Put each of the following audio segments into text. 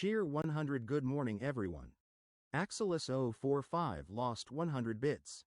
Cheer 100. Good morning everyone. Axelis 045 lost 100 bits.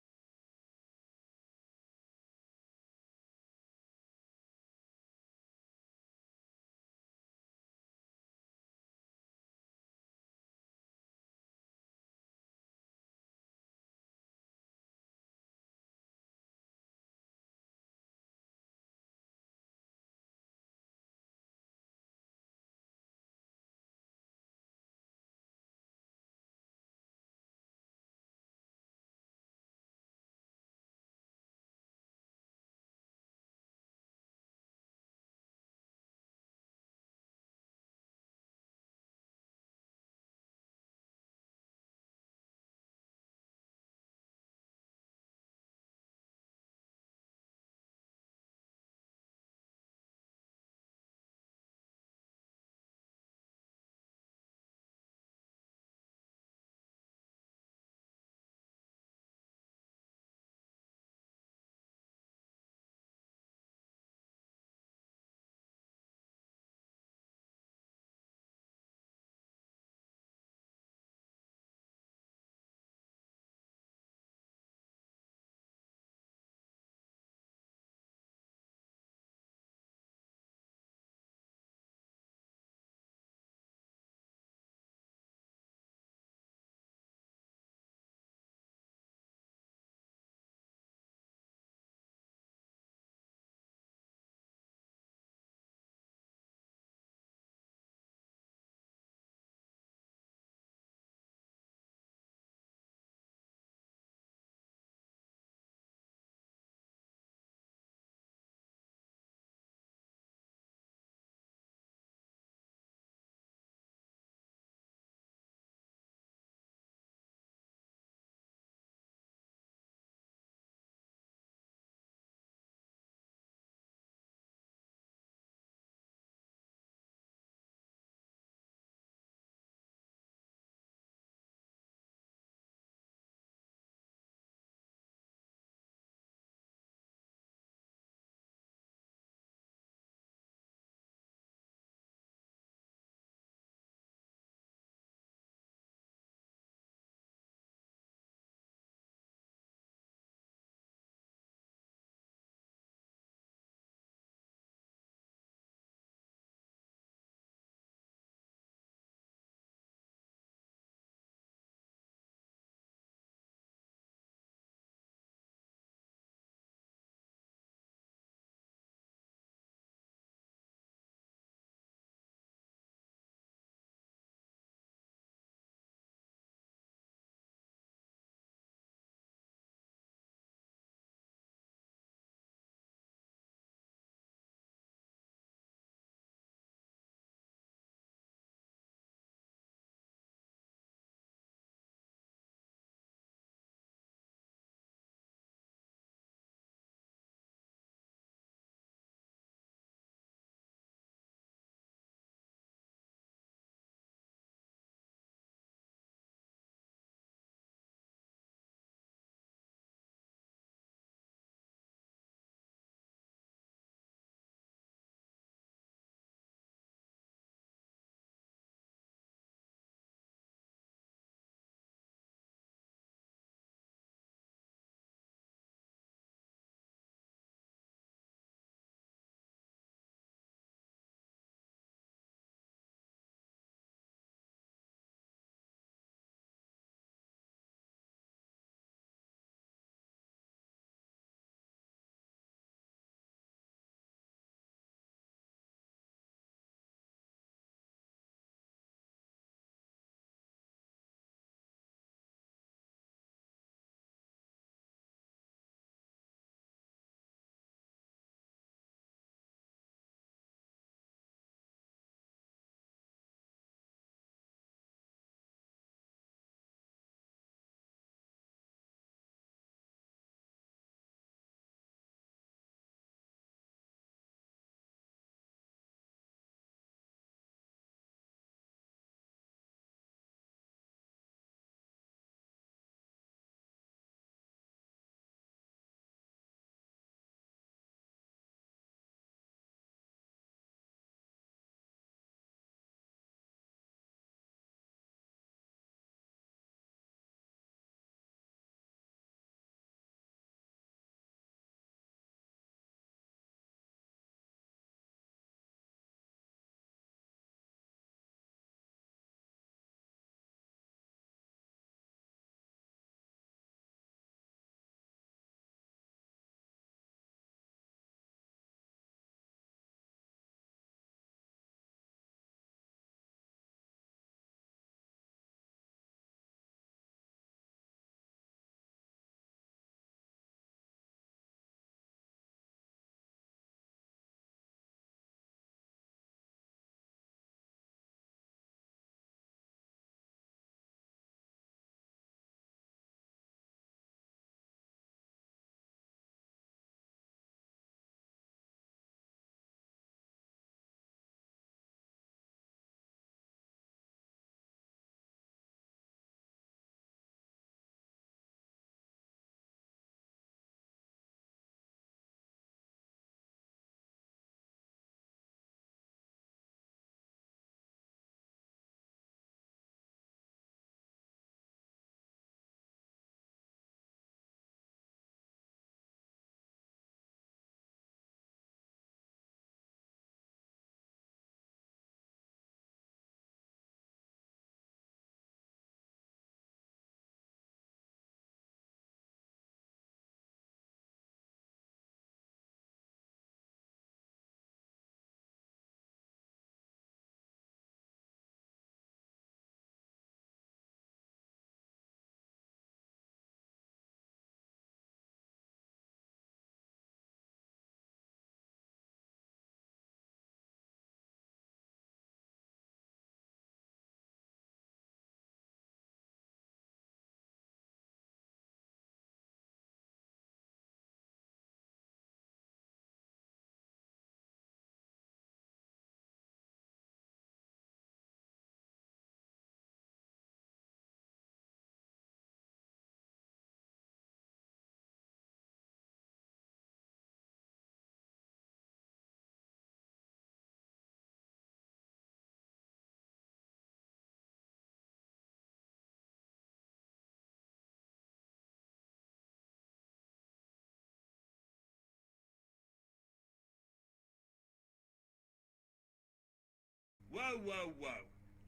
Whoa, whoa, whoa.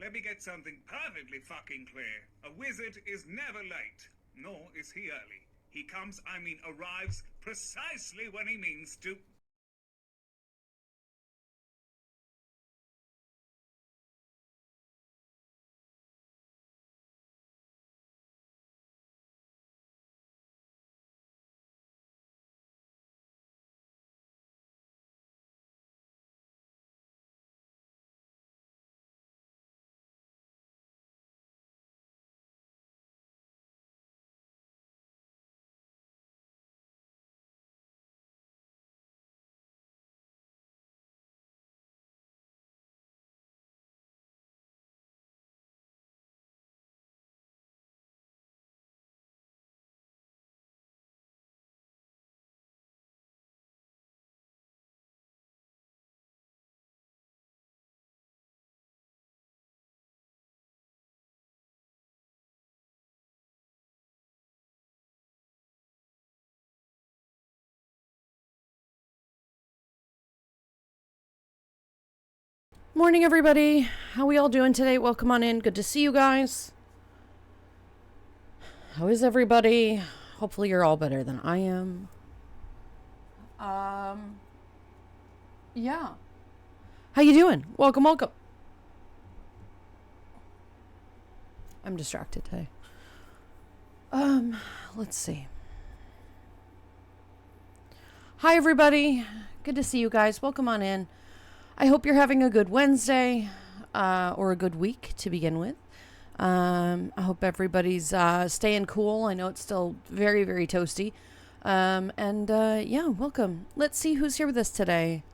Let me get something perfectly fucking clear. A wizard is never late, nor is he early. He comes, arrives, precisely when he means to. Morning, everybody. How we all doing today? Welcome on in. Good to see you guys. How is everybody? Hopefully you're all better than I am. Yeah. How you doing? Welcome, welcome. I'm distracted today. Let's see. Hi, everybody. Good to see you guys. Welcome on in. I hope you're having a good Wednesday, or a good week to begin with. I hope everybody's staying cool. I know it's still very, very toasty. Yeah, welcome. Let's see who's here with us today.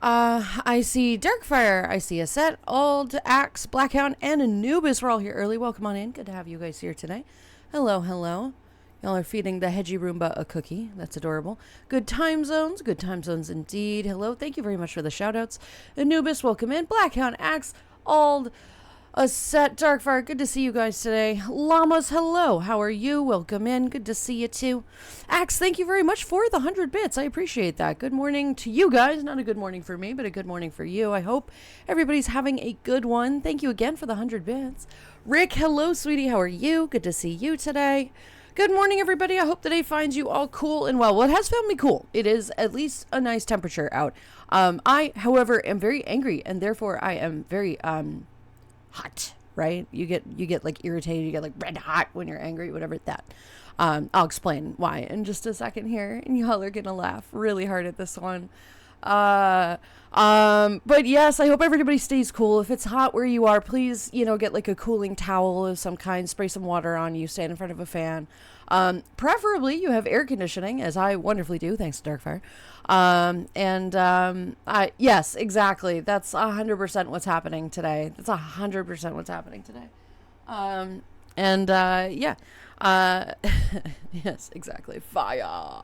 I see Darkfire. I see Aset, Ald, Axe, Blackhound, and Anubis. We're all here early. Welcome on in. Good to have you guys here today. Hello, hello. Y'all are feeding the Hedgie Roomba a cookie. That's adorable. Good time zones. Good time zones indeed. Hello. Thank you very much for the shout outs. Anubis, welcome in. Blackhound, Axe, Ald, Aset, Darkfire. Good to see you guys today. Llamas, hello. How are you? Welcome in. Good to see you too. Axe, thank you very much for the 100 bits. I appreciate that. Good morning to you guys. Not a good morning for me, but a good morning for you. I hope everybody's having a good one. Thank you again for the 100 bits. Rick, hello, sweetie. How are you? Good to see you today. Good morning, everybody. I hope the day finds you all cool and well. Well, it has found me cool. It is at least a nice temperature out. I, however, am very angry, and therefore I am very hot. Right? You get like irritated. You get like red hot when you're angry. Whatever that. I'll explain why in just a second here, and y'all are gonna laugh really hard at this one. But yes, I hope everybody stays cool. If it's hot where you are, please, get like a cooling towel of some kind, spray some water on you, stand in front of a fan. Preferably you have air conditioning, as I wonderfully do, thanks to Darkfire. Yes, exactly. That's 100% what's happening today. That's 100% what's happening today. Yeah. Yes, exactly. Fire.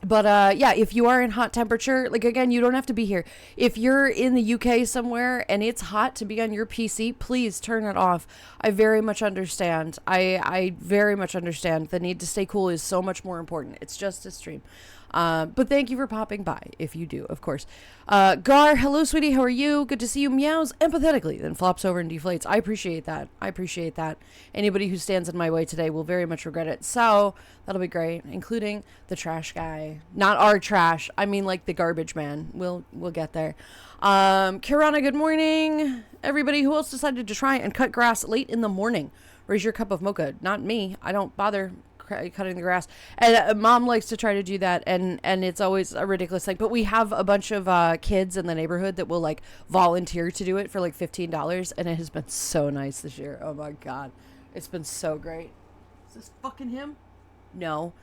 Yeah, if you are in hot temperature, like again, you don't have to be here. If you're in the UK somewhere and it's hot to be on your PC, please turn it off. I very much understand. I very much understand. The need to stay cool is so much more important. It's just a stream. But thank you for popping by, if you do, of course. Gar, hello, sweetie. How are you? Good to see you. Meows empathetically, then flops over and deflates. I appreciate that. I appreciate that. Anybody who stands in my way today will very much regret it. So that'll be great, including the trash guy. Not our trash. I mean, like the garbage man. We'll get there. Kirana, good morning. Everybody who else decided to try and cut grass late in the morning? Raise your cup of mocha. Not me. I don't bother cutting the grass, and mom likes to try to do that, and it's always a ridiculous thing, but we have a bunch of kids in the neighborhood that will like volunteer to do it for like $15, and it has been so nice this year. Oh my god, it's been so great. Is this fucking him? No.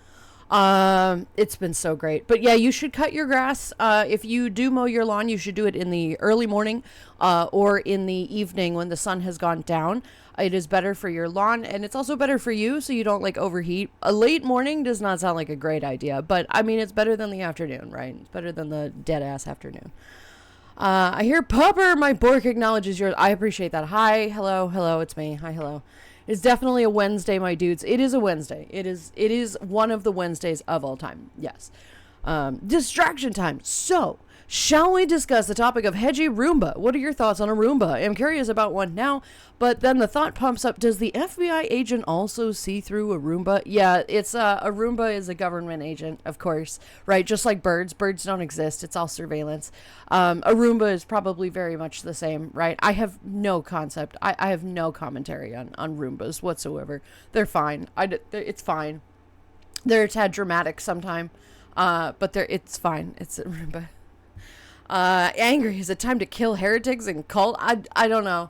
It's been so great. But yeah, you should cut your grass. If you do mow your lawn, you should do it in the early morning, or in the evening when the sun has gone down. It is better for your lawn, and it's also better for you, so you don't like overheat. A late morning does not sound like a great idea, but I mean, it's better than the afternoon, right? It's better than the dead ass afternoon. I hear Pupper, my Bork acknowledges yours. I appreciate that. Hi, hello, it's me. Hi, hello. It's definitely a Wednesday, my dudes. It is a Wednesday. It is one of the Wednesdays of all time. Yes. Distraction time. So, Shall we discuss the topic of hedgy Roomba? What are your thoughts on a Roomba? I'm curious about one now, but then the thought pumps up, does the FBI agent also see through a Roomba? Yeah, it's a Roomba is a government agent, of course, right? Just like birds. Birds don't exist. It's all surveillance. A Roomba is probably very much the same, right? I have no concept. I have no commentary on Roombas whatsoever. They're fine. It's fine. They're a tad dramatic sometime, but it's fine. It's a Roomba. Angry. Is it time to kill heretics and cult? I don't know.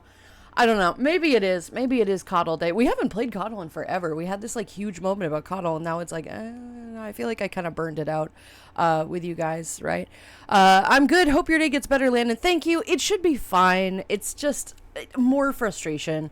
I don't know. Maybe it is. Maybe it is Coddle Day. We haven't played Coddle in forever. We had this like huge moment about Coddle, and now it's like, I feel like I kind of burned it out with you guys, right? I'm good. Hope your day gets better, Landon. Thank you. It should be fine. It's just more frustration.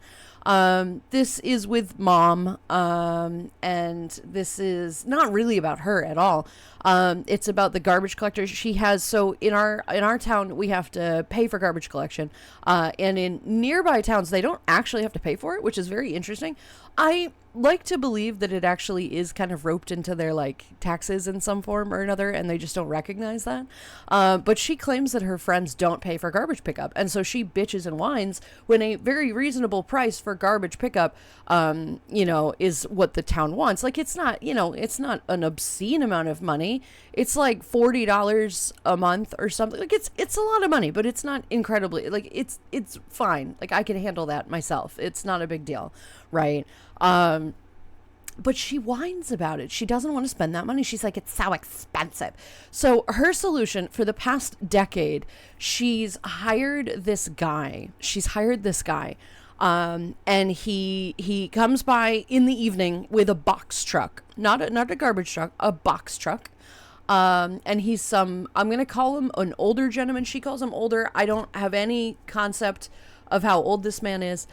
This is with Mom, and this is not really about her at all. It's about the garbage collector she has. So in our town, we have to pay for garbage collection. And in nearby towns, they don't actually have to pay for it, which is very interesting. I like to believe that it actually is kind of roped into their like taxes in some form or another, and they just don't recognize that. But she claims that her friends don't pay for garbage pickup, and so she bitches and whines when a very reasonable price for garbage pickup, is what the town wants. Like it's not an obscene amount of money. It's like $40 a month or something. Like it's a lot of money, but it's not incredibly like it's fine. Like I can handle that myself. It's not a big deal, right? But she whines about it. She doesn't want to spend that money. She's like, it's so expensive. So her solution for the past decade, she's hired this guy. And he comes by in the evening with a box truck, not a garbage truck, a box truck. And he's I'm going to call him an older gentleman. She calls him older. I don't have any concept of how old this man is.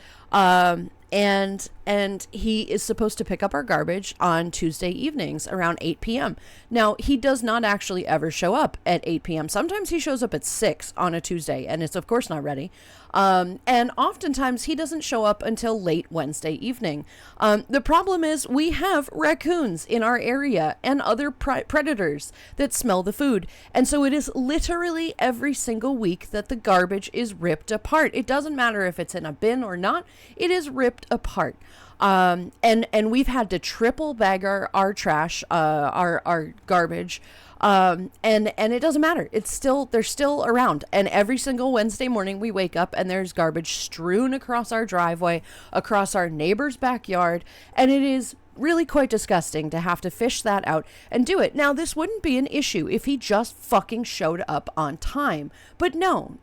And he is supposed to pick up our garbage on Tuesday evenings around 8 p.m. Now, he does not actually ever show up at 8 p.m. Sometimes he shows up at 6 on a Tuesday, and it's, of course, not ready. And oftentimes he doesn't show up until late Wednesday evening. The problem is we have raccoons in our area and other predators that smell the food. And so it is literally every single week that the garbage is ripped apart. It doesn't matter if it's in a bin or not. It is ripped apart. And we've had to triple bag our trash, our garbage. And it doesn't matter. They're still around. And every single Wednesday morning we wake up and there's garbage strewn across our driveway, across our neighbor's backyard. And it is really quite disgusting to have to fish that out and do it. Now, this wouldn't be an issue if he just fucking showed up on time. But no.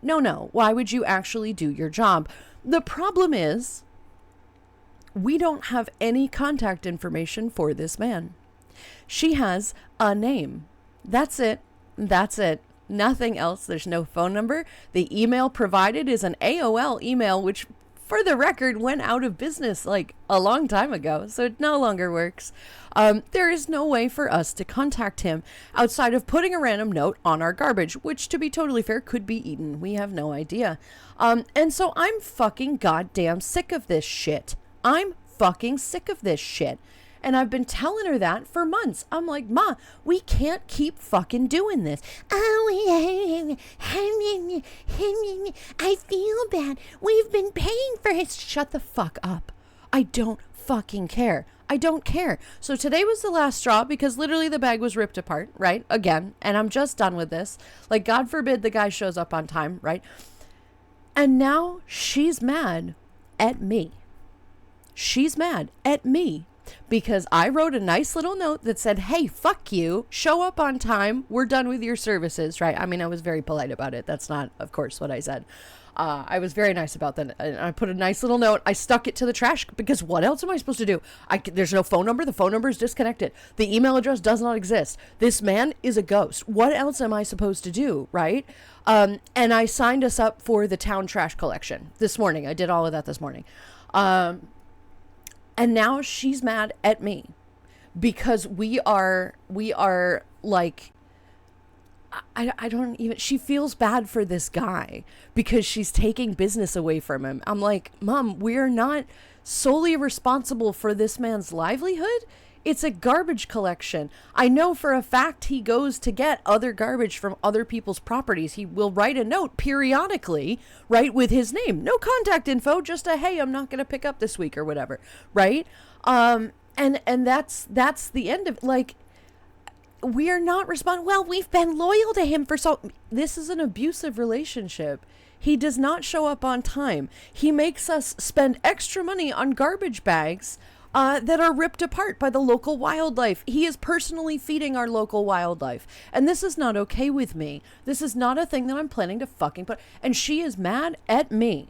Why would you actually do your job? The problem is we don't have any contact information for this man. She has a name. That's it. Nothing else. There's no phone number. The email provided is an AOL email, which for the record went out of business like a long time ago. So it no longer works. There is no way for us to contact him outside of putting a random note on our garbage, which to be totally fair could be eaten. We have no idea. And so I'm fucking goddamn sick of this shit. I'm fucking sick of this shit. And I've been telling her that for months. I'm like, Ma, we can't keep fucking doing this. Oh, I feel bad. We've been paying for his... Shut the fuck up. I don't fucking care. I don't care. So today was the last straw because literally the bag was ripped apart, right? Again. And I'm just done with this. Like, God forbid the guy shows up on time, right? And now she's mad at me. She's mad at me because I wrote a nice little note that said, hey, fuck you, show up on time, we're done with your services, right? I mean, I was very polite about it. That's not, of course, what I said. I was very nice about that. I put a nice little note. I stuck it to the trash because what else am I supposed to do? There's no phone number. The phone number is disconnected. The email address does not exist. This man is a ghost. What else am I supposed to do, right? And I signed us up for the town trash collection this morning. I did all of that this morning. And now she's mad at me because we are like, I don't even, she feels bad for this guy because she's taking business away from him. I'm like, Mom, we're not solely responsible for this man's livelihood. It's a garbage collection. I know for a fact he goes to get other garbage from other people's properties. He will write a note periodically, right, with his name. No contact info, just a, hey, I'm not going to pick up this week or whatever, right? And that's the end of, like, we are not responding. Well, we've been loyal to him for so... This is an abusive relationship. He does not show up on time. He makes us spend extra money on garbage bags that are ripped apart by the local wildlife. He is personally feeding our local wildlife. And this is not okay with me. This is not a thing that I'm planning to fucking put. And she is mad at me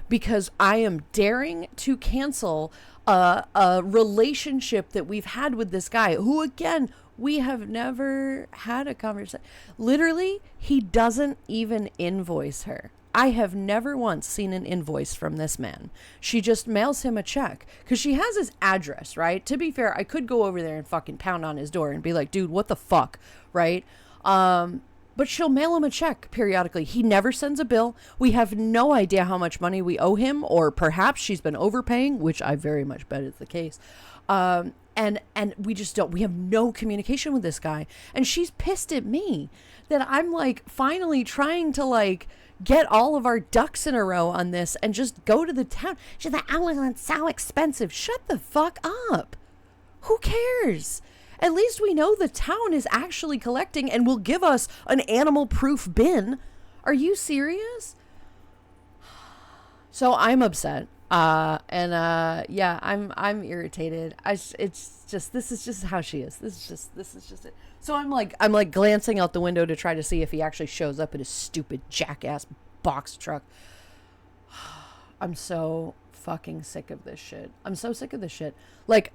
because I am daring to cancel a relationship that we've had with this guy who, again, we have never had a conversation. Literally, he doesn't even invoice her. I have never once seen an invoice from this man. She just mails him a check because she has his address, right? To be fair, I could go over there and fucking pound on his door and be like, dude, what the fuck, right? But she'll mail him a check periodically. He never sends a bill. We have no idea how much money we owe him, or perhaps she's been overpaying, which I very much bet is the case. And we just don't, we have no communication with this guy. And she's pissed at me that I'm like finally trying to like get all of our ducks in a row on this and just go to the town. She's like, oh, it's so expensive. Shut the fuck up. Who cares? At least we know the town is actually collecting and will give us an animal-proof bin. Are you serious? So I'm upset. Yeah, I'm irritated. It's just, this is just how she is. This is just it. So I'm like glancing out the window to try to see if he actually shows up in his stupid jackass box truck. I'm so fucking sick of this shit. I'm so sick of this shit. Like,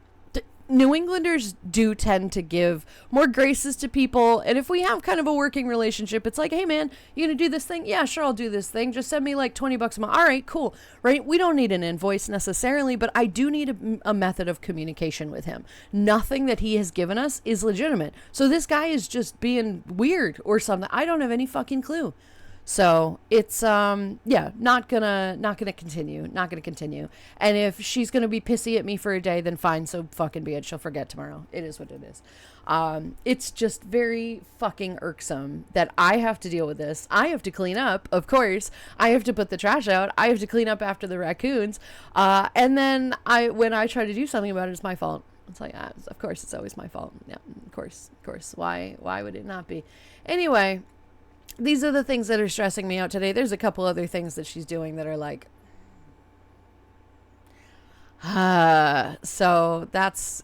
New Englanders do tend to give more graces to people. And if we have kind of a working relationship, it's like, hey man, you gonna do this thing? Yeah, sure, I'll do this thing. Just send me like $20 a month. All right, cool. Right? We don't need an invoice necessarily, but I do need a method of communication with him. Nothing that he has given us is legitimate. So this guy is just being weird or something. I don't have any fucking clue. So it's, yeah, not gonna continue. And if she's gonna be pissy at me for a day, then fine. So fucking be it. She'll forget tomorrow. It is what it is. It's just very fucking irksome that I have to deal with this. I have to clean up, of course. I have to put the trash out. I have to clean up after the raccoons. And then when I try to do something about it, it's my fault. It's like, of course, it's always my fault. Yeah, of course. Why would it not be? Anyway. These are the things that are stressing me out today. There's a couple other things that she's doing that are like, so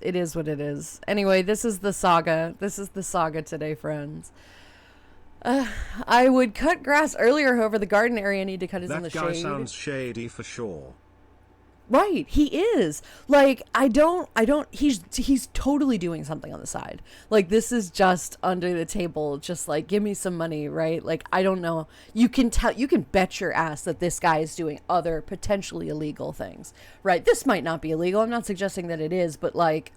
it is what it is. Anyway, this is the saga. Today, friends. I would cut grass earlier, however, the garden area I need to cut is in the shade. That guy sounds shady for sure. Right, he is. Like, he's totally doing something on the side. Like, this is just under the table, just like, give me some money, right? Like, I don't know. You can bet your ass that this guy is doing other potentially illegal things, right? This might not be illegal. I'm not suggesting that it is, but like,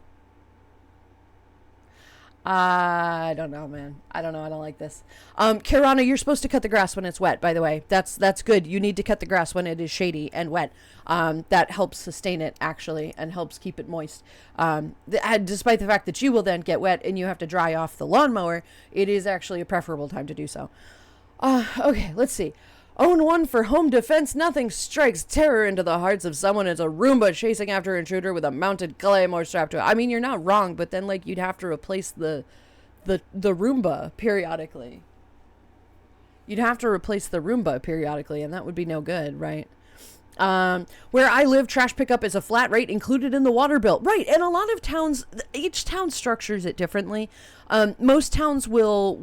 I don't know, man. I don't know. I don't like this. Kirana, you're supposed to cut the grass when it's wet, by the way. That's good. You need to cut the grass when it is shady and wet. That helps sustain it, actually, and helps keep it moist. Despite the fact that you will then get wet and you have to dry off the lawnmower, it is actually a preferable time to do so. Okay, let's see. Own one for home defense. Nothing strikes terror into the hearts of someone as a Roomba chasing after an intruder with a mounted claymore strapped to it. I mean, you're not wrong, but then like you'd have to replace the Roomba periodically. You'd have to replace the Roomba periodically, and that would be no good, right? Where I live, trash pickup is a flat rate included in the water bill. Right, and a lot of towns, each town structures it differently. Most towns will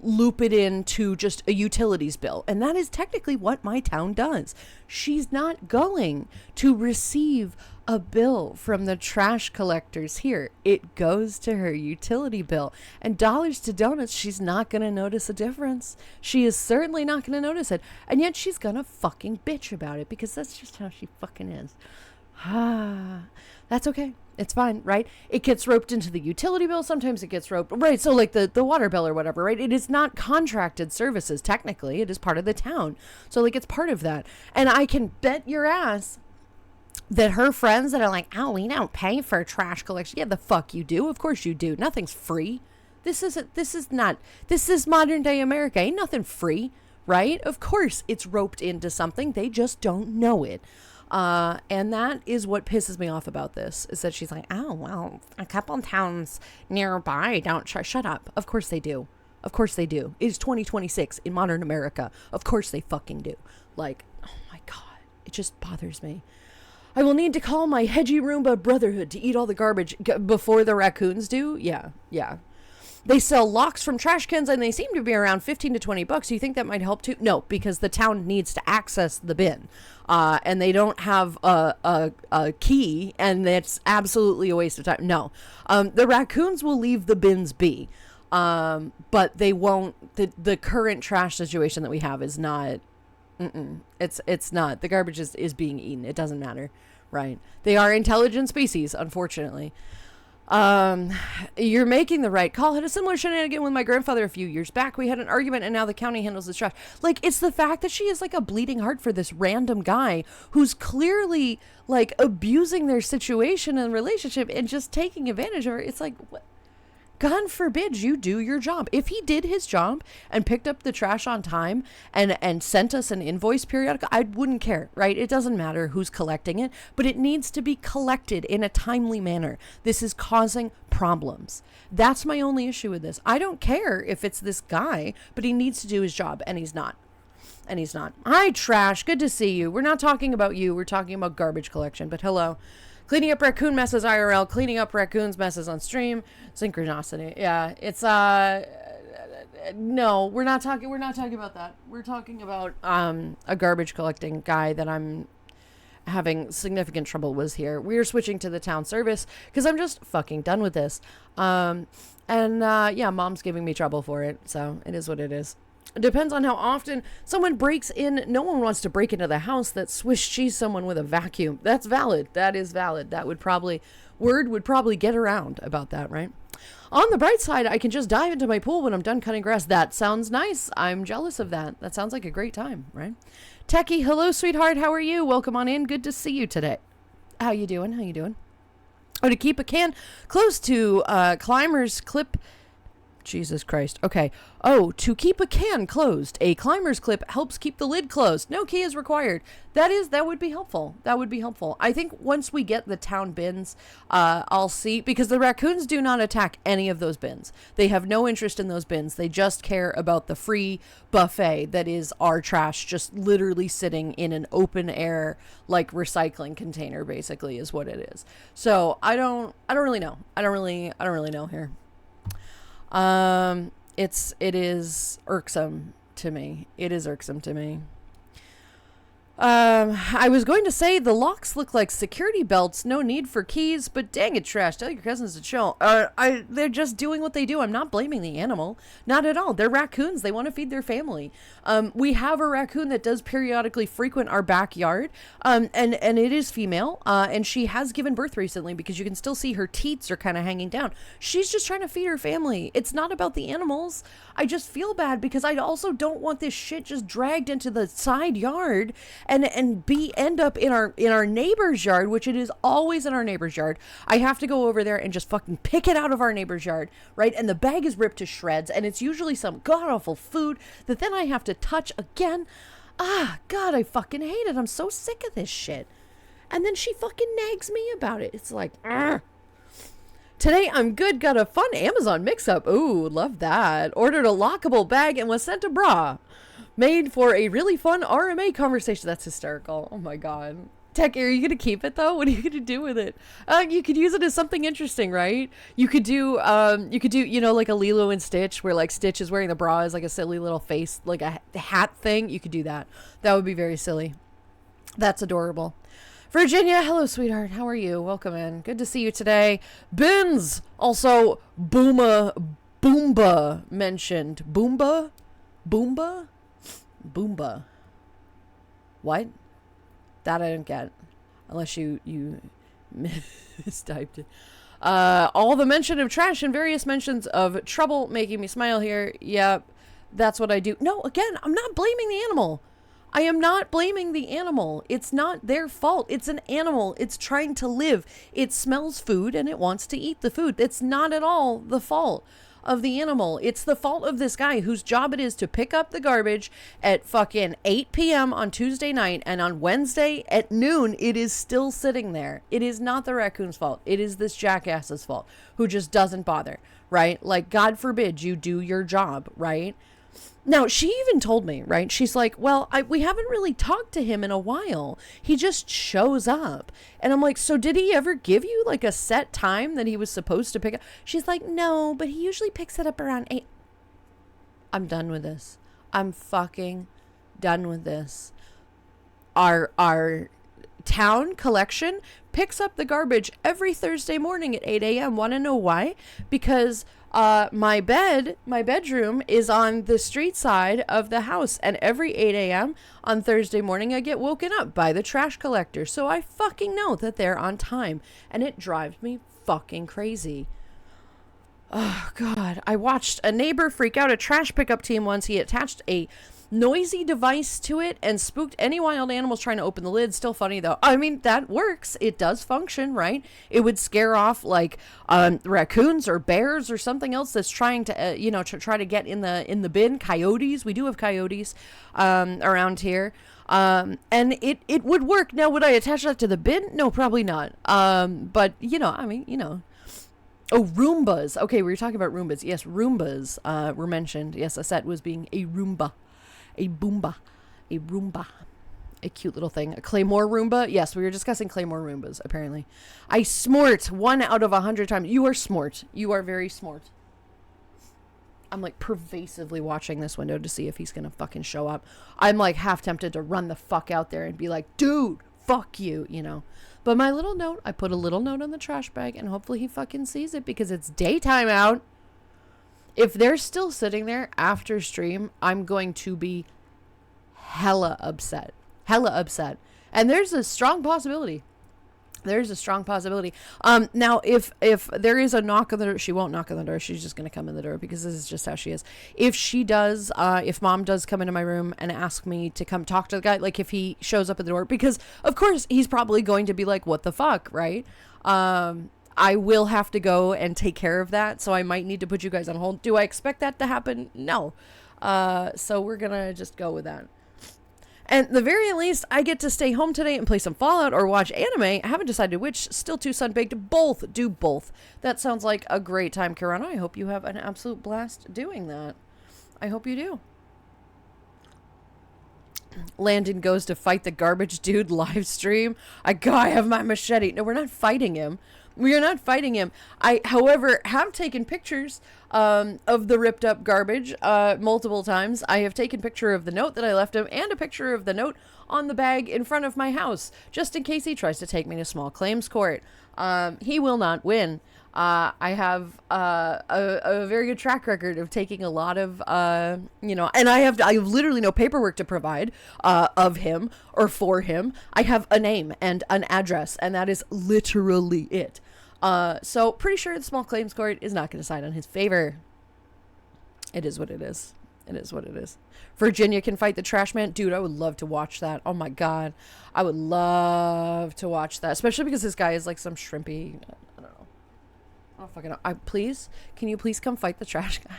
loop it into just a utilities bill, and that is technically what my town does. She's not going to receive a bill from the trash collectors here. It goes to her utility bill. And dollars to donuts, she's not going to notice a difference. She is certainly not going to notice it. And yet she's going to fucking bitch about it because that's just how she fucking is. That's okay. It's fine, right? It gets roped into the utility bill. Sometimes it gets roped, right? So like the water bill or whatever, right? It is not contracted services. Technically, it is part of the town. So like it's part of that. And I can bet your ass that her friends that are like, oh, we don't pay for trash collection. Yeah, the fuck you do. Of course you do. Nothing's free. This is modern day America. Ain't nothing free, right? Of course it's roped into something. They just don't know it. And that is what pisses me off about this, is that she's like, oh, well, a couple towns nearby don't shut up. Of course they do. Of course they do. It is 2026 in modern America. Of course they fucking do. Like, oh my God, it just bothers me. I will need to call my Hedgie Roomba Brotherhood to eat all the garbage before the raccoons do. Yeah. They sell locks from trash cans and they seem to be around 15 to 20 bucks. Do you think that might help too? No, because the town needs to access the bin. And they don't have a key, and it's absolutely a waste of time. No. The raccoons will leave the bins be. But they won't, the current trash situation that we have is not, it's not. The garbage is being eaten. It doesn't matter, right? They are intelligent species, unfortunately. You're making the right call. Had a similar shenanigan with my grandfather a few years back. We had an argument and now the county handles the trash. Like, it's the fact that she is like a bleeding heart for this random guy who's clearly like abusing their situation and relationship and just taking advantage of her. It's like, what? God forbid you do your job. If he did his job and picked up the trash on time and sent us an invoice periodically, I wouldn't care, right? It doesn't matter who's collecting it, but it needs to be collected in a timely manner. This is causing problems. That's my only issue with this. I don't care if it's this guy, but he needs to do his job, and he's not. Hi, Trash. Good to see you. We're not talking about you. We're talking about garbage collection, but hello. Cleaning up raccoon messes IRL, cleaning up raccoons messes on stream. Synchronicity. Yeah, it's no, we're not talking about that. We're talking about a garbage collecting guy that I'm having significant trouble with here. We're switching to the town service because I'm just fucking done with this. Yeah, mom's giving me trouble for it, so it is what it is. It depends on how often someone breaks in. No one wants to break into the house that Swiss cheese someone with a vacuum. That's valid. That is valid. That would probably, word would probably get around about that, right? On the bright side, I can just dive into my pool when I'm done cutting grass. That sounds nice. I'm jealous of that. That sounds like a great time, right? Techie, hello, sweetheart. How are you? Welcome on in. Good to see you today. How you doing? Oh, to keep a can close to Climber's clip. Jesus Christ. Okay. Oh, to keep a can closed, a Climber's clip helps keep the lid closed. No key is required. That would be helpful. I think once we get the town bins, I'll see, because the raccoons do not attack any of those bins. They have no interest in those bins. They just care about the free buffet that is our trash, just literally sitting in an open air, like recycling container, basically, is what it is. So I don't really know. I don't really know here. It is irksome to me. I was going to say the locks look like security belts, no need for keys, but dang it, Trash, tell your cousins to chill. They're just doing what they do. I'm not blaming the animal. Not at all. They're raccoons. They want to feed their family. We have a raccoon that does periodically frequent our backyard, and it is female, and she has given birth recently because you can still see her teats are kind of hanging down. She's just trying to feed her family. It's not about the animals. I just feel bad because I also don't want this shit just dragged into the side yard and end up in our neighbor's yard, which it is always in our neighbor's yard. I have to go over there and just fucking pick it out of our neighbor's yard, right? And the bag is ripped to shreds, and it's usually some god-awful food that then I have to touch again. God, I fucking hate it. I'm so sick of this shit. And then she fucking nags me about it. It's like, Argh. Today I'm good. Got a fun Amazon mix-up. Ooh, love that. Ordered a lockable bag and was sent a bra. Made for a really fun RMA conversation. That's hysterical. Oh my god. Tech, are you going to keep it though? What are you going to do with it? You could use it as something interesting, right? You could do, like a Lilo and Stitch, where like Stitch is wearing the bra as like a silly little face, like a hat thing. You could do that. That would be very silly. That's adorable. Virginia, hello, sweetheart. How are you? Welcome in. Good to see you today. Bins. Also, Boomba mentioned. Boomba? What? That I don't get. Unless you mistyped it. All the mention of trash and various mentions of trouble making me smile here. Yep. That's what I do. No, again, I'm not blaming the animal. I am not blaming the animal. It's not their fault. It's an animal. It's trying to live. It smells food and it wants to eat the food. It's not at all the fault of the animal. It's the fault of this guy whose job it is to pick up the garbage at fucking 8 p.m. on Tuesday night, and on Wednesday at noon it is still sitting there. It is not the raccoon's fault. It is this jackass's fault who just doesn't bother, right? Like, God forbid you do your job, right? Now, she even told me, right? She's like, well, we haven't really talked to him in a while. He just shows up. And I'm like, so did he ever give you like a set time that he was supposed to pick up? She's like, no, but he usually picks it up around 8. I'm done with this. I'm fucking done with this. Our town collection picks up the garbage every Thursday morning at 8 a.m. Want to know why? Because my bedroom is on the street side of the house, and every 8 a.m. on Thursday morning I get woken up by the trash collector, so I fucking know that they're on time, and it drives me fucking crazy. Oh God, I watched a neighbor freak out a trash pickup team once. He attached a noisy device to it and spooked any wild animals trying to open the lid. Still funny though. I mean, that works. It does function, right? It would scare off like raccoons or bears or something else that's trying to to try to get in the bin. Coyotes. We do have coyotes around here. And it would work. Now, would I attach that to the bin? No, probably not. But Oh, Roombas. Okay, we were talking about Roombas. Yes, Roombas were mentioned. Yes, Aset was being a Roomba. A Boomba. A Roomba. A cute little thing. A Claymore Roomba. Yes, we were discussing Claymore Roombas, apparently. I smort 1 out of 100 times. You are smart. You are very smart. I'm like pervasively watching this window to see if he's gonna fucking show up. I'm like half tempted to run the fuck out there and be like, dude, fuck you, But my little note, I put a little note on the trash bag, and hopefully he fucking sees it because it's daytime out. If they're still sitting there after stream, I'm going to be hella upset. Hella upset. And there's a strong possibility. Now, if there is a knock on the door, she won't knock on the door. She's just going to come in the door because this is just how she is. If she does, if mom does come into my room and ask me to come talk to the guy, like if he shows up at the door, because of course he's probably going to be like, what the fuck, right? I will have to go and take care of that. So I might need to put you guys on hold. Do I expect that to happen? No. So we're going to just go with that. And at the very least, I get to stay home today and play some Fallout or watch anime. I haven't decided which. Still too sunbaked. Both. Do both. That sounds like a great time, Kirana. I hope you have an absolute blast doing that. I hope you do. Landon goes to fight the garbage dude live stream. I have my machete. No, we're not fighting him. We are not fighting him. I, however, have taken pictures of the ripped up garbage multiple times. I have taken a picture of the note that I left him and a picture of the note on the bag in front of my house, just in case he tries to take me to small claims court. He will not win. I have a very good track record of taking a lot of, and I have literally no paperwork to provide of him or for him. I have a name and an address, and that is literally it. So pretty sure the small claims court is not going to decide on his favor. It is what it is. It is what it is. Virginia can fight the trash man. Dude, I would love to watch that. Oh my God. I would love to watch that. Especially because this guy is like some shrimpy. I don't know. I don't fucking know. Please, can you please come fight the trash guy?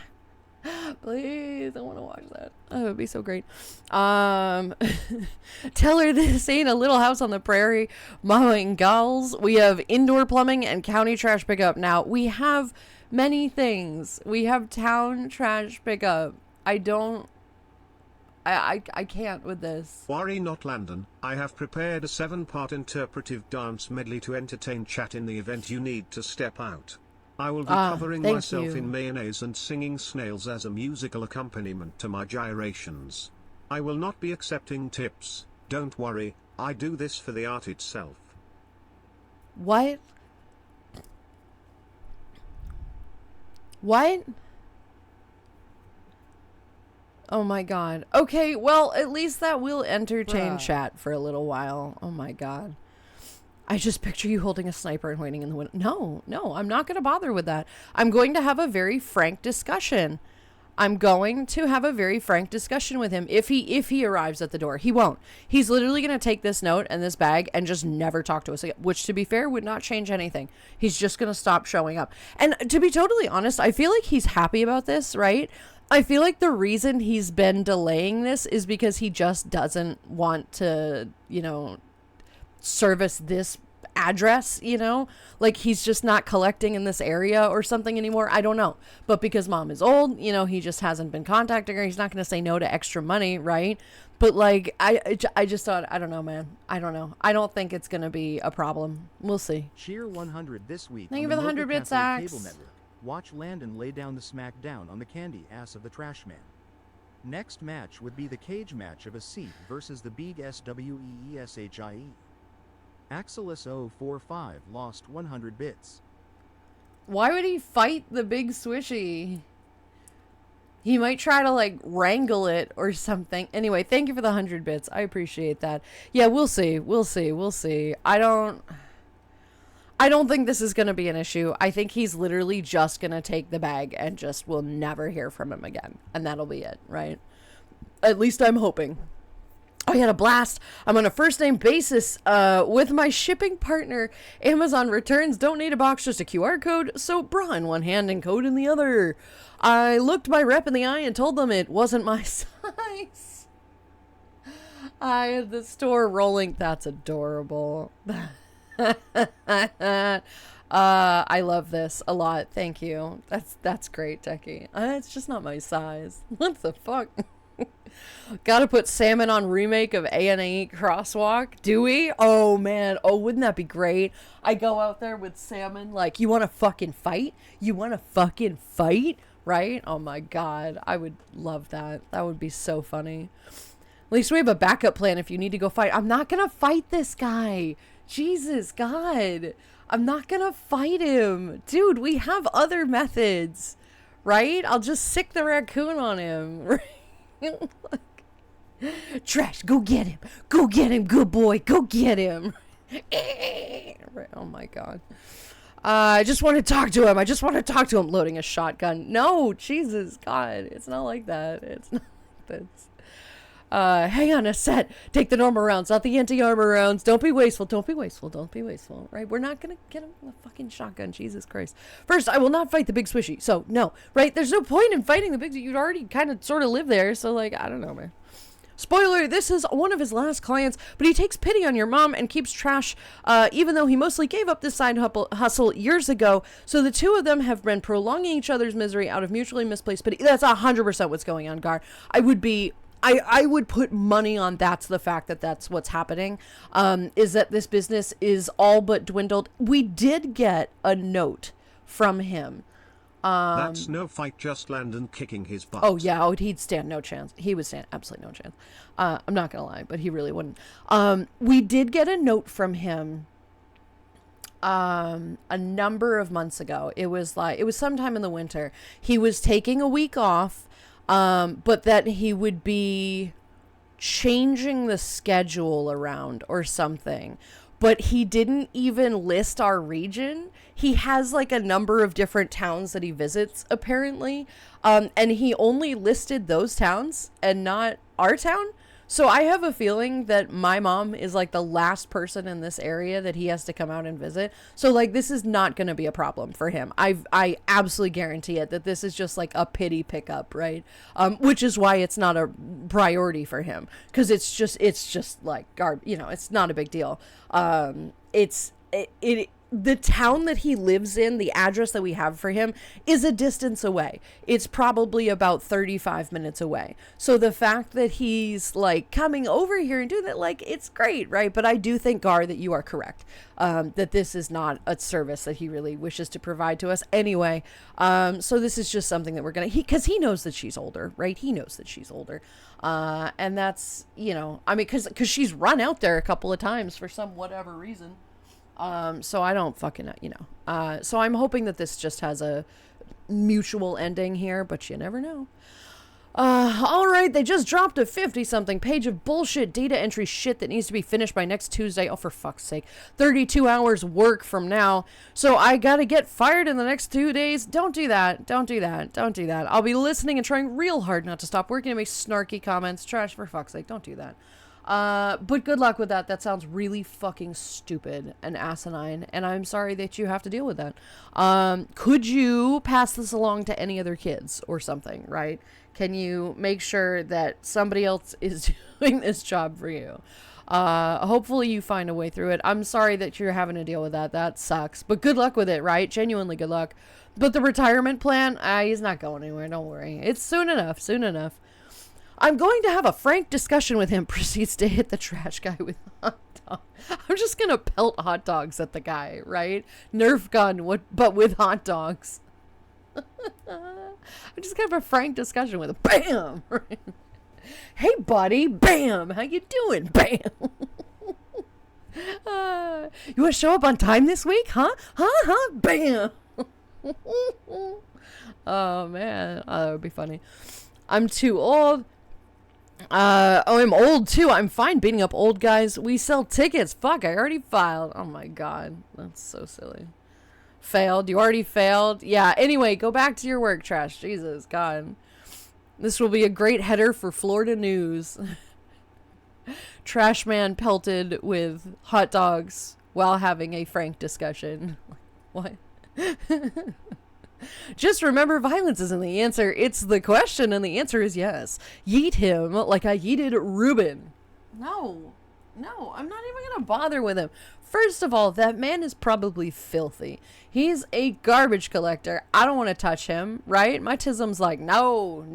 Please, I want to watch that. Oh, it would be so great. Tell her this ain't a Little House on the Prairie. Mama and gals. We have indoor plumbing and county trash pickup. Now, we have many things. We have town trash pickup. I can't with this. Worry not, Landon. I have prepared a 7-part interpretive dance medley to entertain chat in the event you need to step out. I will be covering myself in mayonnaise and singing snails as a musical accompaniment to my gyrations. I will not be accepting tips, don't worry, I do this for the art itself. What? What? Oh my God. Okay, well, at least that will entertain chat for a little while. Oh my God. I just picture you holding a sniper and waiting in the window. No, I'm not going to bother with that. I'm going to have a very frank discussion. I'm going to have a very frank discussion with him if he arrives at the door. He won't. He's literally going to take this note and this bag and just never talk to us again, which, to be fair, would not change anything. He's just going to stop showing up. And to be totally honest, I feel like he's happy about this, right? I feel like the reason he's been delaying this is because he just doesn't want to, service this address, like he's just not collecting in this area or something anymore. I don't know. But because mom is old, he just hasn't been contacting her. He's not going to say no to extra money, right? But like, I just thought, I don't know, man. I don't know. I don't think it's going to be a problem. We'll see. Cheer 100 this week. Thank you for the 100 bits, Axe. Cable network. Watch Landon lay down the smack down on the candy ass of the trash man. Next match would be the cage match of a seat versus the big SWEESHIE. Axelis045 lost 100 bits. Why would he fight the big swishy? He might try to like wrangle it or something. Anyway, thank you for the 100 bits. I appreciate that. Yeah, we'll see. We'll see. I don't think this is going to be an issue. I think he's literally just going to take the bag and just will never hear from him again. And that'll be it, right? At least I'm hoping. I had a blast. I'm on a first name basis with my shipping partner. Amazon returns don't need a box, just a QR code. So bra in one hand and code in the other. I looked my rep in the eye and told them it wasn't my size. I had the store rolling. That's adorable. I love this a lot. Thank you. That's great, Techie. It's just not my size. What the fuck? Gotta put salmon on remake of A&E Crosswalk. Do we? Oh, man. Oh, wouldn't that be great? I go out there with salmon like, you want to fucking fight? You want to fucking fight? Right? Oh, my God. I would love that. That would be so funny. At least we have a backup plan if you need to go fight. I'm not gonna fight this guy. Jesus, God. I'm not gonna fight him. Dude, we have other methods. Right? I'll just sick the raccoon on him. Right? Trash, go get him. Go get him, good boy. Go get him. Oh my God. I just want to talk to him. Loading a shotgun. No, Jesus, God. It's not like that. It's not like this. Hang on a set. Take the normal rounds, not the anti-armor rounds. Don't be wasteful. Right? We're not gonna get him with a fucking shotgun. Jesus Christ. First, I will not fight the big swishy. So, no. Right? There's no point in fighting the big... You'd already kind of sort of live there. So, like, I don't know, man. Spoiler, this is one of his last clients, but he takes pity on your mom and keeps trash, even though he mostly gave up this side hustle years ago. So the two of them have been prolonging each other's misery out of mutually misplaced pity. That's 100% what's going on, Gar. I would put money on that's the fact that that's what's happening, is that this business is all but dwindled. We did get a note from him. That's no fight, just Landon kicking his butt. Oh, yeah. He'd stand no chance. He would stand absolutely no chance. I'm not going to lie, but he really wouldn't. We did get a note from him a number of months ago. It was sometime in the winter. He was taking a week off. But that he would be changing the schedule around or something. But he didn't even list our region. He has like a number of different towns that he visits, apparently. And he only listed those towns and not our town. So I have a feeling that my mom is like the last person in this area that he has to come out and visit. So like, this is not going to be a problem for him. I absolutely guarantee it that this is just like a pity pickup, right? Which is why it's not a priority for him. Cause it's just like it's not a big deal. The town that he lives in, the address that we have for him, is a distance away. It's probably about 35 minutes away. So the fact that he's like coming over here and doing that, like, it's great, right? But I do think, Gar, that you are correct, that this is not a service that he really wishes to provide to us anyway. So this is just something that we're going to, because he knows that she's older, right? He knows that she's older. And that's, because she's run out there a couple of times for some whatever reason. So I don't fucking, so I'm hoping that this just has a mutual ending here, but you never know. Alright, they just dropped a 50-something page of bullshit data entry shit that needs to be finished by next Tuesday. Oh, for fuck's sake. 32 hours work from now. So I gotta get fired in the next 2 days. Don't do that. Don't do that. Don't do that. I'll be listening and trying real hard not to stop working and make snarky comments. Trash, for fuck's sake. Don't do that. But good luck with that. That sounds really fucking stupid and asinine, and I'm sorry that you have to deal with that. Could you pass this along to any other kids or something, right? Can you make sure that somebody else is doing this job for you? Hopefully you find a way through it. I'm sorry that you're having to deal with that. That sucks. But good luck with it, right? Genuinely good luck. But the retirement plan, he's not going anywhere. Don't worry. It's soon enough. Soon enough. I'm going to have a frank discussion with him. Proceeds to hit the trash guy with hot dog. I'm just going to pelt hot dogs at the guy, right? Nerf gun, but with hot dogs. I'm just going to have a frank discussion with him. Bam! Right? Hey, buddy. Bam! How you doing? Bam! You want to show up on time this week? Huh? Bam! Oh, man. Oh, that would be funny. I'm too old. I'm old too. I'm fine beating up old guys. We sell tickets. Fuck, I already filed. Oh my god. That's so silly. Failed. You already failed? Yeah, anyway, go back to your work, Trash. Jesus, God. This will be a great header for Florida news. Trash man pelted with hot dogs while having a frank discussion. What? Just remember, violence isn't the answer. It's the question, and the answer is yes. Yeet him like I yeeted Ruben. No, I'm not even going to bother with him. First of all, that man is probably filthy. He's a garbage collector. I don't want to touch him, right? My tism's like, no.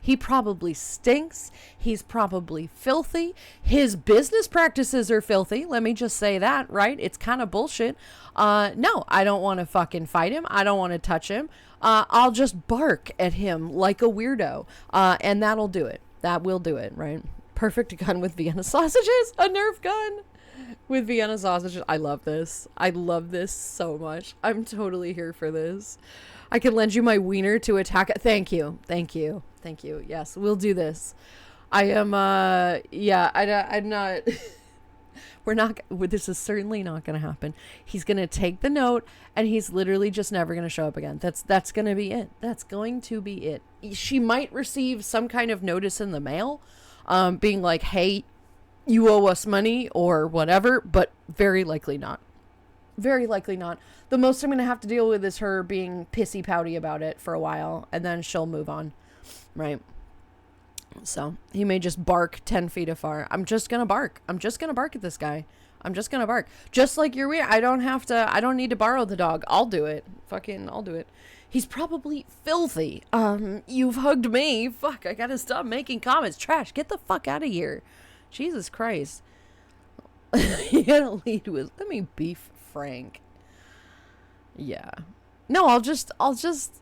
He probably stinks. He's probably filthy. His business practices are filthy. Let me just say that, right? It's kind of bullshit. No, I don't want to fucking fight him. I don't want to touch him. I'll just bark at him like a weirdo. And that'll do it. That will do it, right? Perfect gun with Vienna sausages. A Nerf gun with Vienna sausages. I love this. I love this so much. I'm totally here for this. I can lend you my wiener to attack it. Thank you. Yes, we'll do this. I am, I'm not... This is certainly not going to happen. He's going to take the note and he's literally just never going to show up again. That's going to be it. That's going to be it. She might receive some kind of notice in the mail, being like, hey, you owe us money or whatever, but very likely not. Very likely not. The most I'm going to have to deal with is her being pissy pouty about it for a while, and then she'll move on. Right? So he may just bark 10 feet afar. I'm just going to bark. I'm just going to bark at this guy. I'm just going to bark. Just like you're weird. I don't need to borrow the dog. I'll do it. I'll do it. He's probably filthy. You've hugged me. Fuck, I got to stop making comments. Trash, get the fuck out of here. Jesus Christ. You gotta lead with, let me be frank. Yeah. No, I'll just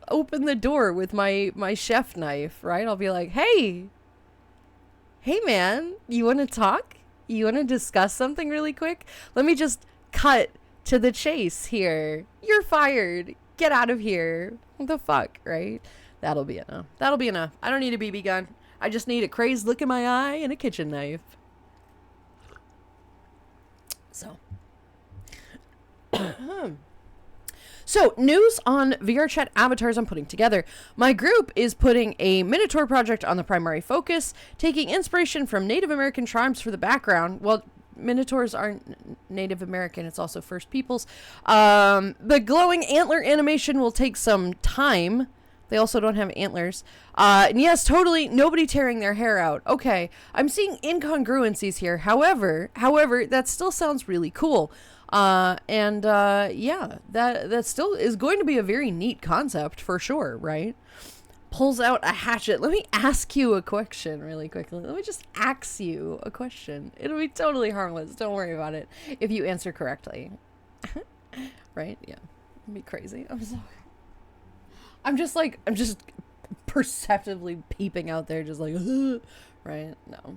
open the door with my chef knife, right? I'll be like, hey man, you want to talk? You want to discuss something really quick? Let me just cut to the chase here. You're fired. Get out of here. What the fuck, right? That'll be enough. I don't need a BB gun. I just need a crazed look in my eye and a kitchen knife. So, news on VRChat avatars I'm putting together. My group is putting a Minotaur project on the primary focus, taking inspiration from Native American tribes for the background. Well, Minotaurs aren't Native American, it's also First Peoples. The glowing antler animation will take some time. They also don't have antlers. And yes, totally, nobody tearing their hair out. Okay, I'm seeing incongruencies here. However, that still sounds really cool. Yeah, that still is going to be a very neat concept for sure, right? Pulls out a hatchet. Let me ask you a question really quickly. Let me just ask you a question. It'll be totally harmless. Don't worry about it if you answer correctly. Right? Yeah. It'd be crazy. I'm sorry. I'm just perceptively peeping out there, just like, right? No.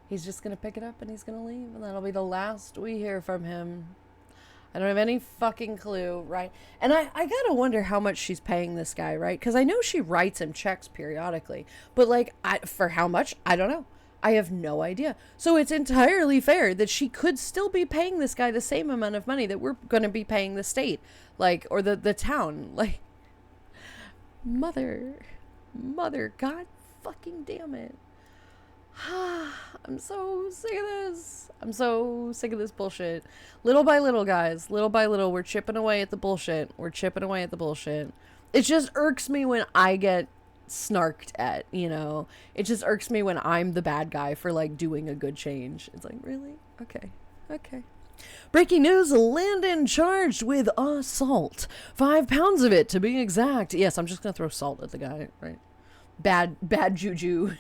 He's just going to pick it up and he's going to leave, and that'll be the last we hear from him. I don't have any fucking clue, right? And I gotta wonder how much she's paying this guy, right? Because I know she writes him checks periodically. But, like, for how much? I don't know. I have no idea. So it's entirely fair that she could still be paying this guy the same amount of money that we're going to be paying the state. Like, or the town. Like, mother, God fucking damn it. I'm so sick of this. I'm so sick of this bullshit. Little by little, guys. Little by little, we're chipping away at the bullshit. It just irks me when I get snarked at, you know. It just irks me when I'm the bad guy for, like, doing a good change. It's like, really? Okay. Breaking news, Landon charged with assault. 5 pounds of it, to be exact. Yes, I'm just gonna throw salt at the guy, right? Bad juju.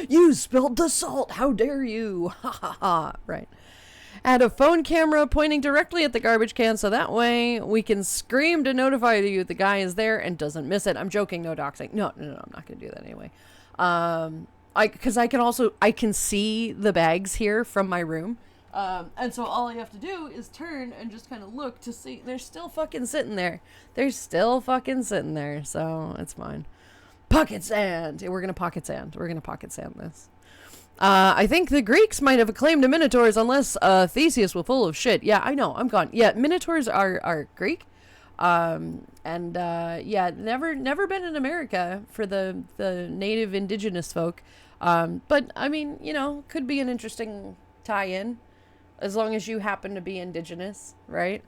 You spilled the salt. How dare you? Ha ha ha. Right. Add a phone camera pointing directly at the garbage can so that way we can scream to notify you the guy is there and doesn't miss it. I'm joking. No doxing. No, I'm not going to do that anyway. Because I can see the bags here from my room. And so all I have to do is turn and just kind of look to see. They're still fucking sitting there. So it's fine. Pocket sand. We're going to pocket sand this. I think the Greeks might have acclaimed the Minotaurs unless Theseus was full of shit. Yeah, I know. I'm gone. Yeah, Minotaurs are Greek. Yeah, never been in America for the native indigenous folk. But, I mean, you know, could be an interesting tie-in as long as you happen to be indigenous, right?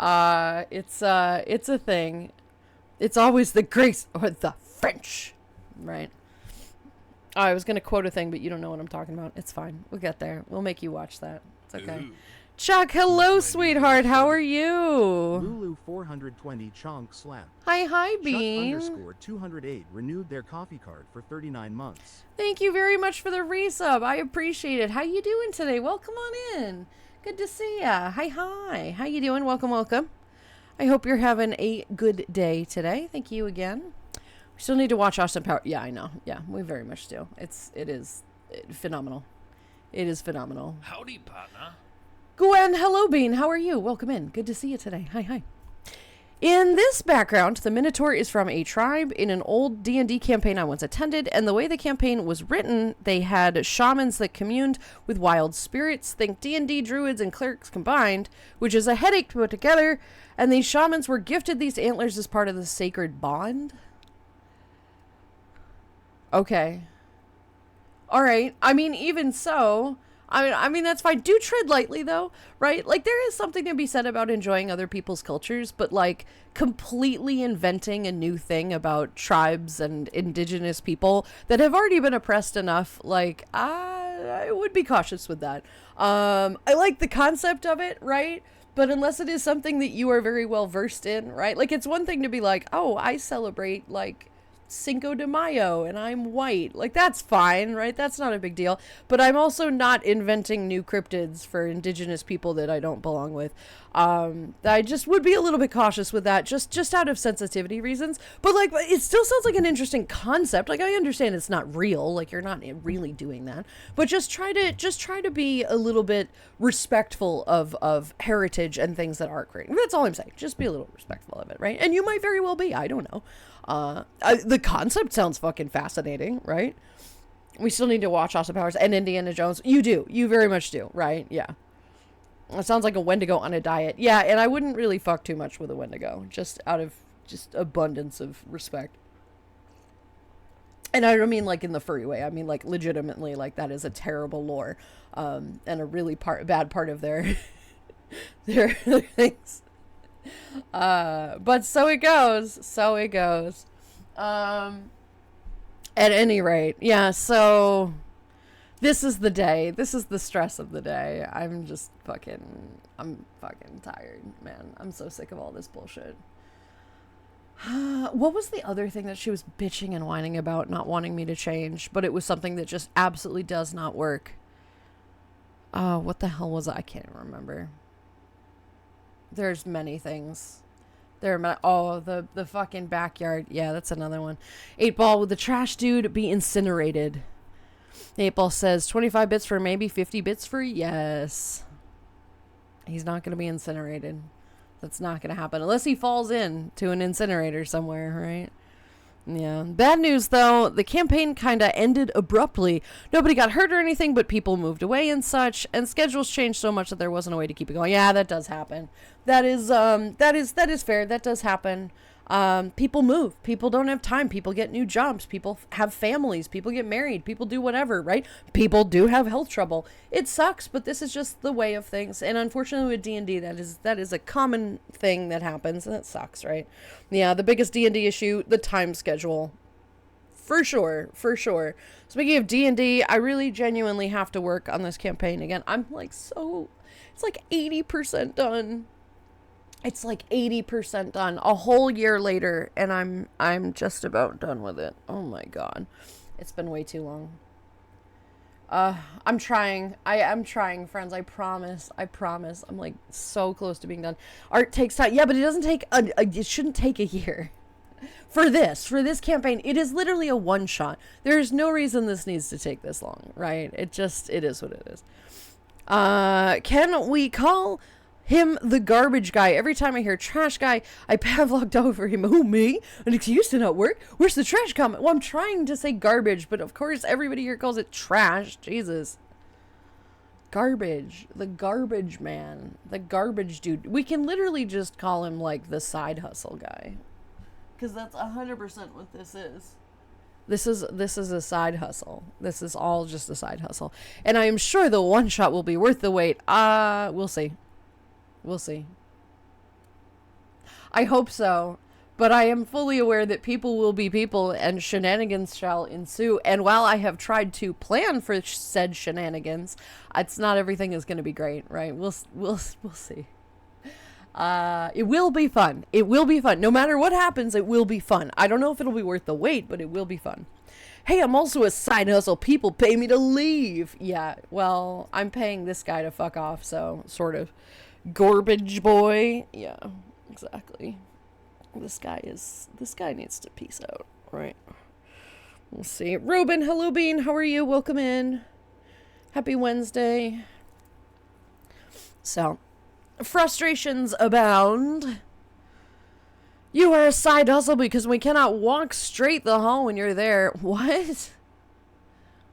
It's a thing. It's always the Greeks or the French, right? Oh, I was going to quote a thing, but you don't know what I'm talking about. It's fine. We'll get there. We'll make you watch that. It's okay. Ooh. Chuck, hello, sweetheart. How are you? Lulu 420 Chonk Slap. Hi, Bean. Chuck _ 208 renewed their coffee card for 39 months. Thank you very much for the resub. I appreciate it. How you doing today? Welcome on in. Good to see ya. Hi. How you doing? Welcome. I hope you're having a good day today. Thank you again. We still need to watch Austin Power. Yeah, I know. Yeah, we very much do. It is phenomenal. It is phenomenal. Howdy, partner. Gwen, hello, Bean. How are you? Welcome in. Good to see you today. Hi. In this background, the Minotaur is from a tribe in an old D&D campaign I once attended, and the way the campaign was written, they had shamans that communed with wild spirits, think D&D druids and clerics combined, which is a headache to put together, and these shamans were gifted these antlers as part of the sacred bond. Okay. All right. I mean, even so, I mean, that's fine. Do tread lightly, though, right? Like, there is something to be said about enjoying other people's cultures, but, like, completely inventing a new thing about tribes and indigenous people that have already been oppressed enough, like, I would be cautious with that. I like the concept of it, right? But unless it is something that you are very well versed in, right? Like, it's one thing to be like, oh, I celebrate, like, Cinco de Mayo and I'm white. Like, that's fine, right? That's not a big deal. But I'm also not inventing new cryptids for indigenous people that I don't belong with. I just would be a little bit cautious with that, just out of sensitivity reasons. But, like, it still sounds like an interesting concept. Like, I understand it's not real. Like, you're not really doing that. But just try to be a little bit respectful of heritage and things that aren't great. That's all I'm saying. Just be a little respectful of it, right? And you might very well be. I don't know. The concept sounds fucking fascinating, right? We still need to watch Austin Powers and Indiana Jones. You do. You very much do, right? Yeah. It sounds like a Wendigo on a diet. Yeah, and I wouldn't really fuck too much with a Wendigo, just out of abundance of respect. And I don't mean like in the furry way. I mean like legitimately, like that is a terrible lore, and a really bad part of their their things. But so it goes. At any rate, yeah, so this is the day. This is the stress of the day. I'm fucking tired, man. I'm so sick of all this bullshit. What was the other thing that she was bitching and whining about, not wanting me to change, but it was something that just absolutely does not work? What the hell was it? I can't even remember. There's many things. The fucking backyard. Yeah, that's another one. 8-Ball, would the trash dude be incinerated? 8-Ball says 25 bits for maybe, 50 bits for yes. He's not going to be incinerated. That's not going to happen unless he falls into an incinerator somewhere, right? Yeah. Bad news, though. The campaign kind of ended abruptly. Nobody got hurt or anything, but people moved away and such, and schedules changed so much that there wasn't a way to keep it going. Yeah, that does happen. That is fair. That does happen. People move. People don't have time. People get new jobs. People have families. People get married. People do whatever, right? People do have health trouble. It sucks, but this is just the way of things. And unfortunately with D&D, that is a common thing that happens, and it sucks, right? Yeah, the biggest D&D issue, the time schedule. For sure. Speaking of D&D, I really genuinely have to work on this campaign again. I'm like it's like 80% done. It's like 80% done a whole year later, and I'm just about done with it. Oh my god. It's been way too long. I'm trying. I'm trying, friends. I promise. I'm like so close to being done. Art takes time. Yeah, but it doesn't take it shouldn't take a year. For this campaign, it is literally a one shot. There's no reason this needs to take this long, right? It is what it is. Can we call him the garbage guy? Every time I hear trash guy, I Pavloved over him. Who, me? An excuse to not work? Where's the trash comment? Well, I'm trying to say garbage, but of course everybody here calls it trash. Jesus. Garbage. The garbage man. The garbage dude. We can literally just call him like the side hustle guy. Because that's 100% what this is. This is a side hustle. This is all just a side hustle. And I am sure the one shot will be worth the wait. We'll see. We'll see. I hope so, but I am fully aware that people will be people and shenanigans shall ensue. And while I have tried to plan for said shenanigans, it's not everything is going to be great, right? We'll see. It will be fun. It will be fun. No matter what happens, it will be fun. I don't know if it'll be worth the wait, but it will be fun. Hey, I'm also a side hustle. People pay me to leave. Yeah, well, I'm paying this guy to fuck off, so sort of. Garbage boy. Yeah, exactly. This guy needs to peace out, right? We'll see. Ruben, hello Bean, how are you? Welcome in. Happy Wednesday. So, frustrations abound. You are a side hustle because we cannot walk straight the hall when you're there. What?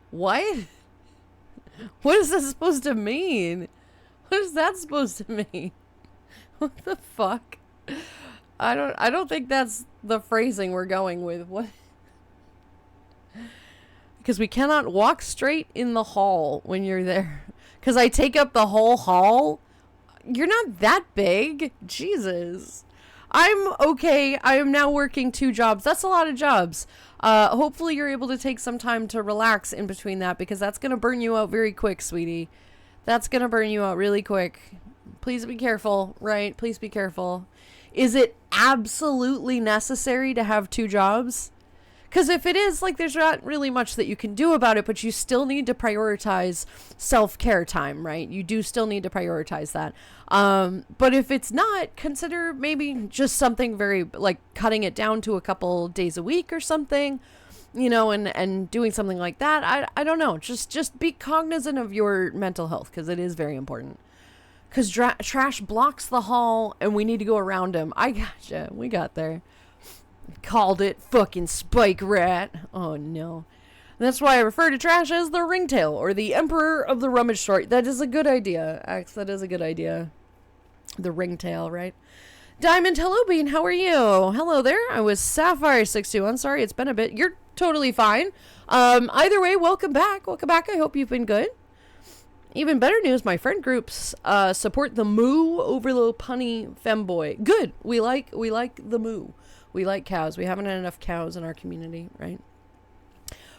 What? What is this supposed to mean? What is that supposed to mean? What the fuck? I don't think that's the phrasing we're going with. What? Because we cannot walk straight in the hall when you're there. Because I take up the whole hall? You're not that big. Jesus. I'm okay. I am now working 2 jobs. That's a lot of jobs. Hopefully you're able to take some time to relax in between that, because that's going to burn you out very quick, sweetie. That's going to burn you out really quick. Please be careful, right? Please be careful. Is it absolutely necessary to have 2 jobs? Because if it is, like, there's not really much that you can do about it, but you still need to prioritize self-care time, right? You do still need to prioritize that. But if it's not, consider maybe just something very, like, cutting it down to a couple days a week or something. You know, and doing something like that. I don't know. Just be cognizant of your mental health, because it is very important. Because trash blocks the hall, and we need to go around him. I gotcha. We got there. Called it fucking Spike Rat. Oh, no. And that's why I refer to trash as the Ringtail, or the Emperor of the Rummage Sort. That is a good idea, Axe. That is a good idea. The Ringtail, right? Diamond, hello, Bean. How are you? Hello there. I was Sapphire621. Sorry, it's been a bit. You're totally fine. Either way, welcome back. Welcome back. I hope you've been good. Even better news, my friend groups support the moo over the punny femboy. Good. We like the moo. We like cows. We haven't had enough cows in our community, right?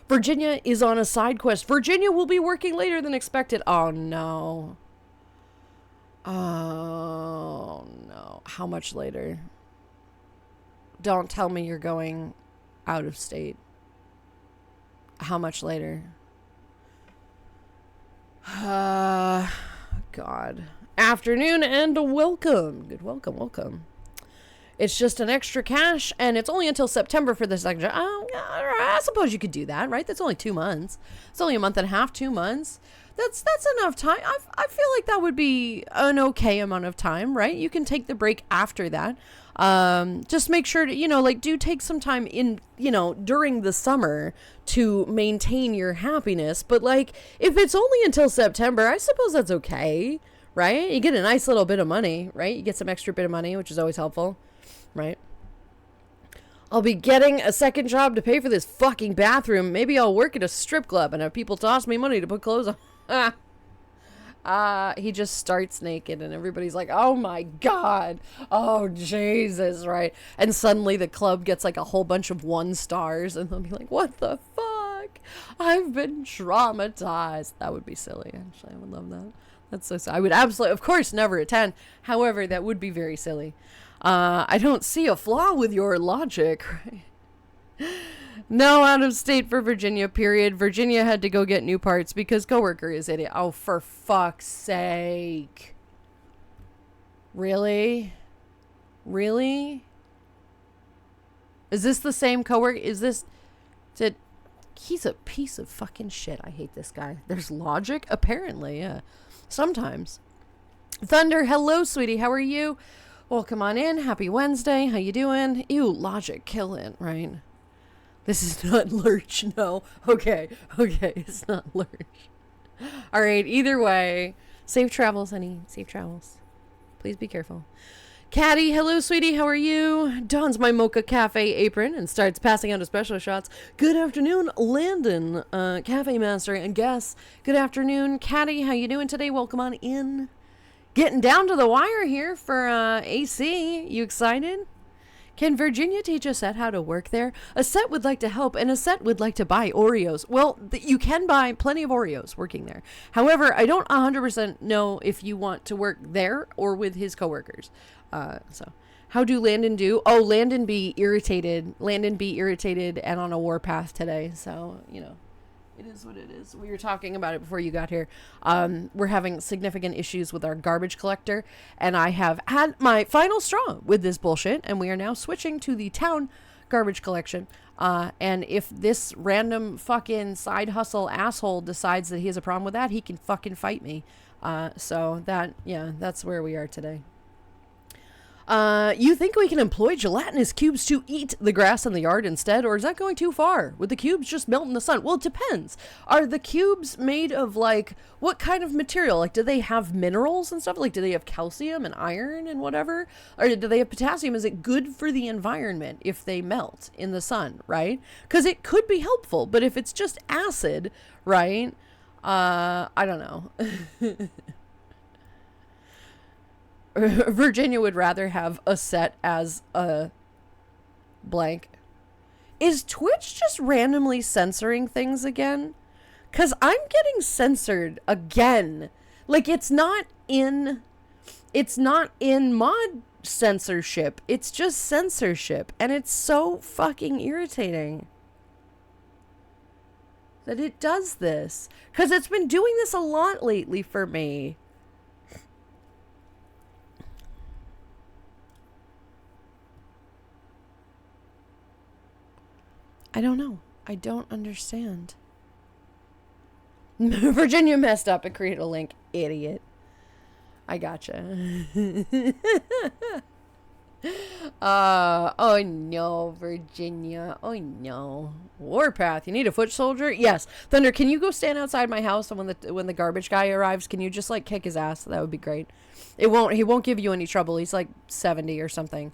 Virginia is on a side quest. Virginia will be working later than expected. Oh, no. Oh, no. How much later? Don't tell me you're going out of state. How much later? God. Afternoon and welcome. Good welcome. It's just an extra cash, and it's only until September for this extra. I suppose you could do that, right? That's only 2 months. It's only a month and a half, 2 months. That's enough time. I feel like that would be an okay amount of time, right? You can take the break after that. Just make sure to, like, do take some time in, during the summer to maintain your happiness. But, like, if it's only until September, I suppose that's okay, right? You get a nice little bit of money, right? You get some extra bit of money, which is always helpful, right? I'll be getting a second job to pay for this fucking bathroom. Maybe I'll work at a strip club and have people toss me money to put clothes on. He just starts naked and everybody's like, oh my God. Oh, Jesus, right? And suddenly the club gets like a whole bunch of 1 stars and they'll be like, what the fuck? I've been traumatized. That would be silly, actually. I would love that. That's so sad. I would absolutely, of course, never attend. However, that would be very silly. I don't see a flaw with your logic, right? No out of state for Virginia, period. Virginia had to go get new parts because coworker is idiot. Oh, for fuck's sake. Really? Really? Is this the same coworker? He's a piece of fucking shit. I hate this guy. There's logic? Apparently, yeah. Sometimes. Thunder, hello, sweetie. How are you? Welcome on in. Happy Wednesday. How you doing? Ew, logic. Kill it, right? This is not Lurch, no. Okay, it's not Lurch. All right, either way. Safe travels, honey. Safe travels. Please be careful. Caddy, hello, sweetie. How are you? Dons my mocha cafe apron and starts passing out espresso shots. Good afternoon, Landon, cafe master and guests. Good afternoon, Caddy. How you doing today? Welcome on in. Getting down to the wire here for AC. You excited? Can Virginia teach Aset how to work there? Aset would like to help, and Aset would like to buy Oreos. Well, you can buy plenty of Oreos working there. However, I don't 100% know if you want to work there or with his coworkers. So, how do Landon do? Oh, Landon be irritated. Landon be irritated and on a warpath today. So, it is what it is. We were talking about it before you got here. We're having significant issues with our garbage collector, and I have had my final straw with this bullshit, and we are now switching to the town garbage collection. And if this random fucking side hustle asshole decides that he has a problem with that, he can fucking fight me. So that's where we are today. You think we can employ gelatinous cubes to eat the grass in the yard instead, or is that going too far? Would the cubes just melt in the sun? Well, it depends. Are the cubes made of, like, what kind of material? Like, do they have minerals and stuff? Like, do they have calcium and iron and whatever? Or do they have potassium? Is it good for the environment if they melt in the sun, right? Because it could be helpful, but if it's just acid, right? I don't know. Virginia would rather have Aset as a blank. Is Twitch just randomly censoring things again? Because I'm getting censored again. Like, it's not in mod censorship. It's just censorship. And it's so fucking irritating that it does this. Because it's been doing this a lot lately for me. I don't know. I don't understand. Virginia messed up and created a link. Idiot. I gotcha. Oh no, Virginia. Oh no. Warpath, you need a foot soldier? Yes. Thunder, can you go stand outside my house and when the garbage guy arrives, can you just like kick his ass? That would be great. He won't give you any trouble. He's like 70 or something.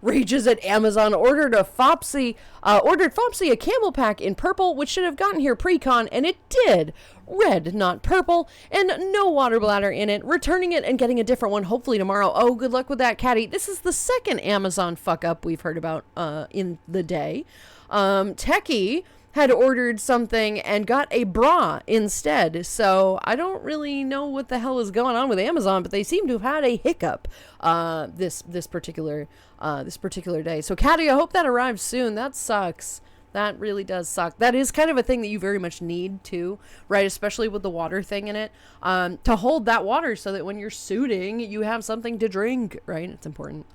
Rages at Amazon ordered Fopsy a camel pack in purple, which should have gotten here pre-con, and it did. Red, not purple, and no water bladder in it. Returning it and getting a different one hopefully tomorrow. Oh, good luck with that, Caddy. This is the second Amazon fuck up we've heard about in the day. Techie had ordered something and got a bra instead. So I don't really know what the hell is going on with Amazon, but they seem to have had a hiccup this particular day. So Caddy, I hope that arrives soon. That sucks. That really does suck. That is kind of a thing that you very much need too, right? Especially with the water thing in it, to hold that water so that when you're suiting, you have something to drink, right? It's important.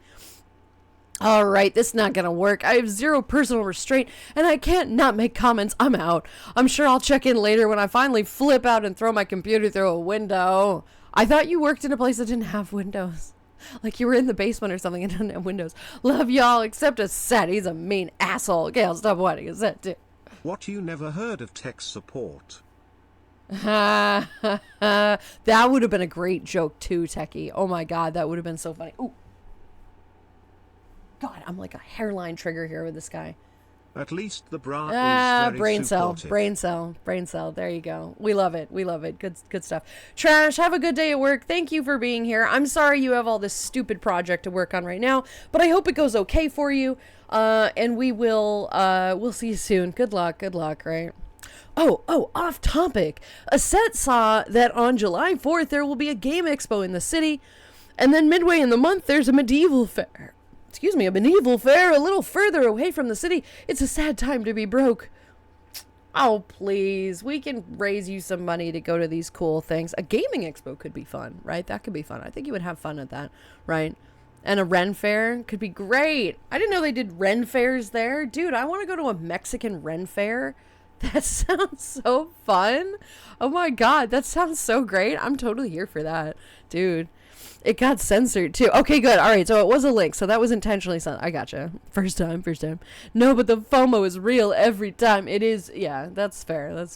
All right, this is not gonna work. I have zero personal restraint, and I can't not make comments. I'm out. I'm sure I'll check in later when I finally flip out and throw my computer through a window. I thought you worked in a place that didn't have windows. Like you were in the basement or something and didn't have windows. Love y'all, except a set. He's a mean asshole. Okay, I'll stop whining. A set, too. What, you never heard of tech support? That would have been a great joke, too, Techie. Oh, my God, that would have been so funny. Ooh. God, I'm like a hairline trigger here with this guy. At least the bra is very brain cell, supportive. brain cell. There you go. We love it. We love it. Good stuff. Trash, have a good day at work. Thank you for being here. I'm sorry you have all this stupid project to work on right now, but I hope it goes okay for you. And we'll see you soon. Good luck, right? Oh, off topic. Aset saw that on July 4th there will be a game expo in the city, and then midway in the month there's a medieval fair a little further away from the city. It's a sad time to be broke. Oh, please. We can raise you some money to go to these cool things. A gaming expo could be fun, right? That could be fun. I think you would have fun at that, right? And a Ren fair could be great. I didn't know they did Ren fairs there. Dude, I want to go to a Mexican Ren fair. That sounds so fun. Oh my God, that sounds so great. I'm totally here for that, dude. It got censored too. Okay, good. All right, so it was a link, so that was intentionally censored. I gotcha. First time. No, but the FOMO is real every time. It is. Yeah, that's fair.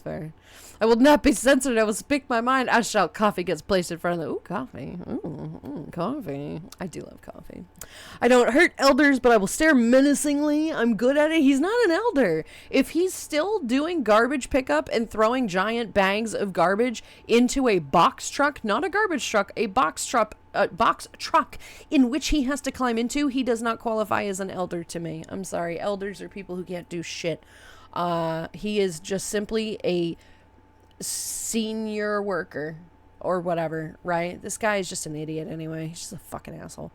I will not be censored. I will speak my mind. I shall. Coffee gets placed in front of the. Ooh, coffee. Ooh, coffee. I do love coffee. I don't hurt elders, but I will stare menacingly. I'm good at it. He's not an elder. If he's still doing garbage pickup and throwing giant bags of garbage into a box truck, not a garbage truck, a box truck in which he has to climb into, he does not qualify as an elder to me. I'm sorry. Elders are people who can't do shit. He is just simply a senior worker or whatever, right? This guy is just an idiot anyway. He's just a fucking asshole.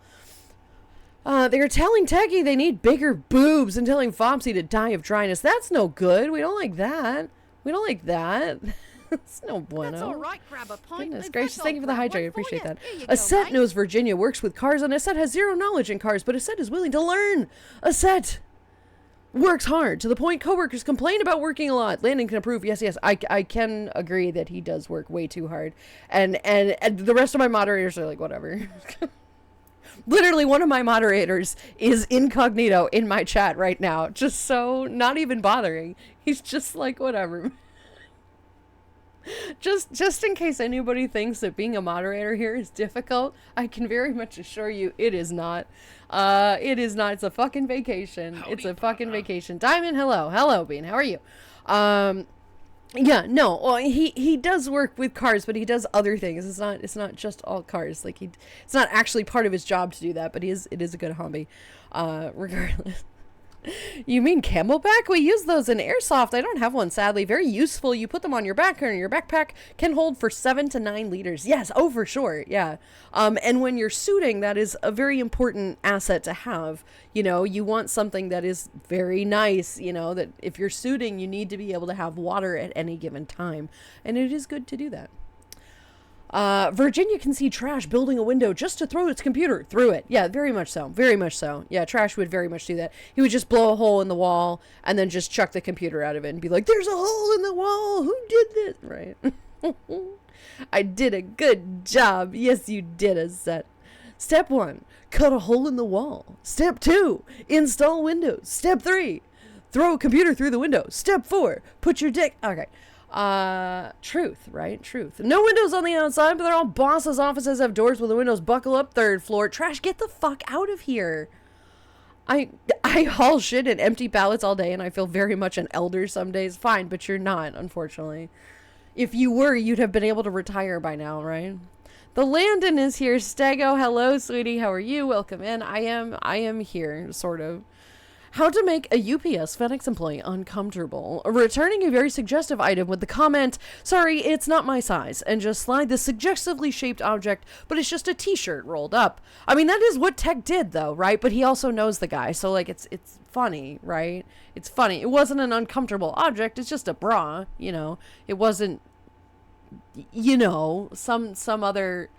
They're telling Techie they need bigger boobs and telling Fopsy to die of dryness. That's no good. We don't like that. It's no bueno. That's all right, grab a pint. Goodness gracious, thank you for the hydrate. I appreciate that. Aset knows Virginia works with cars, and Aset has zero knowledge in cars, but Aset is willing to learn. Aset works hard to the point coworkers complain about working a lot. Landon can approve. Yes, I can agree that he does work way too hard, and the rest of my moderators are like, whatever. Literally, one of my moderators is incognito in my chat right now, just so not even bothering. He's just like, whatever. Just in case anybody thinks that being a moderator here is difficult, I can very much assure you it is not. It is not. It's a fucking vacation. Howdy, it's a fucking partner. vacation. Diamond, hello, Bean. How are you? Yeah, no. Well, he does work with cars, but he does other things. It's not just all cars. Like it's not actually part of his job to do that, but it is a good hobby. Regardless. You mean Camelback? We use those in airsoft. I don't have one, sadly. Very useful. You put them on your back, or your backpack can hold for 7 to 9 liters. Yes, oh, for sure. Yeah. And when you're shooting, that is a very important asset to have. You know, you want something that is very nice, you know, that if you're shooting, you need to be able to have water at any given time. And it is good to do that. Virginia can see Trash building a window just to throw its computer through it. Yeah, very much so. Very much so. Yeah, Trash would very much do that. He would just blow a hole in the wall and then just chuck the computer out of it and be like, there's a hole in the wall. Who did this? Right. I did a good job. Yes, you did, Aset. Step 1, cut a hole in the wall. Step 2, install Windows. Step 3, throw a computer through the window. Step 4, put your dick... Okay. Truth, right? Truth. No windows on the outside, but they're all bosses' offices have doors with the windows. Buckle up, 3rd floor. Trash, get the fuck out of here. I haul shit in empty pallets all day, and I feel very much an elder some days. Fine, but you're not, unfortunately. If you were, you'd have been able to retire by now, right? The Landon is here. Stego, hello, sweetie. How are you? Welcome in. I am here, sort of. How to make a UPS FedEx employee uncomfortable. Returning a very suggestive item with the comment, sorry, it's not my size, and just slide the suggestively shaped object, but it's just a t-shirt rolled up. I mean, that is what Tech did, though, right? But he also knows the guy, so, like, it's funny, right? It's funny. It wasn't an uncomfortable object, it's just a bra, you know? It wasn't, you know, some other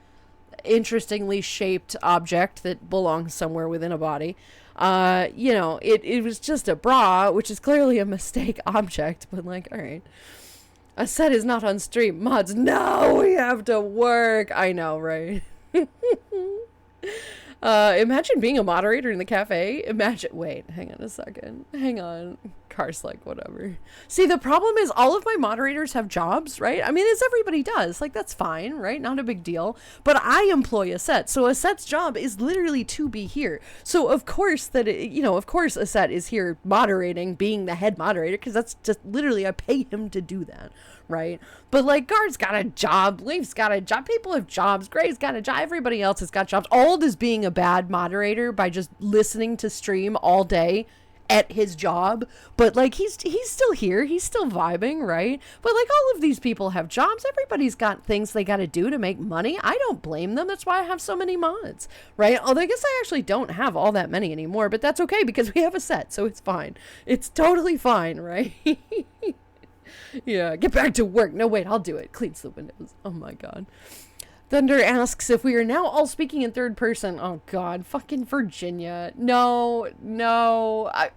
interestingly shaped object that belongs somewhere within a body. You know, it was just a bra, which is clearly a mistake object, but like, all right. A set is not on stream. Mods, no, we have to work. I know, right? Imagine being a moderator in the cafe. Wait, hang on a second. Hang on. Car's like, whatever. See, the problem is all of my moderators have jobs, right? I mean, as everybody does. Like, that's fine, right? Not a big deal. But I employ a set. So a set's job is literally to be here. So, of course, of course a set is here moderating, being the head moderator, because that's just literally, I pay him to do that, right? But, like, Guard's got a job. Leaf's got a job. People have jobs. Gray's got a job. Everybody else has got jobs. Ald is being a bad moderator by just listening to stream all day at his job, but like he's still here, he's still vibing, right? But like all of these people have jobs, everybody's got things they got to do to make money. I don't blame them. That's why I have so many mods, right? Although I guess I actually don't have all that many anymore, but that's okay because we have a set, so it's fine. It's totally fine, right? Yeah, get back to work. No, wait, I'll do it. Cleans the windows. Oh my god. Thunder asks if we are now all speaking in third person. Oh god, fucking Virginia. No.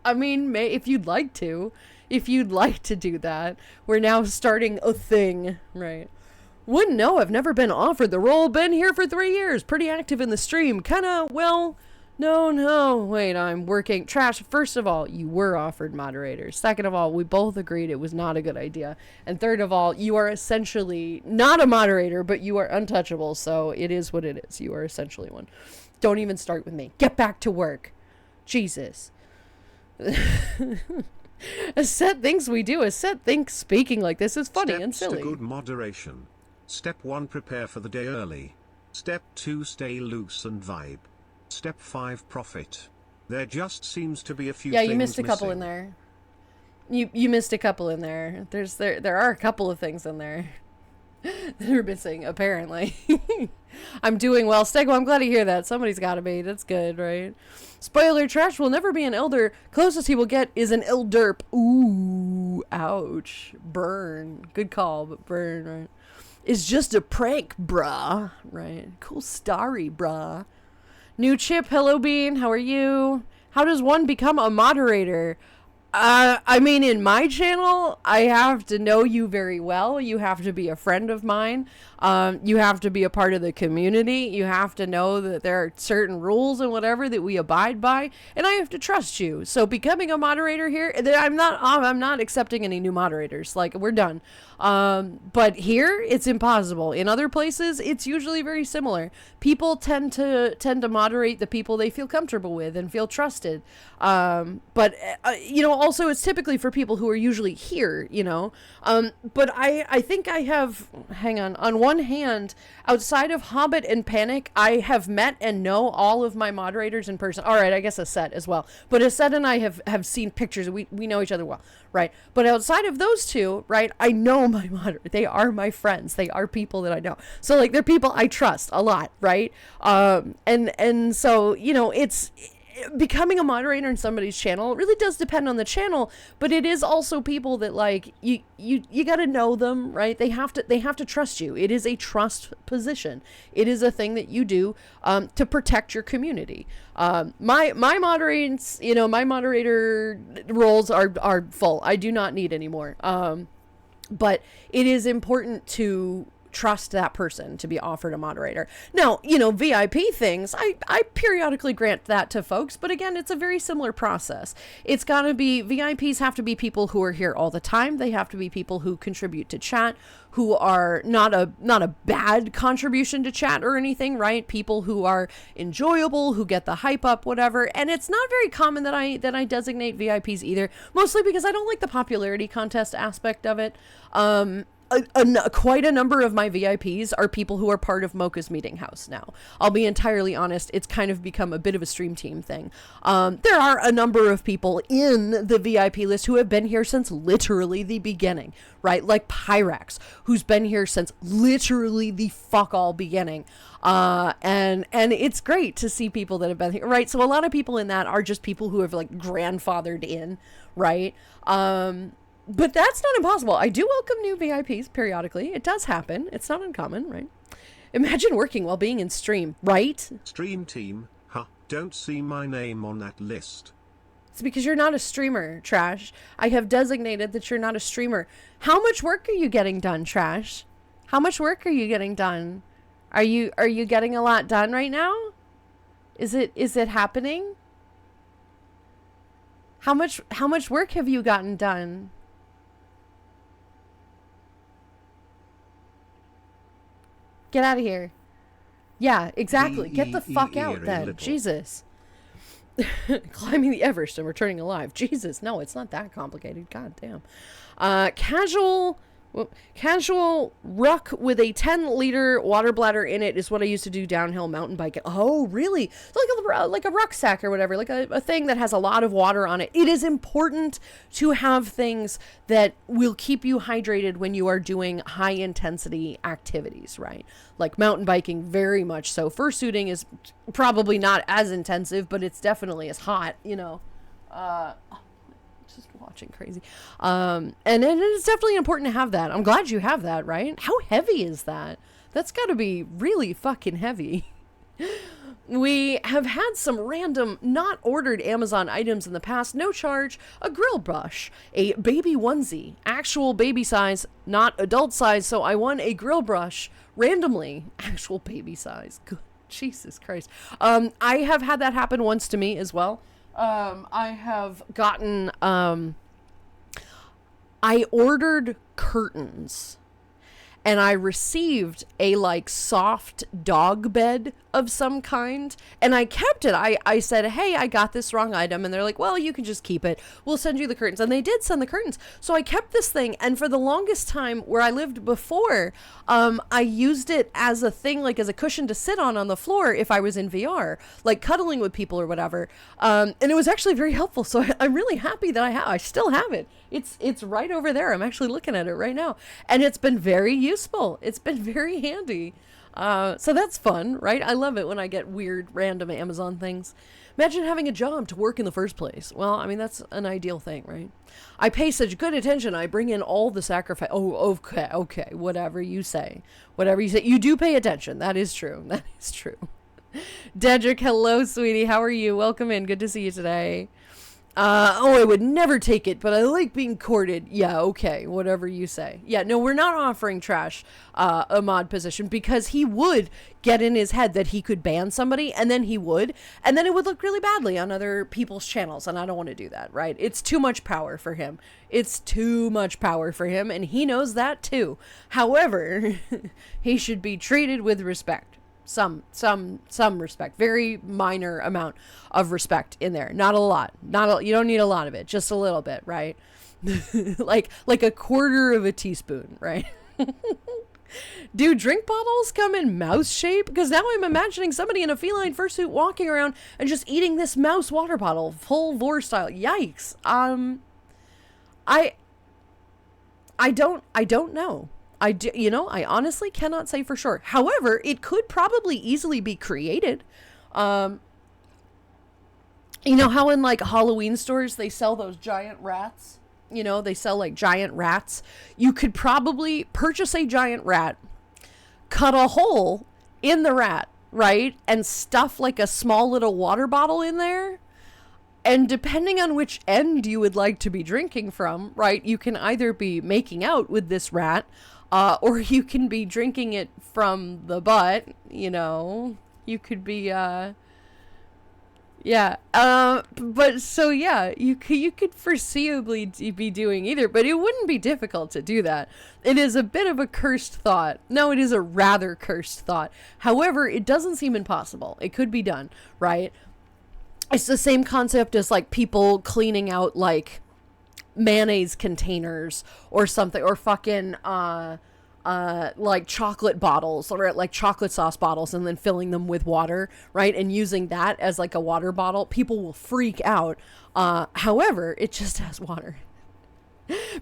I mean, if you'd like to do that. We're now starting a thing, right? Wouldn't know. I've never been offered the role. Been here for 3 years. Pretty active in the stream. Kinda, well, no. Wait, I'm working. Trash, first of all, you were offered moderators. Second of all, we both agreed it was not a good idea. And third of all, you are essentially not a moderator, but you are untouchable. So it is what it is. You are essentially one. Don't even start with me. Get back to work. Jesus. A set thinks we do. A set thinks speaking like this is funny and silly. Steps to good moderation. Step 1, prepare for the day early. Step 2, stay loose and vibe. Step 5, profit. There just seems to be a few things you missed a couple missing. in there. You missed a couple in there. There are a couple of things in there that are missing, apparently. I'm doing well. Stego, I'm glad to hear that. Somebody's gotta be. That's good, right? Spoiler, Trash will never be an elder. Closest he will get is an elderp. Ooh, ouch. Burn. Good call, but burn, right? It's just a prank, brah. Right? Cool starry, brah. New Chip, hello Bean, how are you? How does one become a moderator? I mean, in my channel, I have to know you very well. You have to be a friend of mine. You have to be a part of the community. You have to know that there are certain rules and whatever that we abide by, and I have to trust you. So becoming a moderator here, I'm not accepting any new moderators. Like, we're done. But here it's impossible. In other places, it's usually very similar. People tend to moderate the people they feel comfortable with and feel trusted. But also it's typically for people who are usually here, but I think I have, hang on one hand, outside of Hobbit and Panic, I have met and know all of my moderators in person. All right, I guess Aset as well. But Aset and I have seen pictures. We know each other well, right? But outside of those two, right, I know my moderators. They are my friends. They are people that I know. So, like, they're people I trust a lot, right? And so, it's... becoming a moderator in somebody's channel really does depend on the channel, but it is also people that, like, you got to know them, right? They have to trust you. It is a trust position. It is a thing that you do to protect your community. My moderates, my moderator roles are full. I do not need any more. But it is important to trust that person to be offered a moderator. Now, VIP things, I periodically grant that to folks, but again, it's a very similar process. It's got to be, VIPs have to be people who are here all the time. They have to be people who contribute to chat, who are not a bad contribution to chat or anything, right? People who are enjoyable, who get the hype up, whatever. And it's not very common that I designate VIPs either, mostly because I don't like the popularity contest aspect of it. Quite a number of my VIPs are people who are part of Mocha's Meeting House now. I'll be entirely honest, it's kind of become a bit of a stream team thing. There are a number of people in the VIP list who have been here since literally the beginning, right? Like Pyrax, who's been here since literally the fuck all beginning. And it's great to see people that have been here, right? So a lot of people in that are just people who have, like, grandfathered in, right? But that's not impossible. I do welcome new VIPs periodically. It does happen. It's not uncommon, right? Imagine working while being in stream, right? Stream team, don't see my name on that list. It's because you're not a streamer, Trash. I have designated that you're not a streamer. How much work are you getting done, Trash? How much work are you getting done? Are you getting a lot done right now? Is it happening? How much work have you gotten done? Get out of here. Yeah, exactly. Get the fuck out then. Jesus. Climbing the Everest and returning alive. Jesus, no, it's not that complicated. God damn. Casual ruck with a 10-liter water bladder in it is what I used to do downhill mountain biking. Oh, really? So like a rucksack or whatever, like a thing that has a lot of water on it. It is important to have things that will keep you hydrated when you are doing high-intensity activities, right? Like mountain biking, very much so. Fursuiting is probably not as intensive, but it's definitely as hot, you know. Just watching crazy. And it's definitely important to have that. I'm glad you have that, right? How heavy is that? That's got to be really fucking heavy. We have had some random not ordered Amazon items in the past. No charge. A grill brush. A baby onesie. Actual baby size, not adult size. So I won a grill brush randomly. Actual baby size. Good. Jesus Christ. I have had that happen once to me as well. I have gotten, I ordered curtains and I received a like soft dog bed of some kind and I kept it. I said, hey, I got this wrong item. And they're like, well, you can just keep it. We'll send you the curtains. And they did send the curtains. So I kept this thing. And for the longest time where I lived before, I used it as a thing, like as a cushion to sit on the floor if I was in VR, like cuddling with people or whatever. And it was actually very helpful. So I'm really happy that I still have it. It's right over there. I'm actually looking at it right now. And it's been very useful. It's been very handy. So that's fun, right? I love it when I get weird, random Amazon things. Imagine having a job to work in the first place. Well, I mean, that's an ideal thing, right? I pay such good attention. I bring in all the sacrifice. Oh, okay. Whatever you say. You do pay attention. That is true. That is true. Dedrick, hello, sweetie. How are you? Welcome in. Good to see you today. I would never take it, but I like being courted. Yeah, okay, whatever you say. Yeah, no, we're not offering Trash a mod position because he would get in his head that he could ban somebody, and then it would look really badly on other people's channels, and I don't want to do that, right? It's too much power for him. And he knows that too. However, he should be treated with respect. Some respect, very minor amount of respect in there. Not a lot. You don't need a lot of it, just a little bit, right? like a quarter of a teaspoon, right? Do drink bottles come in mouse shape? Because now I'm imagining somebody in a feline fursuit walking around and just eating this mouse water bottle, full vor style. Yikes. I don't know. I honestly cannot say for sure. However, it could probably easily be created. You know how in like Halloween stores they sell those giant rats? You know, they sell like giant rats. You could probably purchase a giant rat, cut a hole in the rat, right? And stuff like a small little water bottle in there. And depending on which end you would like to be drinking from, right? You can either be making out with this rat, or you can be drinking it from the butt, you know. You could be, but so yeah, you could foreseeably be doing either, but it wouldn't be difficult to do that. It is a bit of a cursed thought. No, it is a rather cursed thought. However, it doesn't seem impossible. It could be done, right? It's the same concept as like people cleaning out like mayonnaise containers or something, or fucking like chocolate bottles or like chocolate sauce bottles and then filling them with water, right? And using that as like a water bottle. People will freak out. However, it just has water.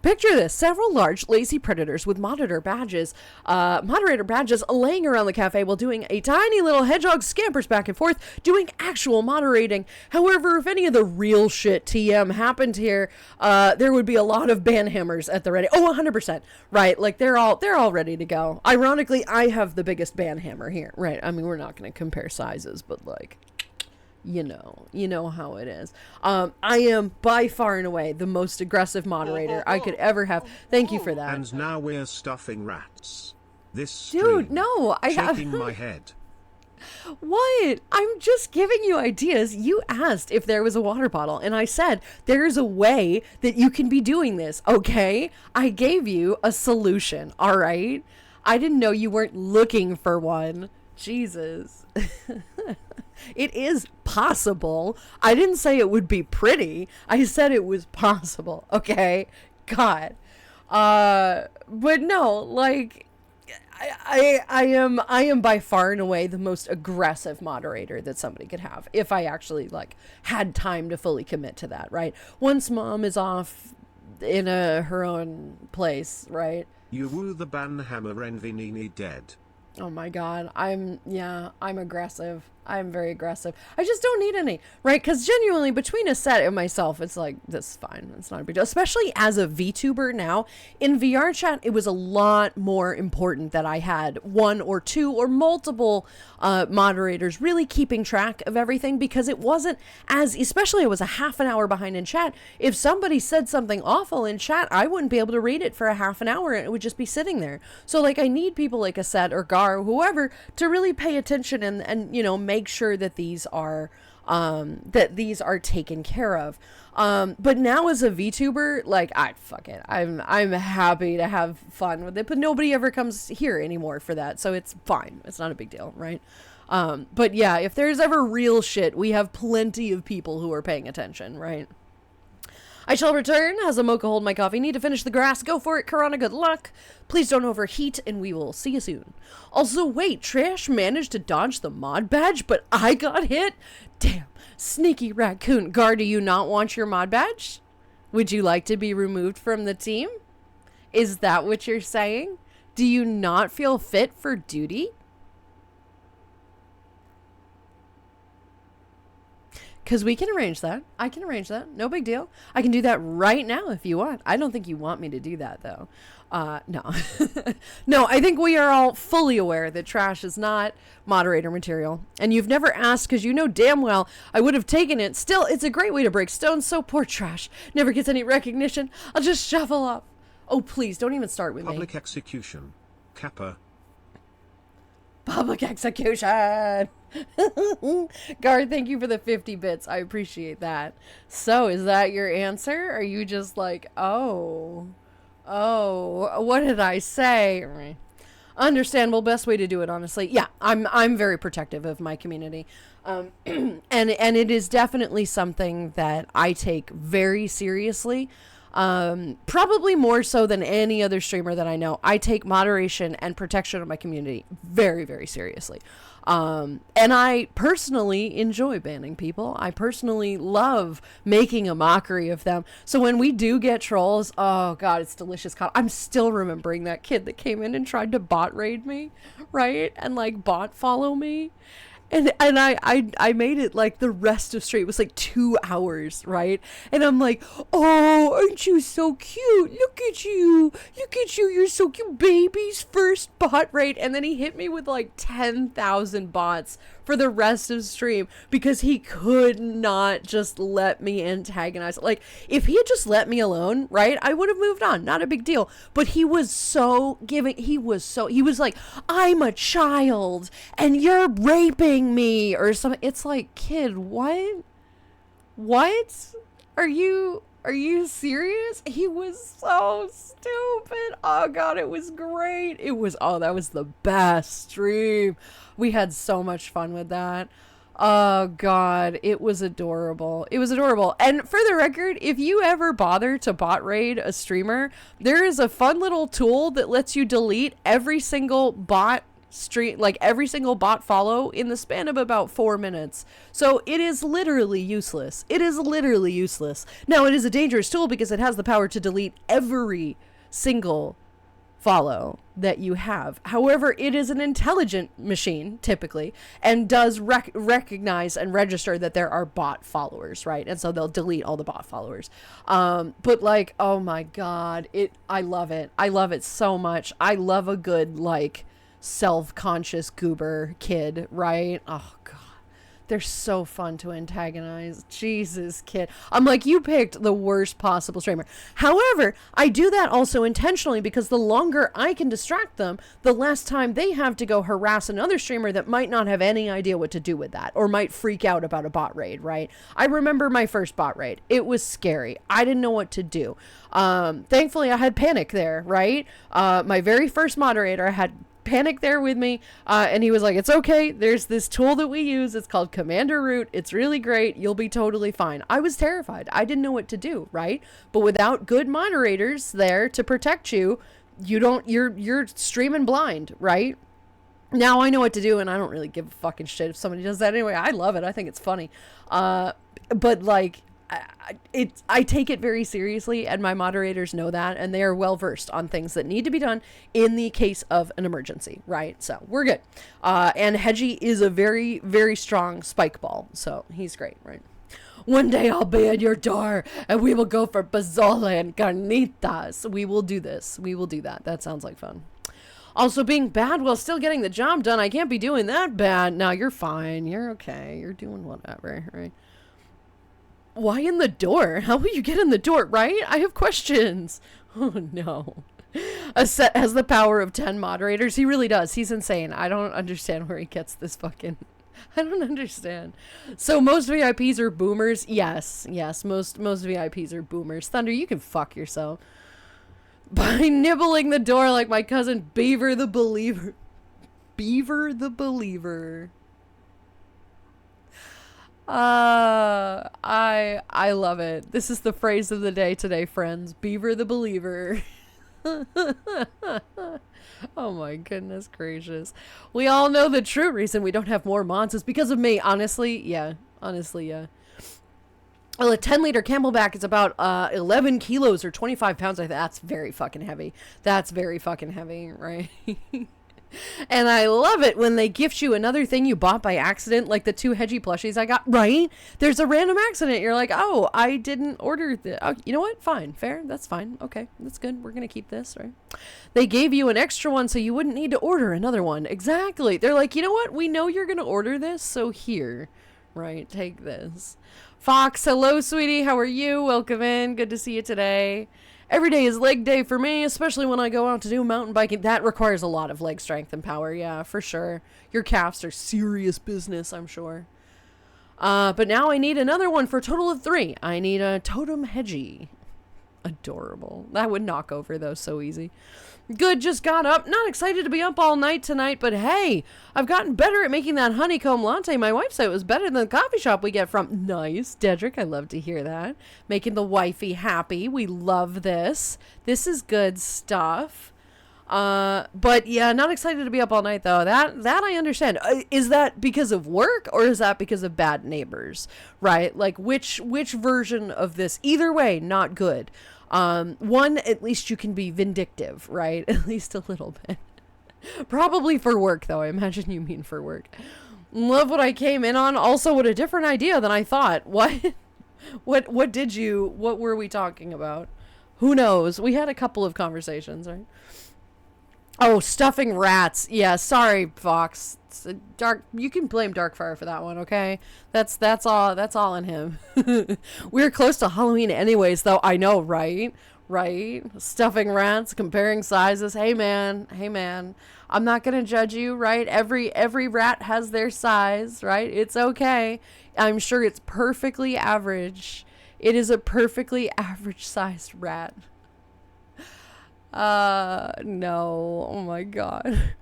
Picture this: several large, lazy predators with moderator badges laying around the cafe while doing a tiny little hedgehog scampers back and forth, doing actual moderating. However, if any of the real shit TM happened here, there would be a lot of banhammers at the ready. Oh, 100%. Right. Like, they're all ready to go. Ironically, I have the biggest banhammer here. Right. I mean, we're not going to compare sizes, but like, you know how it is. I am by far and away the most aggressive moderator I could ever have. Thank you for that. And now we're stuffing rats. This Dude, no, shaking my head. What? I'm just giving you ideas. You asked if there was a water bottle, and I said there's a way that you can be doing this, okay? I gave you a solution, all right? I didn't know you weren't looking for one. Jesus. It is possible. I didn't say it would be pretty. I said it was possible. Okay? God. But no, like, I am by far and away the most aggressive moderator that somebody could have if I actually like had time to fully commit to that, right? Once mom is off in her own place, right? You woo the banhammer envy Nini dead. Oh my God. I'm aggressive. I'm very aggressive. I just don't need any, right? Because genuinely, between a set and myself, it's like, this is fine. It's not a big deal. Especially as a VTuber now. In VR chat, it was a lot more important that I had one or two or multiple moderators really keeping track of everything, because it wasn't as, especially I was a half an hour behind in chat. If somebody said something awful in chat, I wouldn't be able to read it for a half an hour, and it would just be sitting there. So like, I need people like Aset or Gar or whoever to really pay attention and you know, make sure that these are taken care of. But now as a VTuber, like, fuck it. I'm happy to have fun with it, but nobody ever comes here anymore for that. So it's fine. It's not a big deal. Right. But yeah, if there's ever real shit, we have plenty of people who are paying attention. Right. I shall return. Has a mocha hold my coffee. Need to finish the grass. Go for it, Karana. Good luck. Please don't overheat, and we will see you soon. Also, wait. Trash managed to dodge the mod badge, but I got hit? Damn. Sneaky raccoon. Gar, do you not want your mod badge? Would you like to be removed from the team? Is that what you're saying? Do you not feel fit for duty? Because we can arrange that. I can arrange that. No big deal. I can do that right now if you want. I don't think you want me to do that, though. No. No, I think we are all fully aware that trash is not moderator material. And you've never asked because you know damn well I would have taken it. Still, it's a great way to break stones, so poor trash never gets any recognition. I'll just shuffle up. Oh, please, don't even start with me. Public execution. Kappa. Public execution. Guard, thank you for the 50 bits. I appreciate that. So, is that your answer? Are you just like, oh, what did I say? Understandable. Best way to do it, honestly. Yeah, I'm very protective of my community. And it is definitely something that I take very seriously. Probably more so than any other streamer that I know. I take moderation and protection of my community very, very seriously. And I personally enjoy banning people. I personally love making a mockery of them. So when we do get trolls, oh God, it's delicious. I'm still remembering that kid that came in and tried to bot raid me, right? And like bot follow me. And I made it like the rest of stream. It was like 2 hours, right? And I'm like, oh, aren't you so cute? Look at you. You're so cute. Baby's first bot raid. And then he hit me with like 10,000 bots for the rest of stream because he could not just let me antagonize. Like, if he had just let me alone, right, I would have moved on. Not a big deal. But he was so giving. He was like, I'm a child and you're raping me or something. It's like, kid, what are you serious? He was so stupid. Oh God, it was great. That was the best stream. We had so much fun with that. Oh God, it was adorable. And for the record, if you ever bother to bot raid a streamer, there is a fun little tool that lets you delete every single bot stream, like every single bot follow in the span of about 4 minutes. So it is literally useless. It is literally useless. Now, it is a dangerous tool because it has the power to delete every single follow that you have. However, it is an intelligent machine typically, and does recognize and register that there are bot followers, right? And so they'll delete all the bot followers. But like, oh my god, I love it. I love it so much. I love a good like self-conscious goober kid, right? Oh god, they're so fun to antagonize. Jesus, kid. I'm like, you picked the worst possible streamer. However, I do that also intentionally because the longer I can distract them, the less time they have to go harass another streamer that might not have any idea what to do with that, or might freak out about a bot raid, right? I remember my first bot raid. It was scary. I didn't know what to do. Thankfully, I had Panic there, right? My very first moderator had Panic there with me, and he was like, it's okay, there's this tool that we use, it's called Commander Root, it's really great, you'll be totally fine. I was terrified. I didn't know what to do, right? But without good moderators there to protect you, you're streaming blind, right? Now I know what to do, and I don't really give a fucking shit if somebody does that anyway. I love it. I think it's funny. But like, I take it very seriously, and my moderators know that, and they are well versed on things that need to be done in the case of an emergency, right? So we're good. And Hedgie is a very, very strong spike ball, so he's great, right? One day I'll be at your door, and we will go for pozole and carnitas. We will do this. We will do that. That sounds like fun. Also, being bad while still getting the job done. I can't be doing that bad. No, you're fine. You're okay. You're doing whatever, right? Why in the door? How will you get in the door, right? I have questions. Oh, no. A set has the power of 10 moderators. He really does. He's insane. I don't understand where he gets this fucking... I don't understand. So most VIPs are boomers? Yes. Yes, most VIPs are boomers. Thunder, you can fuck yourself. By nibbling the door like my cousin Beaver the Believer. Beaver the Believer. I love it. This is the phrase of the day today, friends. Beaver the Believer. Oh my goodness gracious. We all know the true reason we don't have more mods is because of me. Honestly, yeah. Well, a 10-liter Camelback is about 11 kilos or 25 pounds. That's very fucking heavy. That's very fucking heavy, right? And I love it when they gift you another thing you bought by accident, like the 2 Hedgie plushies I got, right? There's a random accident. You're like, oh, I didn't order this. Oh, you know what? Fine. Fair. That's fine. Okay. That's good. We're going to keep this, right? They gave you an extra one so you wouldn't need to order another one. Exactly. They're like, you know what? We know you're going to order this, so here, right? Take this. Fox, hello, sweetie. How are you? Welcome in. Good to see you today. Every day is leg day for me, especially when I go out to do mountain biking. That requires a lot of leg strength and power. Yeah, for sure. Your calves are serious business, I'm sure. But now I need another one for a total of 3. I need a Totem Hedgie. Adorable. That would knock over, though, so easy. Good, just got up. Not excited to be up all night tonight, but hey, I've gotten better at making that honeycomb latte. My wife said it was better than the coffee shop we get from. Nice, Dedrick, I love to hear that. Making the wifey happy. We love this. This is good stuff. But yeah, not excited to be up all night, though. That I understand. Is that because of work, or is that because of bad neighbors? Right? Like, which version of this? Either way, not good. One, at least you can be vindictive, right? At least a little bit. Probably for work, though. I imagine you mean for work. Love what I came in on. Also, what a different idea than I thought. What? What were we talking about? Who knows? We had a couple of conversations, right? Oh, stuffing rats. Yeah, sorry, Fox. You can blame Darkfire for that one, okay? That's all in him. We're close to Halloween anyways, though. I know, right? Right? Stuffing rats, comparing sizes. Hey man. I'm not gonna judge you, right? Every rat has their size, right? It's okay. I'm sure it's perfectly average. It is a perfectly average sized rat. No. Oh my god.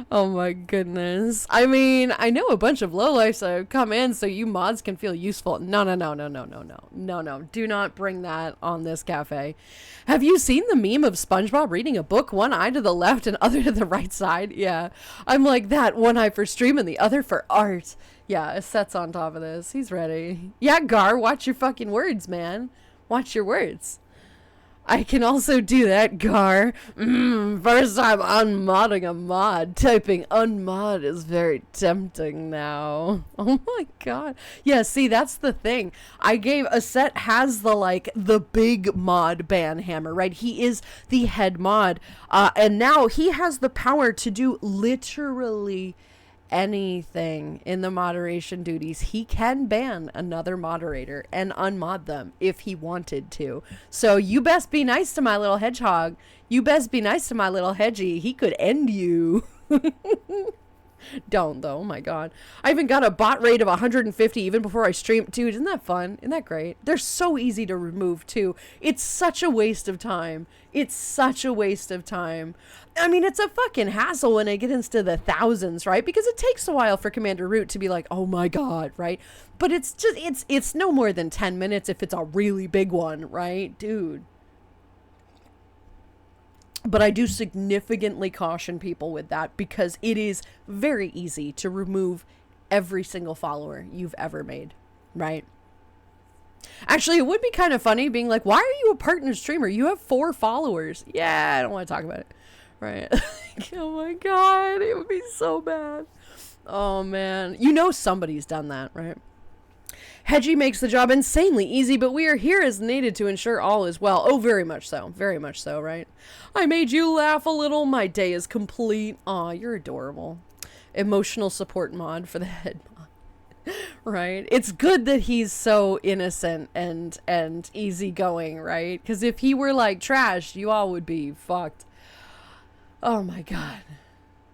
Oh my goodness. I mean, I know a bunch of lowlifes that have come in so you mods can feel useful. No. Do not bring that on this cafe. Have you seen the meme of SpongeBob reading a book, one eye to the left and other to the right side? Yeah. I'm like that, one eye for stream and the other for art. Yeah, Set's on top of this. He's ready. Yeah, Gar, watch your fucking words, man. Watch your words. I can also do that, Gar. First I'm unmodding a mod. Typing unmod is very tempting now. Oh my god. Yeah, see, that's the thing. A Set has the big mod ban hammer, right? He is the head mod. And now he has the power to do literally anything in the moderation duties. He can ban another moderator and unmod them if he wanted to. So you best be nice to my little hedgehog. You best be nice to my little hedgie. He could end you. Don't though. Oh my god. I even got a bot rate of 150 even before I streamed. Dude, isn't that fun? Isn't that great? They're so easy to remove too. It's such a waste of time. It's such a waste of time. I mean, it's a fucking hassle when it gets into the thousands, right? Because it takes a while for Commander Root to be like, oh my god, right? But it's just, it's no more than 10 minutes if it's a really big one, right? Dude. But I do significantly caution people with that because it is very easy to remove every single follower you've ever made, right? Actually, it would be kind of funny being like, why are you a partner streamer? You have 4 followers. Yeah, I don't want to talk about it. Right. Oh my god, it would be so bad. Oh man. You know somebody's done that, right? Hedgie makes the job insanely easy, but we are here as needed to ensure all is well. Oh, very much so. Very much so, right? I made you laugh a little. My day is complete. Aw, you're adorable. Emotional support mod for the head mod. Right? It's good that he's so innocent and easygoing, right? Because if he were like trash, you all would be fucked. Oh my god.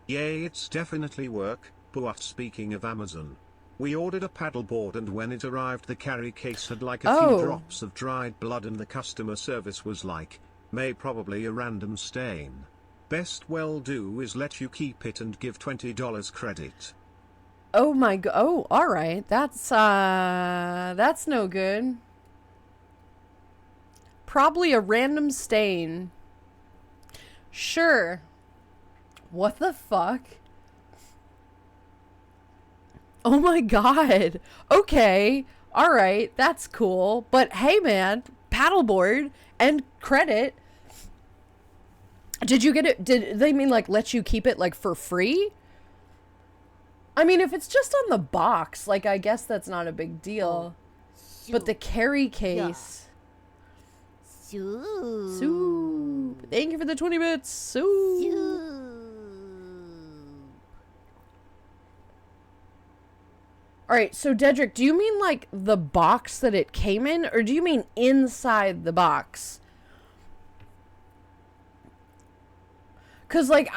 Yay, it's definitely work. But speaking of Amazon, we ordered a paddleboard and when it arrived the carry case had like a few drops of dried blood and the customer service was like, may probably a random stain. Best well do is let you keep it and give $20 credit. Oh my god. Oh, alright. That's no good. Probably a random stain. Sure. What the fuck? Oh my god. Okay. Alright. That's cool. But hey man, paddleboard and credit. Did you get it? Did they mean like let you keep it like for free? I mean, if it's just on the box, like I guess that's not a big deal. But the carry case. Soup. Thank you for the 20 bits. Soup. Alright, so Dedrick, do you mean like the box that it came in? Or do you mean inside the box? Because like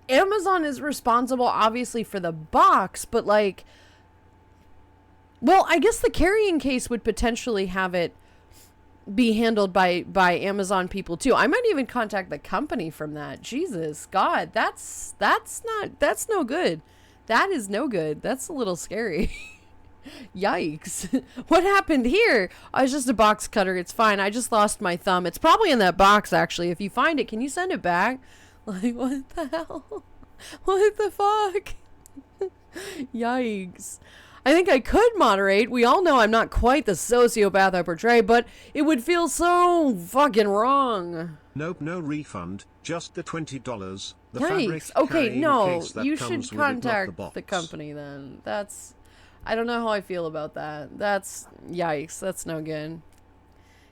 Amazon is responsible obviously for the box, but like, well, I guess the carrying case would potentially have it be handled by Amazon people too. I might even contact the company from that. Jesus, God, that's no good. That is no good. That's a little scary. Yikes. What happened here? I was just a box cutter. It's fine. I just lost my thumb. It's probably in that box actually. If you find it, can you send it back? Like, what the hell? What the fuck? Yikes. I think I could moderate. We all know I'm not quite the sociopath I portray, but it would feel so fucking wrong. Nope, no refund. Just the $20. The Yikes. Okay, no. You should contact the company then. That's... I don't know how I feel about that. That's... Yikes. That's no good.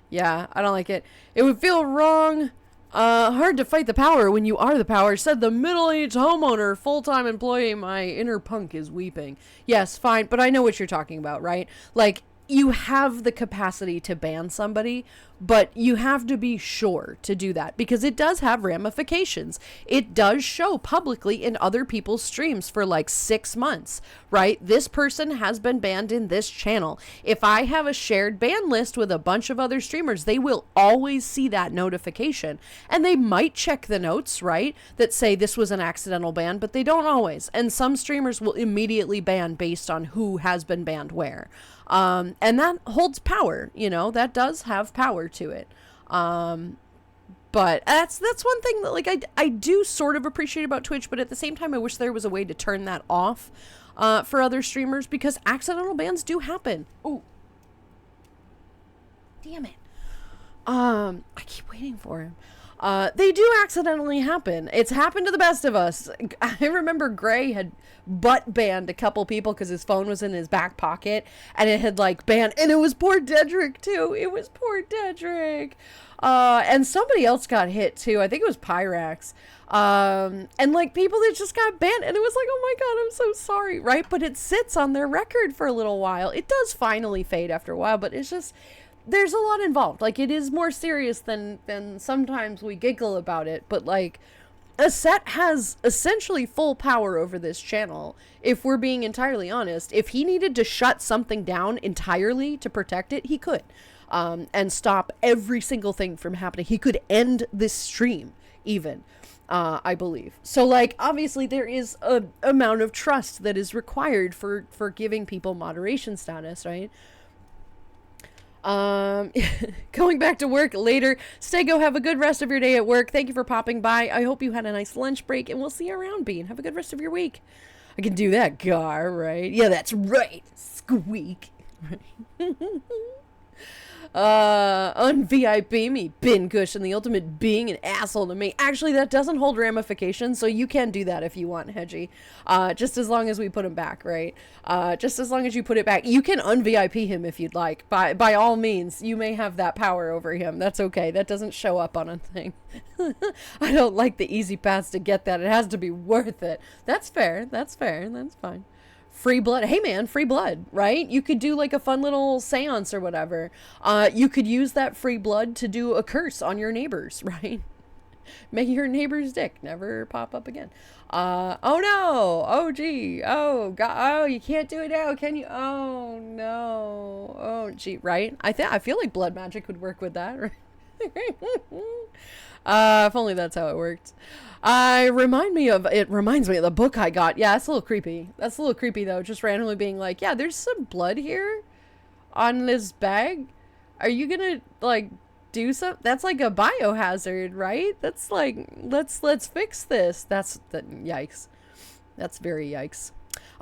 Yeah, I don't like it. It would feel wrong. Hard to fight the power when you are the power, said the middle-aged homeowner, full-time employee. My inner punk is weeping. Yes, fine, but I know what you're talking about, right? Like, you have the capacity to ban somebody, but you have to be sure to do that because it does have ramifications. It does show publicly in other people's streams for like 6 months, right? This person has been banned in this channel. If I have a shared ban list with a bunch of other streamers, they will always see that notification, and they might check the notes, right, that say this was an accidental ban, but they don't always. And some streamers will immediately ban based on who has been banned where. And that holds power, you know, that does have power to it. But that's one thing that, like, I do sort of appreciate about Twitch, but at the same time, I wish there was a way to turn that off, for other streamers, because accidental bans do happen. Oh, damn it. I keep waiting for him. They do accidentally happen. It's happened to the best of us. I remember Gray had butt banned a couple people because his phone was in his back pocket and it had like banned, and it was poor Dedrick too. It was poor Dedrick. And somebody else got hit too. I think it was Pyrax. And like people that just got banned, and it was like, oh my God, I'm so sorry. Right. But it sits on their record for a little while. It does finally fade after a while, but it's just, there's a lot involved. Like, it is more serious than sometimes we giggle about it. But like, Aset has essentially full power over this channel. If we're being entirely honest, if he needed to shut something down entirely to protect it, he could, and stop every single thing from happening. He could end this stream even, I believe. So like, obviously there is a amount of trust that is required for giving people moderation status, right? Going back to work later. Stego, have a good rest of your day at work. Thank you for popping by. I hope you had a nice lunch break, and we'll see you around, Bean. Have a good rest of your week. I can do that, Gar, right? Yeah, that's right. Squeak. Right. Un-VIP me, Bin Cushion, the ultimate being an asshole to me. Actually, that doesn't hold ramifications, so you can do that if you want, Hedgie. Just as long as we put him back, right? Just as long as you put it back. You can un-VIP him if you'd like. By all means, you may have that power over him. That's okay. That doesn't show up on a thing. I don't like the easy paths to get that. It has to be worth it. That's fair. That's fair. That's fine. Free blood. Hey man, free blood, right? You could do like a fun little seance or whatever. You could use that free blood to do a curse on your neighbors, right? Make your neighbor's dick never pop up again. Oh no. Oh gee. Oh god. Oh, you can't do it now, can you? Oh no. Oh gee, right? I feel like blood magic would work with that, right? If only that's how it worked. It reminds me of the book I got. Yeah, that's a little creepy. That's a little creepy though. Just randomly being like, yeah, there's some blood here on this bag. Are you gonna like do something? That's like a biohazard, right? That's like, let's fix this. Yikes. That's very yikes.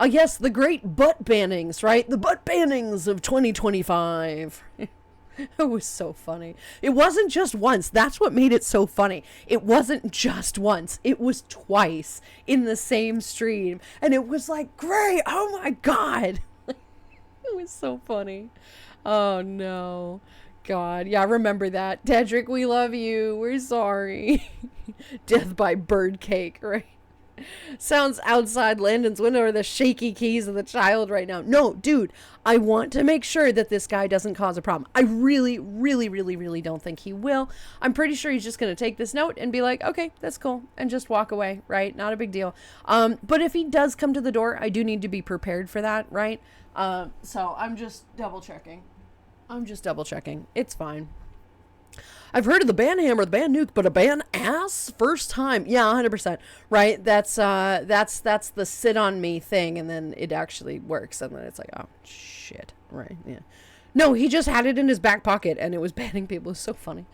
Yes, the great butt bannings, right? The butt bannings of 2025. It was so funny. It wasn't just once. That's what made it so funny. It wasn't just once. It was twice in the same stream. And it was like, great. Oh my God. It was so funny. Oh no. God. Yeah, remember that. Dedrick, we love you. We're sorry. Death by bird cake, right? Sounds outside Landon's window are the shaky keys of the child right now. No, dude, I want to make sure that this guy doesn't cause a problem. I really, really, really, really don't think he will. I'm pretty sure he's just going to take this note and be like, okay, that's cool, and just walk away, right? Not a big deal. But if he does come to the door, I do need to be prepared for that, right? So I'm just double checking. It's fine. I've heard of the ban hammer, the ban nuke, but a ban ass? First time. Yeah, 100%. Right? That's the sit on me thing, and then it actually works, and then it's like, oh, shit. Right, yeah. No, he just had it in his back pocket, and it was banning people. It was so funny.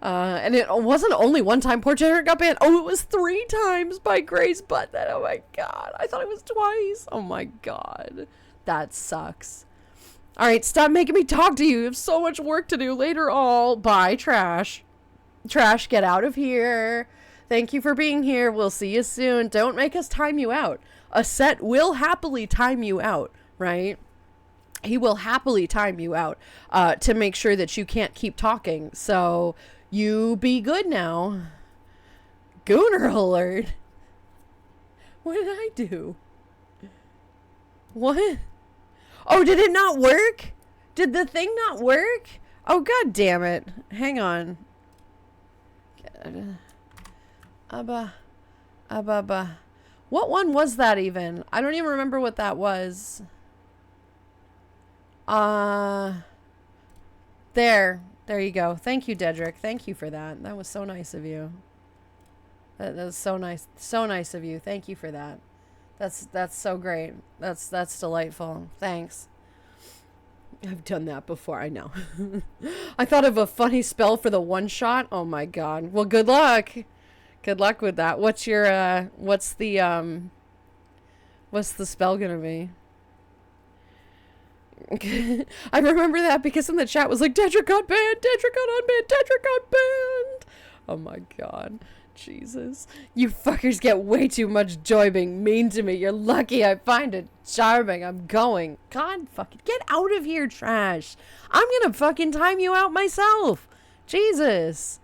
And it wasn't only one time poor Jared got banned. Oh, it was 3 times by Grace Button. Oh my God. I thought it was twice. Oh my God. That sucks. All right, stop making me talk to you. You have so much work to do later. All bye, Trash. Trash, get out of here. Thank you for being here. We'll see you soon. Don't make us time you out. Aset will happily time you out, right? He will happily time you out to make sure that you can't keep talking. So you be good now. Gooner alert. What did I do? What? Oh, did it not work? Did the thing not work? Oh, god damn it. Hang on. Abba. What one was that even? I don't even remember what that was. There you go. Thank you, Dedrick. Thank you for that. That was so nice of you. That was so nice. So nice of you. Thank you for that. That's so great. That's delightful. Thanks. I've done that before, I know. I thought of a funny spell for the one shot. Oh my god. Well, good luck. Good luck with that. What's your what's the spell gonna be? I remember that because in the chat was like, Dedrick got banned, Dedrick got unbanned, Dedrick got banned. Oh my god. Jesus. You fuckers get way too much joy being mean to me. You're lucky I find it charming. I'm going. God fucking get out of here, trash. I'm gonna fucking time you out myself. Jesus.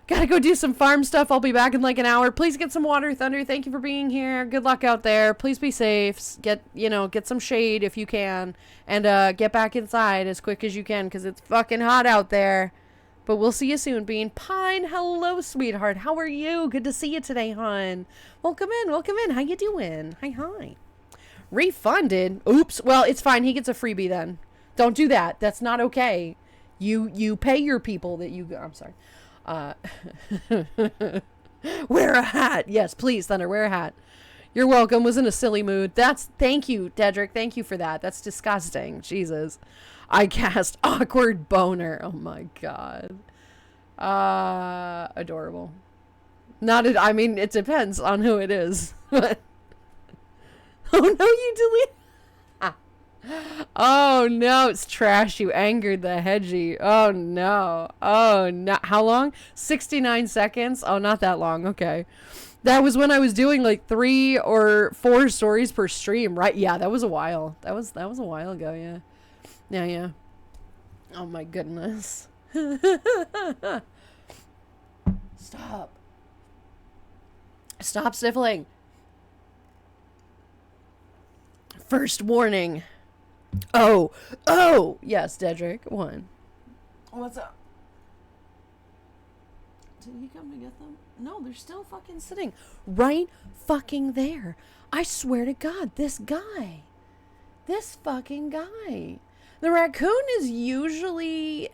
Gotta go do some farm stuff. I'll be back in like an hour. Please get some water, Thunder. Thank you for being here. Good luck out there. Please be safe. Get some shade if you can. And get back inside as quick as you can because it's fucking hot out there. But we'll see you soon, Bean. Pine, hello, sweetheart. How are you? Good to see you today, hon. Welcome in. Welcome in. How you doing? Hi. Refunded? Oops. Well, it's fine. He gets a freebie then. Don't do that. That's not okay. You pay your people that you... I'm sorry. Wear a hat. Yes, please, Thunder. Wear a hat. You're welcome. Was in a silly mood. Thank you, Dedrick. Thank you for that. That's disgusting. Jesus. I cast awkward boner. Oh my god. Adorable. I mean, it depends on who it is. Oh no, you delete. Oh no, it's trash. You angered the hedgie. Oh no. How long? 69 seconds? Oh, not that long. Okay. That was when I was doing like 3 or 4 stories per stream, right? Yeah, that was a while. That was a while ago, yeah. Yeah. Oh my goodness. Stop sniffling. First warning. Oh, yes, Dedrick. One. What's up? Did he come to get them? No, they're still fucking sitting right fucking there. I swear to God, this fucking guy. The raccoon is usually...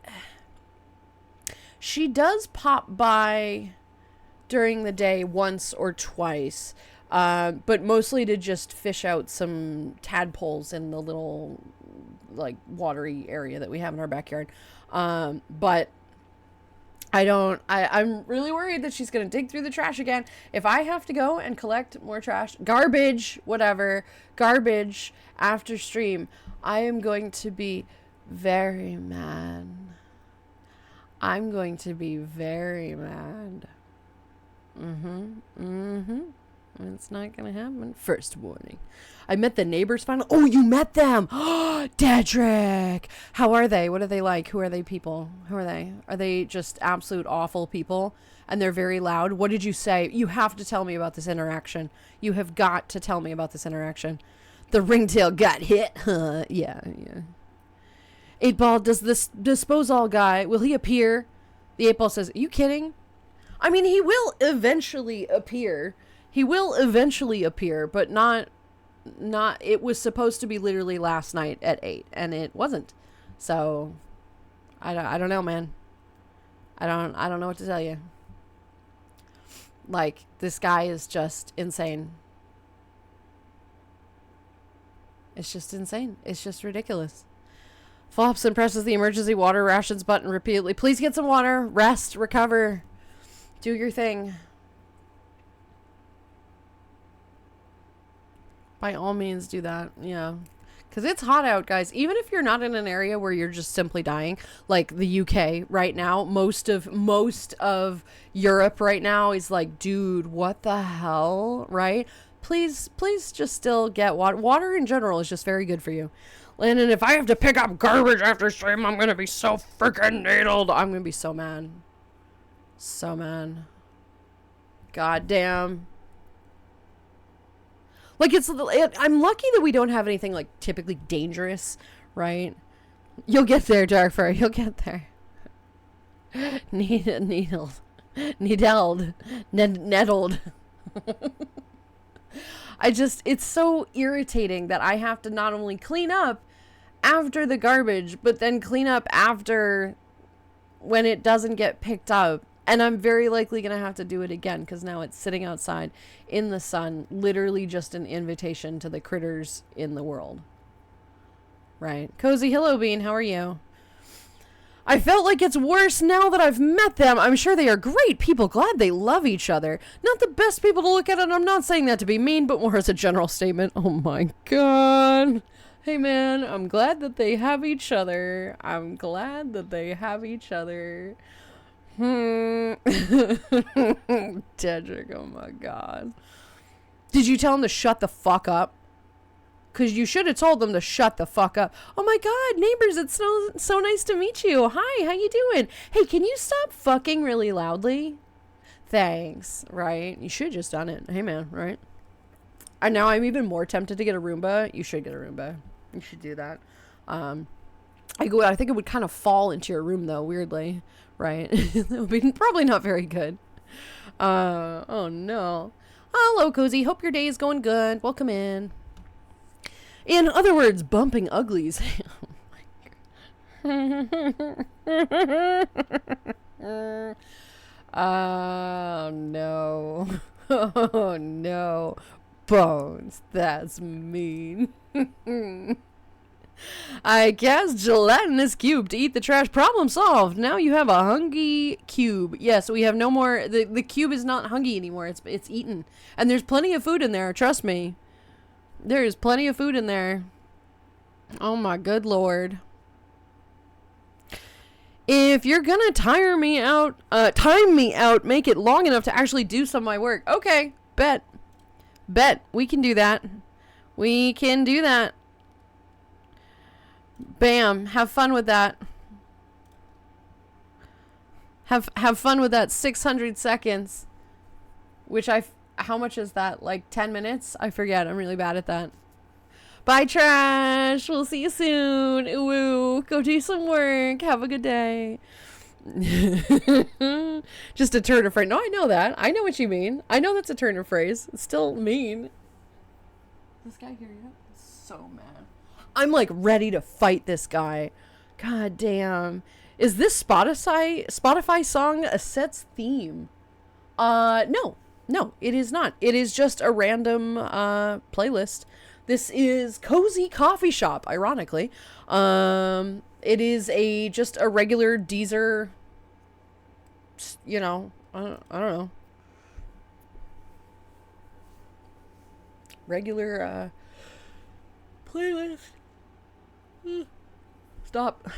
She does pop by during the day once or twice, but mostly to just fish out some tadpoles in the little, like, watery area that we have in our backyard. But I'm really worried that she's going to dig through the trash again. If I have to go and collect more trash, garbage after stream, I am going to be very mad. I'm going to be very mad. It's not going to happen. First warning. I met the neighbors finally. Oh, you met them. Dedrick. How are they? What are they like? Who are they people? Who are they? Are they just absolute awful people? And they're very loud. What did you say? You have to tell me about this interaction. You have got to tell me about this interaction. The ringtail got hit. Yeah. 8-Ball, does this Disposal guy, will he appear? The 8-Ball says, are you kidding? I mean, he will eventually appear. But not, it was supposed to be literally last night at 8, and it wasn't. So, I don't know, man. I don't know what to tell you. Like, this guy is just insane. It's just insane. It's just ridiculous. Flops and presses the emergency water rations button repeatedly. Please get some water. Rest. Recover. Do your thing. By all means, do that. Yeah. Because it's hot out, guys. Even if you're not in an area where you're just simply dying, like the UK right now, most of Europe right now is like, dude, what the hell, right? Please just still get water. Water in general is just very good for you. And if I have to pick up garbage after stream, I'm going to be so freaking needled. I'm going to be so mad. So mad. God damn. Like, I'm lucky that we don't have anything, like, typically dangerous, right? You'll get there, Darkfur. You'll get there. Needled. Nettled. It's so irritating that I have to not only clean up after the garbage, but then clean up after when it doesn't get picked up. And I'm very likely going to have to do it again because now it's sitting outside in the sun, literally just an invitation to the critters in the world. Right. Cozy Hello Bean, how are you? I felt like it's worse now that I've met them. I'm sure they are great people, glad they love each other. Not the best people to look at, and I'm not saying that to be mean, but more as a general statement. Oh my god. Hey man, I'm glad that they have each other. I'm glad that they have each other. Dedrick, oh my god. Did you tell him to shut the fuck up? Because you should have told them to shut the fuck up. Oh my god, neighbors, it's so nice to meet you. Hi, how you doing? Hey, can you stop fucking really loudly? Thanks, right? You should have just done it. Hey man, right? And now I'm even more tempted to get a Roomba. You should get a Roomba. You should do that. I think it would kind of fall into your room though, weirdly. Right? That would be probably not very good. Oh no. Hello, Cozy. Hope your day is going good. Welcome in. In other words, bumping uglies. Oh no. Oh no. Bones, that's mean. I cast gelatinous cube to eat the trash. Problem solved. Now you have a hungry cube. Yes, we have no more. The cube is not hungry anymore. It's eaten. And there's plenty of food in there. Trust me. There's plenty of food in there. Oh my good lord. If you're gonna time me out, make it long enough to actually do some of my work. Okay, bet. We can do that. We can do that. Bam. Have fun with that. Have fun with that 600 seconds. Which how much is that? Like 10 minutes? I forget. I'm really bad at that. Bye, Trash. We'll see you soon. Woo. Go do some work. Have a good day. Just a turn of phrase. No, I know that. I know what you mean. I know that's a turn of phrase. It's still mean. This guy here yet? So mad. I'm like ready to fight this guy. God damn. Is this Spotify song a set's theme? No, it is not. It is just a random playlist. This is Cozy Coffee Shop, ironically. It is just a regular Deezer, you know, I don't know. Regular playlist. Stop.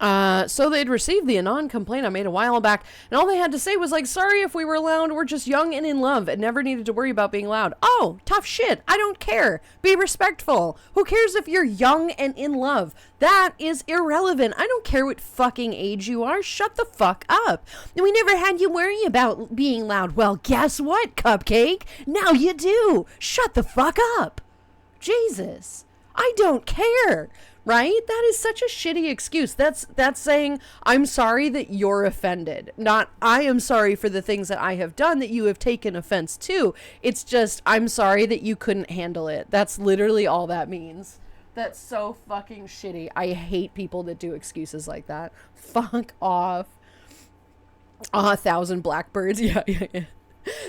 So they'd received the Anon complaint I made a while back, and all they had to say was like, sorry if we were loud, we're just young and in love and never needed to worry about being loud. Oh, tough shit. I don't care. Be respectful. Who cares if you're young and in love? That is irrelevant. I don't care what fucking age you are. Shut the fuck up. And we never had you worry about being loud. Well, guess what, Cupcake? Now you do. Shut the fuck up. Jesus. I don't care. Right? That is such a shitty excuse. That's saying, I'm sorry that you're offended. Not, I am sorry for the things that I have done that you have taken offense to. It's just, I'm sorry that you couldn't handle it. That's literally all that means. That's so fucking shitty. I hate people that do excuses like that. Fuck off. 1,000 blackbirds. Yeah.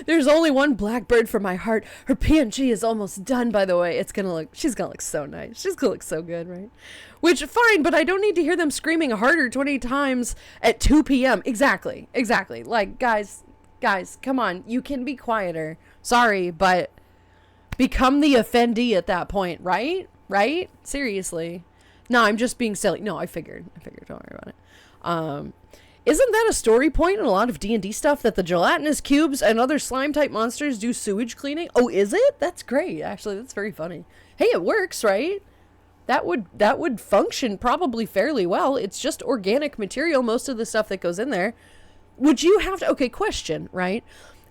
There's only one blackbird for my heart. Her PNG is almost done, by the way. She's gonna look so nice. She's gonna look so good, right? Which, fine, but I don't need to hear them screaming harder 20 times at 2 p.m. Exactly. Like, guys, come on. You can be quieter. Sorry, but become the offendee at that point, right? Right? Seriously. No, I'm just being silly. No, I figured. Don't worry about it. Isn't that a story point in a lot of D&D stuff that the gelatinous cubes and other slime-type monsters do sewage cleaning? Oh, is it? That's great. Actually, that's very funny. Hey, it works, right? That would function probably fairly well. It's just organic material, most of the stuff that goes in there. Would you have to... Okay, question, right?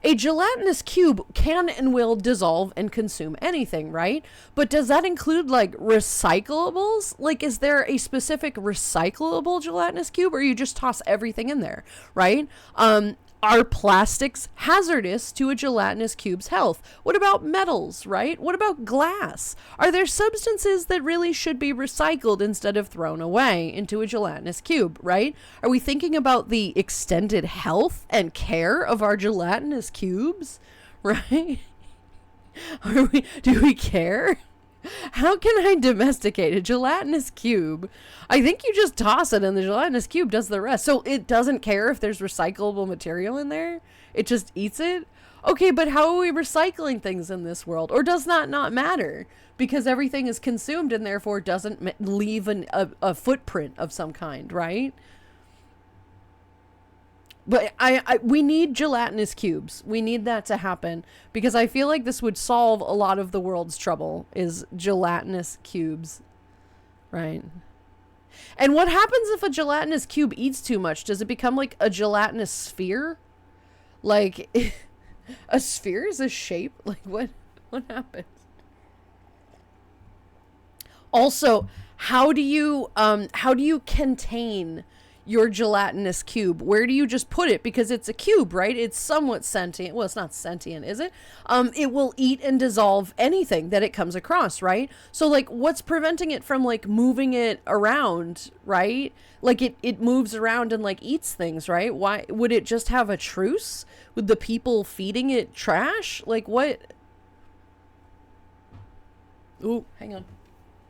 a gelatinous cube can and will dissolve and consume anything, right? But does that include like recyclables? Like, is there a specific recyclable gelatinous cube, or you just toss everything in there, right? Are plastics hazardous to a gelatinous cube's health? What about metals, right? What about glass? Are there substances that really should be recycled instead of thrown away into a gelatinous cube, right? Are we thinking about the extended health and care of our gelatinous cubes, right? Do we care? How can I domesticate a gelatinous cube? I think you just toss it and the gelatinous cube does the rest. So it doesn't care if there's recyclable material in there? It just eats it? Okay, but how are we recycling things in this world? Or does that not matter? Because everything is consumed and therefore doesn't leave a footprint of some kind, right? But we need gelatinous cubes. We need that to happen because I feel like this would solve a lot of the world's trouble is gelatinous cubes, right? And what happens if a gelatinous cube eats too much? Does it become like a gelatinous sphere? Like a sphere is a shape? Like what happens? Also, how do you contain your gelatinous cube? Where do you just put it? Because it's a cube, right? It's somewhat sentient. Well, it's not sentient, is it? It will eat and dissolve anything that it comes across, right? So like what's preventing it from like moving it around, right? Like it moves around and like eats things, right? Why would it just have a truce with the people feeding it trash? Like what? Ooh, hang on.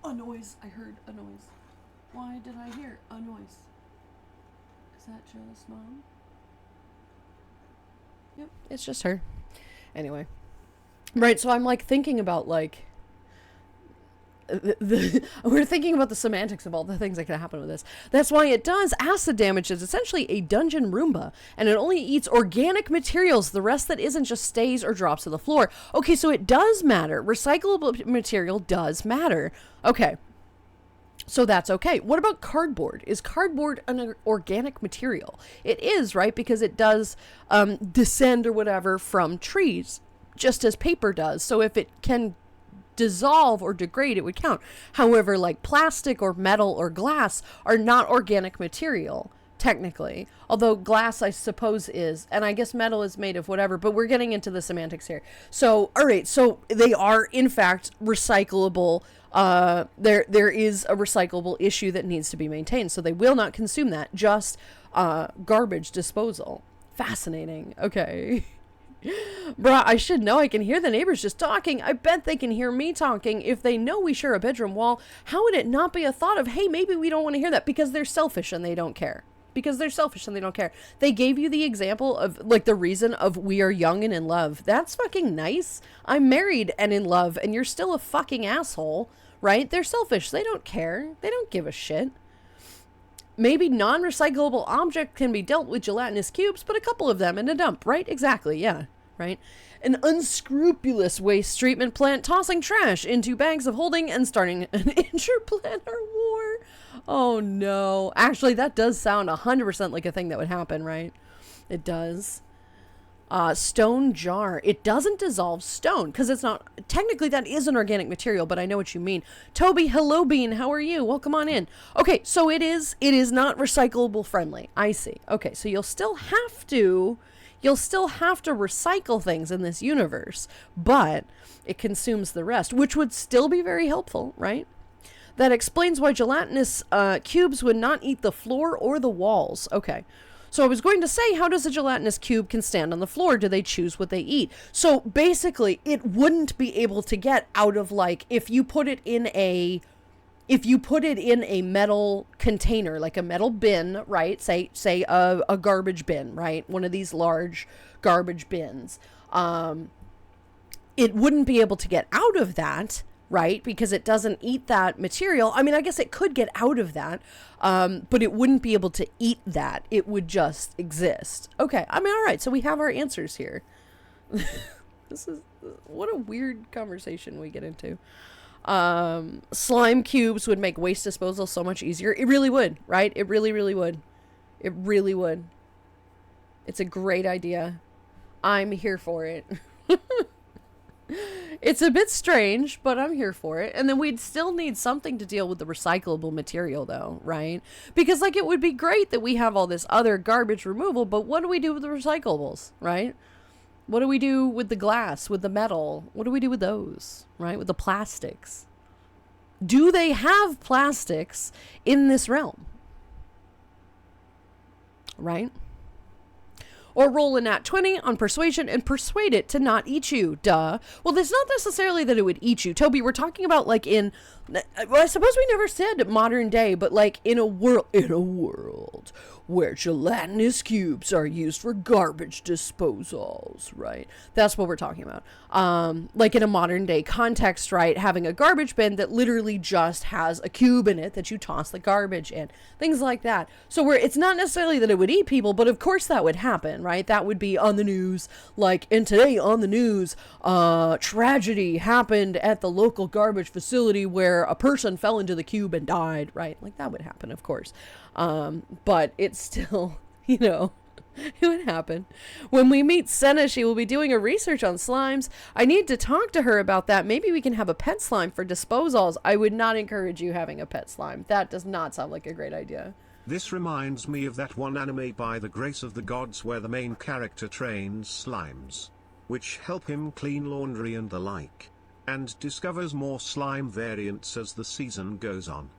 A noise. I heard a noise. Why did I hear a noise? Is that just Mom? Yep, it's just her. Anyway. Right, so I'm like thinking about like we're thinking about the semantics of all the things that can happen with this. That's why it does acid damage is essentially a dungeon Roomba, and it only eats organic materials. The rest that isn't just stays or drops to the floor. Okay, so it does matter. Recyclable material does matter. Okay. So that's okay. What about cardboard? Is cardboard an organic material? It is, right? Because it does descend or whatever from trees, just as paper does. So if it can dissolve or degrade, it would count. However, like plastic or metal or glass are not organic material, technically. Although glass, I suppose, is. And I guess metal is made of whatever, but we're getting into the semantics here. So, all right. So they are, in fact, recyclable. There is a recyclable issue that needs to be maintained. So they will not consume that. Just garbage disposal. Fascinating. Okay. Bruh, I should know. I can hear the neighbors just talking. I bet they can hear me talking. If they know we share a bedroom wall, how would it not be a thought of, hey, maybe we don't want to hear that? Because they're selfish and they don't care. They gave you the example of, like, the reason of we are young and in love. That's fucking nice. I'm married and in love, and you're still a fucking asshole, right? They're selfish. They don't care. They don't give a shit. Maybe non-recyclable object can be dealt with gelatinous cubes, but a couple of them in a dump, right? Exactly, yeah, right? An unscrupulous waste treatment plant tossing trash into bags of holding and starting an interplanar war. Oh no. Actually, that does sound 100% like a thing that would happen, right? It does. Stone jar. It doesn't dissolve stone because it's not, technically that is an organic material, but I know what you mean. Toby, hello Bean, how are you? Welcome on in. Okay, so it is not recyclable friendly. I see. Okay, so you'll still have to recycle things in this universe, but it consumes the rest, which would still be very helpful, right? That explains why gelatinous cubes would not eat the floor or the walls. Okay. So I was going to say, how does a gelatinous cube can stand on the floor? Do they choose what they eat? So basically, it wouldn't be able to get out of, like, if you put it in a metal container, like a metal bin, right? Say a garbage bin, right? One of these large garbage bins. It wouldn't be able to get out of that, right? Because it doesn't eat that material. I mean, I guess it could get out of that, but it wouldn't be able to eat that. It would just exist. Okay, I mean, all right, so we have our answers here. What a weird conversation we get into. Slime cubes would make waste disposal so much easier. It really would, right? It really, really would. It really would. It's a great idea. I'm here for it. It's a bit strange, but I'm here for it. And then we'd still need something to deal with the recyclable material, though, right? Because, like, it would be great that we have all this other garbage removal, but what do we do with the recyclables, right? What do we do with the glass, with the metal? What do we do with those, right? With the plastics? Do they have plastics in this realm? Right? Or roll a nat 20 on persuasion and persuade it to not eat you. Duh. Well, it's not necessarily that it would eat you. Toby, we're talking about like in, well, I suppose we never said modern day, but like in a world where gelatinous cubes are used for garbage disposals, right? That's what we're talking about. Like in a modern day context, right? Having a garbage bin that literally just has a cube in it that you toss the garbage in. Things like that. So where it's not necessarily that it would eat people, but of course that would happen, right? That would be on the news. Like, and today on the news, tragedy happened at the local garbage facility where a person fell into the cube and died, right? Like that would happen, of course. But it's still, you know, it would happen. When we meet Senna, she will be doing a research on slimes. I need to talk to her about that. Maybe we can have a pet slime for disposals. I would not encourage you having a pet slime. That does not sound like a great idea. This reminds me of that one anime By the Grace of the Gods where the main character trains slimes, which help him clean laundry and the like, and discovers more slime variants as the season goes on.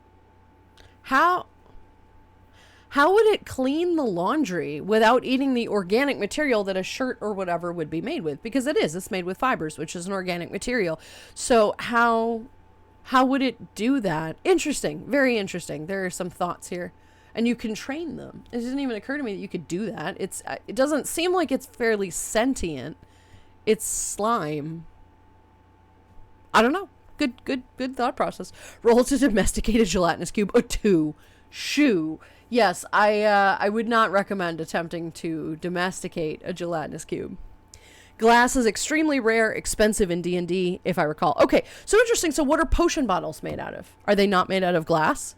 How would it clean the laundry without eating the organic material that a shirt or whatever would be made with? Because it's made with fibers, which is an organic material. So how would it do that? Interesting. Very interesting. There are some thoughts here. And you can train them. It didn't even occur to me that you could do that. It doesn't seem like it's fairly sentient. It's slime. I don't know. Good thought process. Roll to domesticate a gelatinous cube. Or 2. Shoo. Yes, I would not recommend attempting to domesticate a gelatinous cube. Glass is extremely rare, expensive in D&D, if I recall. Okay, so interesting. So what are potion bottles made out of? Are they not made out of glass?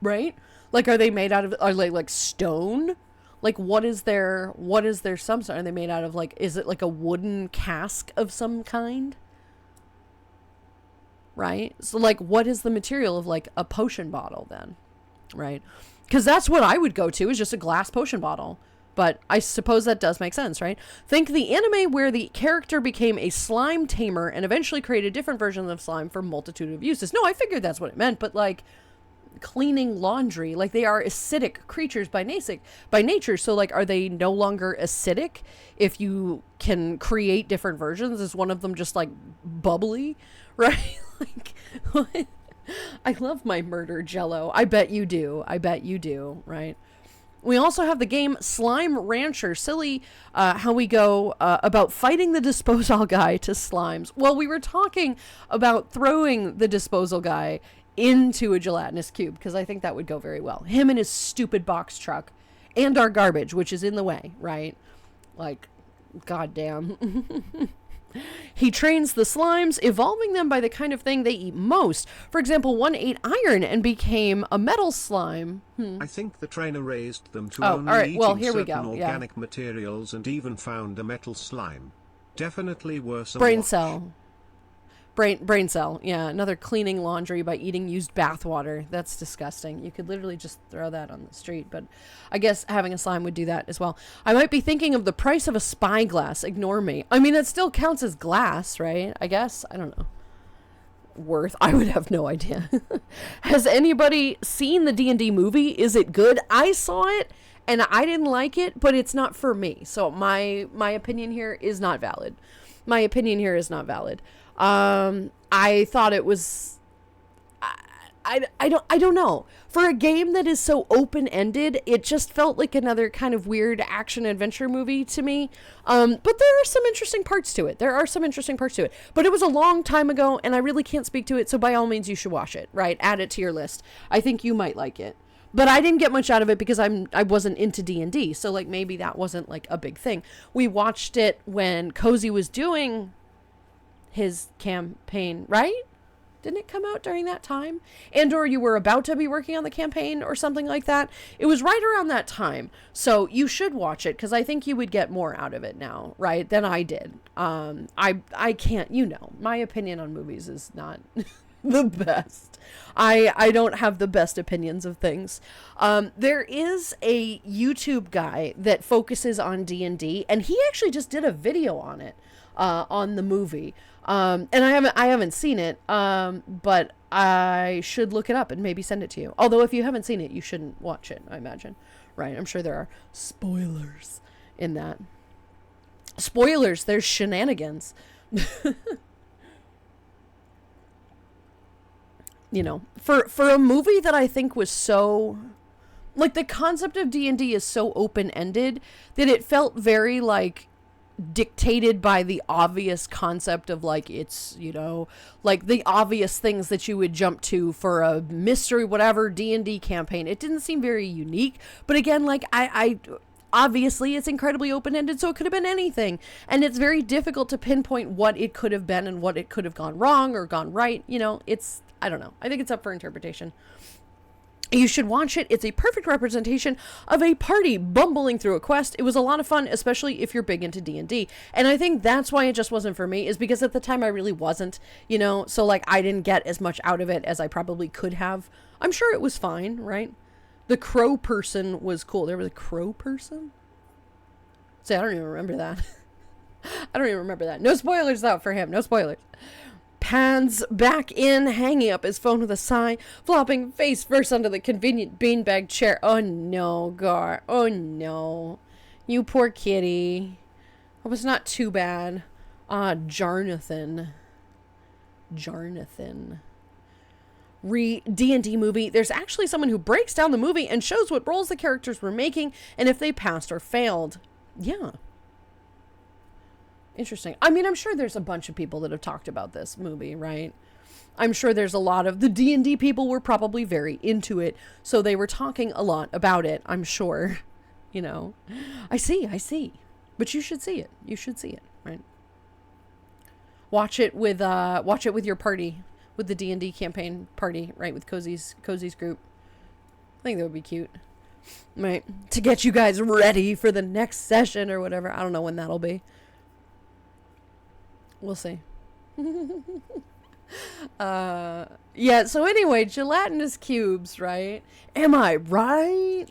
Right? Like, are they made out of, are they like stone? Like, what is their substance? Are they made out of, like, is it like a wooden cask of some kind? Right? So, like, what is the material of, like, a potion bottle then? Right? Because that's what I would go to, is just a glass potion bottle. But I suppose that does make sense, right? Think the anime where the character became a slime tamer and eventually created different versions of slime for a multitude of uses. No, I figured that's what it meant, but, like, cleaning laundry, like, they are acidic creatures by nature. So, like, are they no longer acidic if you can create different versions? Is one of them just, like, bubbly, right? Like, what? I love my murder jello. I bet you do, right? We also have the game Slime Rancher. Silly how we go about fighting the disposal guy to slimes. Well, we were talking about throwing the disposal guy into a gelatinous cube, because I think that would go very well. Him and his stupid box truck and our garbage, which is in the way, right? Like, goddamn. He trains the slimes, evolving them by the kind of thing they eat most. For example, one ate iron and became a metal slime. I think the trainer raised them to only eating certain organic materials and even found a metal slime. Definitely worse. Brain cell. Brain cell. Yeah, another cleaning laundry by eating used bathwater. That's disgusting. You could literally just throw that on the street, but I guess having a slime would do that as well. I might be thinking of the price of a spyglass. Ignore me. I mean, it still counts as glass, right? I guess. I don't know. Worth? I would have no idea. Has anybody seen the D&D movie? Is it good? I saw it and I didn't like it, but it's not for me. So my opinion here is not valid. I thought it was, I don't know. For a game that is so open-ended, it just felt like another kind of weird action-adventure movie to me. But there are some interesting parts to it. But it was a long time ago, and I really can't speak to it, so by all means, you should watch it, right? Add it to your list. I think you might like it. But I didn't get much out of it because I wasn't into D&D, so, like, maybe that wasn't, like, a big thing. We watched it when Cozy was doing his campaign, right? Didn't it come out during that time? And or you were about to be working on the campaign or something like that? It was right around that time. So you should watch it because I think you would get more out of it now, right, than I did. I can't, my opinion on movies is not the best. I don't have the best opinions of things. There is a YouTube guy that focuses on D&D, and he actually just did a video on it, on the movie. And I haven't seen it, but I should look it up and maybe send it to you. Although if you haven't seen it, you shouldn't watch it, I imagine. Right? I'm sure there are spoilers in that. Spoilers, there's shenanigans. For a movie that I think was so, like, the concept of D&D is so open-ended that it felt very, like, dictated by the obvious concept of, like, it's, like the obvious things that you would jump to for a mystery, whatever, D&D campaign. It didn't seem very unique, but again, like, I obviously it's incredibly open-ended, so it could have been anything, and it's very difficult to pinpoint what it could have been and what it could have gone wrong or gone right. I don't know. I think it's up for interpretation. You should watch it. It's a perfect representation of a party bumbling through a quest. It was a lot of fun, especially if you're big into D&D. And I think that's why it just wasn't for me, is because at the time I really wasn't, so, like, I didn't get as much out of it as I probably could have. I'm sure it was fine, right? The crow person was cool. There was a crow person? See, I don't even remember that. I don't even remember that. No spoilers, though, for him. No spoilers. Pans back in, hanging up his phone with a sigh, flopping face first onto the convenient beanbag chair. Oh no, Gar. Oh no. You poor kitty. It was not too bad. Jarnathan. D&D movie. There's actually someone who breaks down the movie and shows what roles the characters were making and if they passed or failed. Yeah. Interesting. I mean, I'm sure there's a bunch of people that have talked about this movie, right? I'm sure there's a lot of the D&D people were probably very into it, so they were talking a lot about it, I'm sure. I see. But you should see it. You should see it, right? Watch it with your party, with the D&D campaign party, right? With Cozy's group. I think that would be cute. Right? To get you guys ready for the next session or whatever. I don't know when that'll be. We'll see. Yeah, so anyway, gelatinous cubes, right? Am I right?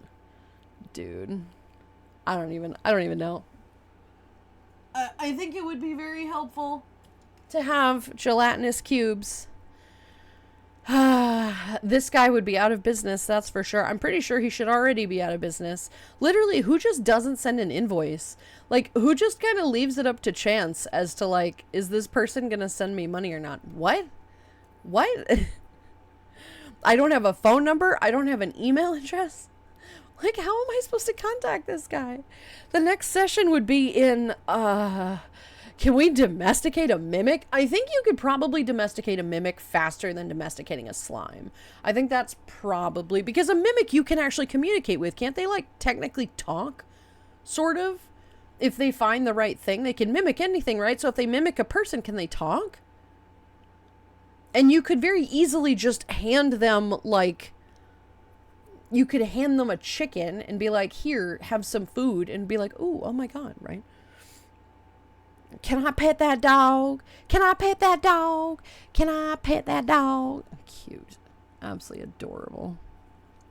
Dude. I don't even know. I think it would be very helpful to have gelatinous cubes. This guy would be out of business, that's for sure. I'm pretty sure he should already be out of business. Literally, who just doesn't send an invoice? Like, who just kind of leaves it up to chance as to, like, is this person gonna send me money or not? What? I don't have a phone number. I don't have an email address. Like, how am I supposed to contact this guy? The next session would be in, can we domesticate a mimic? I think you could probably domesticate a mimic faster than domesticating a slime. I think that's probably, because a mimic you can actually communicate with. Can't they, like, technically talk? Sort of. If they find the right thing, they can mimic anything, right? So if they mimic a person, can they talk? And you could very easily just hand them, like, you could hand them a chicken and be like, here, have some food, and be like, ooh, oh my God, right? Can I pet that dog? Can I pet that dog? Can I pet that dog? Cute. Absolutely adorable.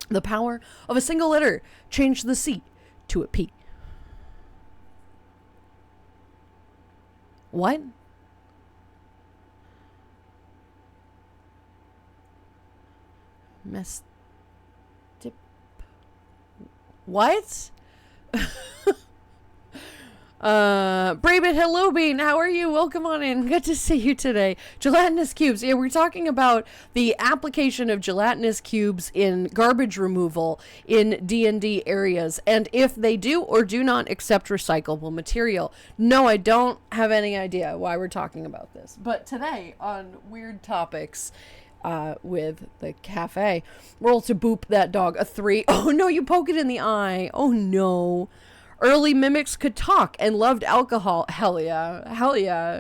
The power of a single letter changed the C to a P. What? What? Brabit, hello Bean, how are you? Welcome on in. Good to see you today. Gelatinous cubes. Yeah, we're talking about the application of gelatinous cubes in garbage removal in D&D areas, and if they do or do not accept recyclable material. No, I don't have any idea why we're talking about this. But today on Weird Topics, with the cafe, roll to boop that dog a 3. Oh no, you poke it in the eye. Oh no. Early mimics could talk and loved alcohol. Hell yeah. Hell yeah.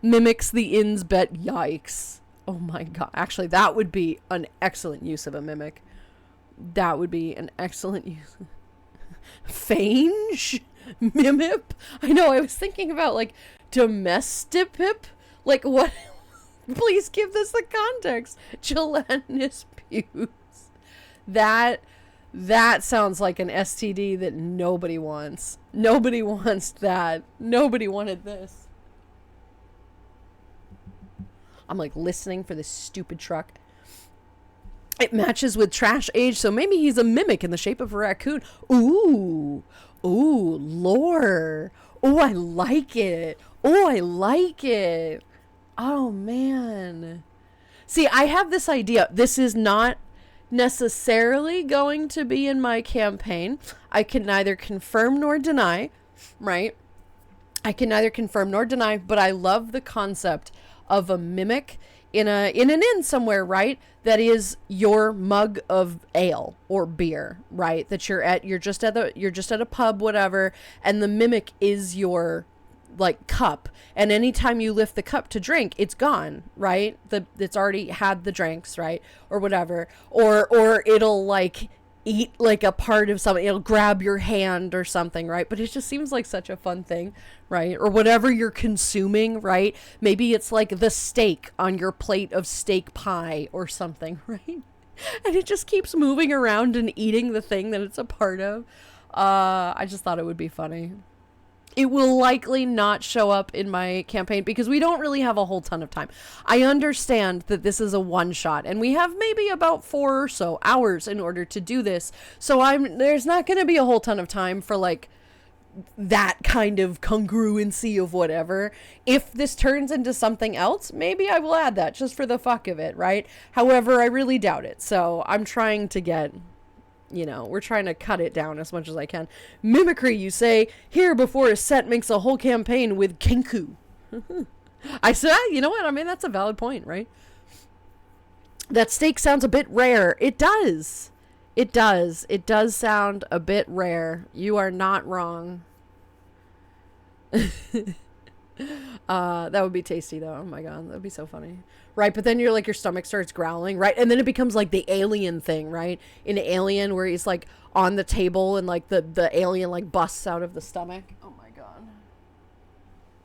Mimics the inns bet. Yikes. Oh my god. Actually, that would be an excellent use of a mimic. That would be an excellent use. Fange? Mimip? I know, I was thinking about, like, Domestipip? Like, what? Please give this the context. Gelatinous pews. That sounds like an STD that nobody wants. Nobody wants that. Nobody wanted this. I'm, like, listening for this stupid truck. It matches with trash age, so maybe he's a mimic in the shape of a raccoon. Ooh, lore. Oh, I like it. Oh, man. See, I have this idea. This is not necessarily going to be in my campaign. I can neither confirm nor deny, right? I can neither confirm nor deny, but I love the concept of a mimic in an inn somewhere, right? That is your mug of ale or beer, right? That you're just at a pub, whatever, and the mimic is your like cup, and anytime you lift the cup to drink, it's gone, right? It's already had the drinks, right? Or whatever. Or it'll like eat like a part of something, it'll grab your hand or something, right? But it just seems like such a fun thing, right? Or whatever you're consuming, right? Maybe it's like the steak on your plate of steak pie or something, right? And it just keeps moving around and eating the thing that it's a part of. I just thought it would be funny. It will likely not show up in my campaign because we don't really have a whole ton of time. I understand that this is a one shot and we have maybe about 4 or so hours in order to do this. So there's not going to be a whole ton of time for like that kind of congruency of whatever. If this turns into something else, maybe I will add that just for the fuck of it, right? However, I really doubt it. So I'm trying to get... we're trying to cut it down as much as I can. Mimicry, you say, here before a set makes a whole campaign with Kenku. I said, you know what? I mean, that's a valid point, right? That steak sounds a bit rare. It does. It does. It does sound a bit rare. You are not wrong. That would be tasty, though. Oh, my God. That would be so funny. Right, but then you're like, your stomach starts growling, right? And then it becomes like the alien thing, right? In Alien, where he's like on the table and like the alien like busts out of the stomach. Oh my God.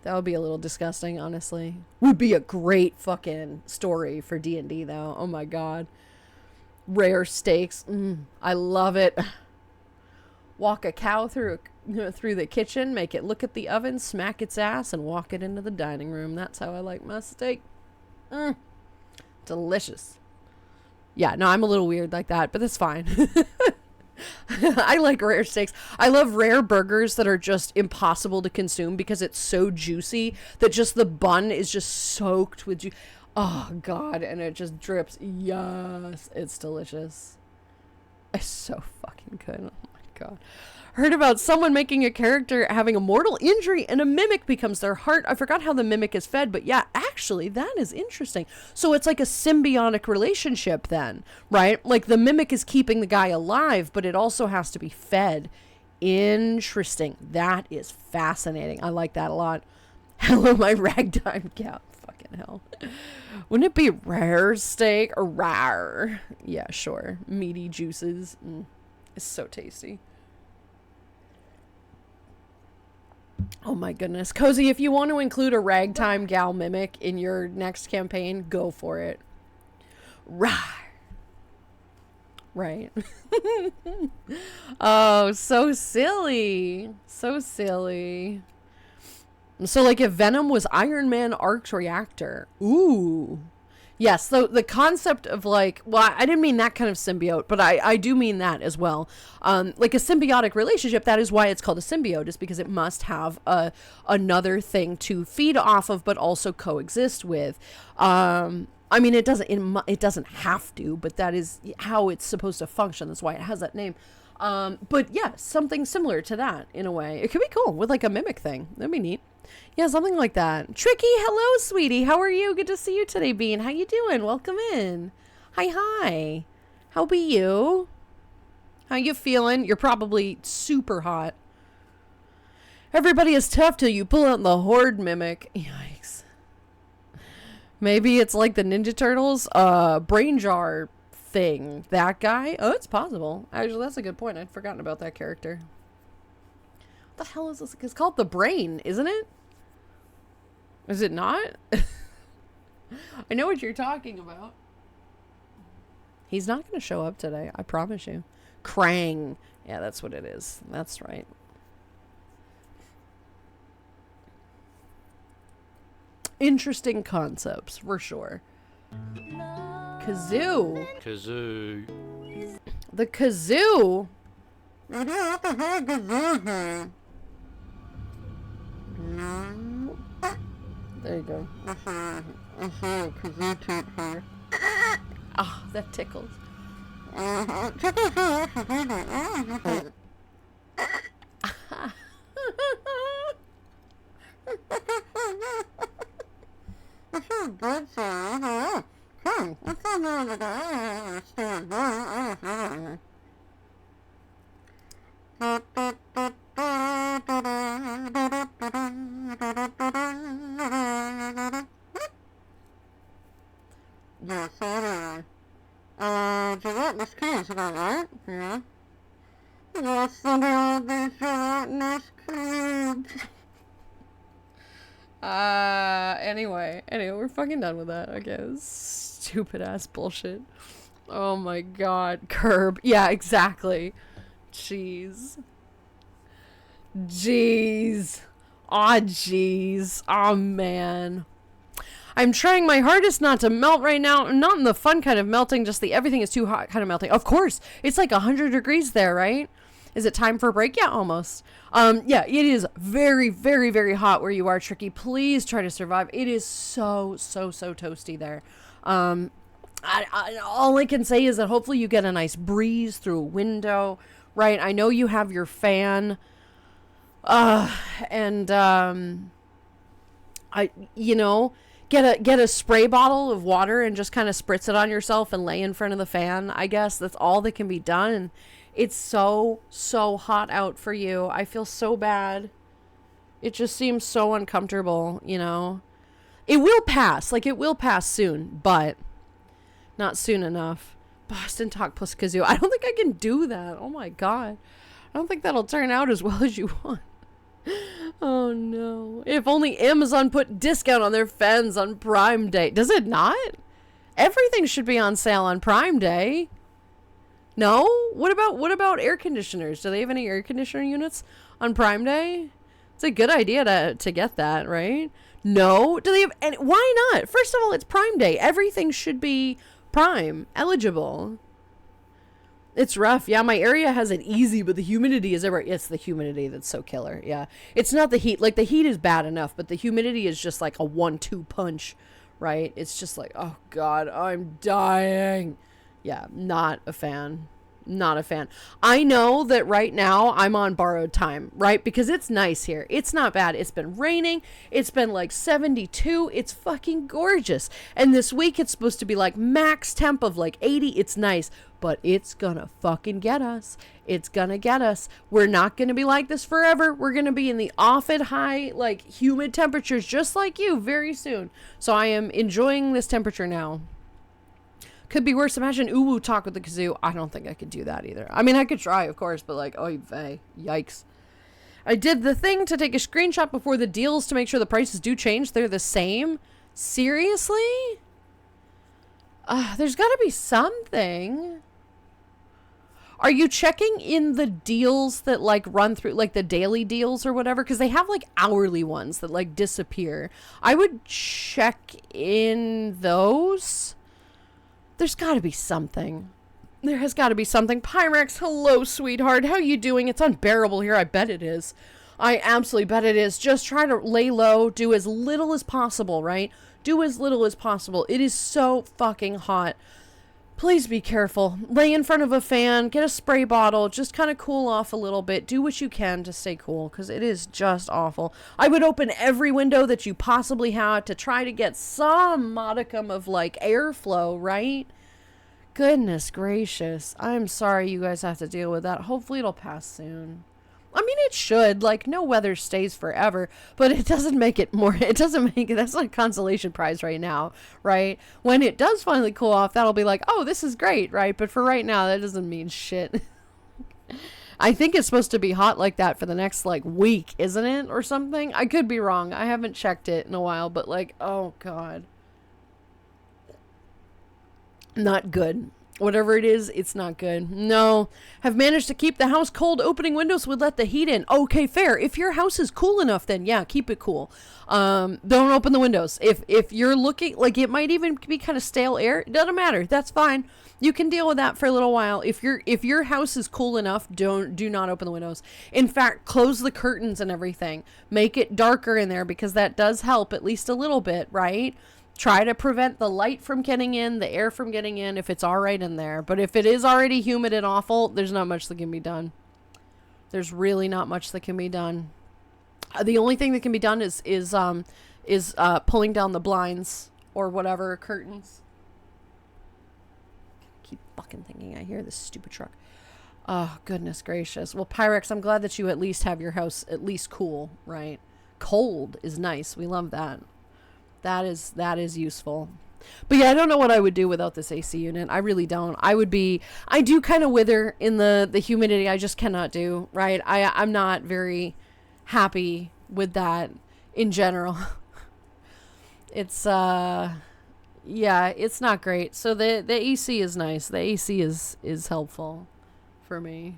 That would be a little disgusting, honestly. Would be a great fucking story for D&D, though. Oh my God. Rare steaks. I love it. Walk a cow through the kitchen, make it look at the oven, smack its ass, and walk it into the dining room. That's how I like my steak. Delicious. Yeah, no, I'm a little weird like that, but that's fine. I like rare steaks. I love rare burgers that are just impossible to consume because it's so juicy that just the bun is just soaked with juice. Oh, God, and it just drips. Yes, it's delicious. It's so fucking good. Oh, my God. Heard about someone making a character having a mortal injury and a mimic becomes their heart. I forgot how the mimic is fed, but yeah, actually, that is interesting. So it's like a symbiotic relationship then, right? Like the mimic is keeping the guy alive, but it also has to be fed. Interesting. That is fascinating. I like that a lot. Hello, my ragtime cat. Fucking hell. Wouldn't it be rare steak or rare? Yeah, sure. Meaty juices. It's so tasty. Oh my goodness. Cozy, if you want to include a ragtime gal mimic in your next campaign, go for it. Rawr. Right. Oh, so silly. So silly. So like if Venom was Iron Man Arc's reactor. Ooh. Yes, so the concept of like, well, I didn't mean that kind of symbiote, but I do mean that as well. Like a symbiotic relationship, that is why it's called a symbiote, is because it must have another thing to feed off of, but also coexist with. I mean, it doesn't have to, but that is how it's supposed to function. That's why it has that name. But yeah, something similar to that in a way. It could be cool with like a mimic thing. That'd be neat. Yeah, something like that. Tricky, hello, sweetie. How are you? Good to see you today, Bean. How you doing? Welcome in. Hi. How be you? How you feeling? You're probably super hot. Everybody is tough till you pull out the horde mimic. Yikes. Maybe it's like the Ninja Turtles brain jar thing. That guy? Oh, it's possible. Actually, that's a good point. I'd forgotten about that character. What the hell is this? It's called The Brain, isn't it? Is it not? I know what you're talking about. He's not going to show up today. I promise you. Krang. Yeah, that's what it is. That's right. Interesting concepts, for sure. Kazoo. Kazoo. The kazoo. There you go. Ah, that tickles. Anyway, we're fucking done with that, I guess. Stupid ass bullshit. Oh my god, Curb. Yeah, exactly. Jeez. Aw, jeez. Oh, man. I'm trying my hardest not to melt right now. Not in the fun kind of melting, just the everything is too hot kind of melting. Of course. It's like 100 degrees there, right? Is it time for a break? Yeah, almost. Yeah, it is very, very, very hot where you are, Tricky. Please try to survive. It is so toasty there. All I can say is that hopefully you get a nice breeze through a window, right? I know you have your fan. Get a spray bottle of water and just kind of spritz it on yourself and lay in front of the fan. I guess that's all that can be done. It's so hot out for you. I feel so bad. It just seems so uncomfortable, you know. It will pass. Like, it will pass soon, but not soon enough. Boston Talk plus Kazoo. I don't think I can do that. Oh my god. I don't think that'll turn out as well as you want. Oh no. If only Amazon put discount on their fans on Prime Day. Does it not? Everything should be on sale on Prime Day. No? What about air conditioners? Do they have any air conditioner units on Prime Day? It's a good idea to get that, right? No? Do they have any? Why not? First of all, it's Prime Day. Everything should be Prime eligible. It's rough. Yeah, my area has it easy, but the humidity is it's the humidity that's so killer. Yeah. It's not the heat. Like, the heat is bad enough, but the humidity is just like a 1-2 punch, right? It's just like, oh god, I'm dying. Yeah, not a fan. Not a fan. I know that right now I'm on borrowed time, right? Because it's nice here. It's not bad. It's been raining. It's been like 72. It's fucking gorgeous. And this week it's supposed to be like max temp of like 80. It's nice, but it's gonna fucking get us. It's gonna get us. We're not gonna be like this forever. We're gonna be in the off-ed high, like humid temperatures just like you very soon. So I am enjoying this temperature now. Could be worse. Imagine Uwu talk with the kazoo. I don't think I could do that either. I mean, I could try, of course, but like, oy vey, yikes. I did the thing to take a screenshot before the deals to make sure the prices do change. They're the same. Seriously? There's got to be something. Are you checking in the deals that like run through, like the daily deals or whatever? Because they have like hourly ones that like disappear. I would check in those. There's got to be something. There has got to be something. Pyrex, hello, sweetheart. How you doing? It's unbearable here. I bet it is. I absolutely bet it is. Just try to lay low. Do as little as possible, right? Do as little as possible. It is so fucking hot. Please be careful. Lay in front of a fan. Get a spray bottle. Just kind of cool off a little bit. Do what you can to stay cool, because it is just awful. I would open every window that you possibly have to try to get some modicum of, like, airflow, right? Goodness gracious. I'm sorry you guys have to deal with that. Hopefully it'll pass soon. I mean, it should. Like, no weather stays forever, but it doesn't make it more, it doesn't make it, that's not a consolation prize right now, right? When it does finally cool off, that'll be like, oh, this is great, right? But for right now, that doesn't mean shit. I think it's supposed to be hot like that for the next, like, week, isn't it? Or something? I could be wrong. I haven't checked it in a while, but, like, oh, God. Not good. Whatever it is, it's not good. No. Have managed to keep the house cold. Opening windows would let the heat in. Okay, fair. If your house is cool enough, then yeah, keep it cool. Don't open the windows. If you're looking, like, it might even be kind of stale air. It doesn't matter. That's fine. You can deal with that for a little while. If your house is cool enough, do not open the windows. In fact, close the curtains and everything. Make it darker in there because that does help at least a little bit, right? Try to prevent the light from getting in, the air from getting in, if it's all right in there. But if it is already humid and awful, there's not much that can be done. There's really not much that can be done. The only thing that can be done is pulling down the blinds or whatever, curtains. Keep fucking thinking I hear this stupid truck. Oh, goodness gracious. Well, Pyrex, I'm glad that you at least have your house at least cool, right? Cold is nice. We love that. That is useful. But yeah, I don't know what I would do without this AC unit. I really don't. I do kind of wither in the humidity. I just cannot do, right? I'm not very happy with that in general. It's, yeah, it's not great. So the AC is nice. The AC is helpful for me.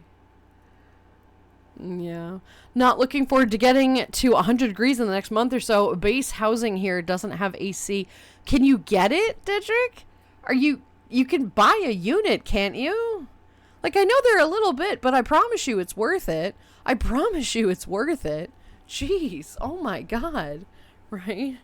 Yeah. Not looking forward to getting to 100 degrees in the next month or so. Base housing here doesn't have AC. Can you get it, Dedrick? You can buy a unit, can't you? Like, I know they're a little bit, but I promise you it's worth it. I promise you it's worth it. Jeez. Oh my God. Right?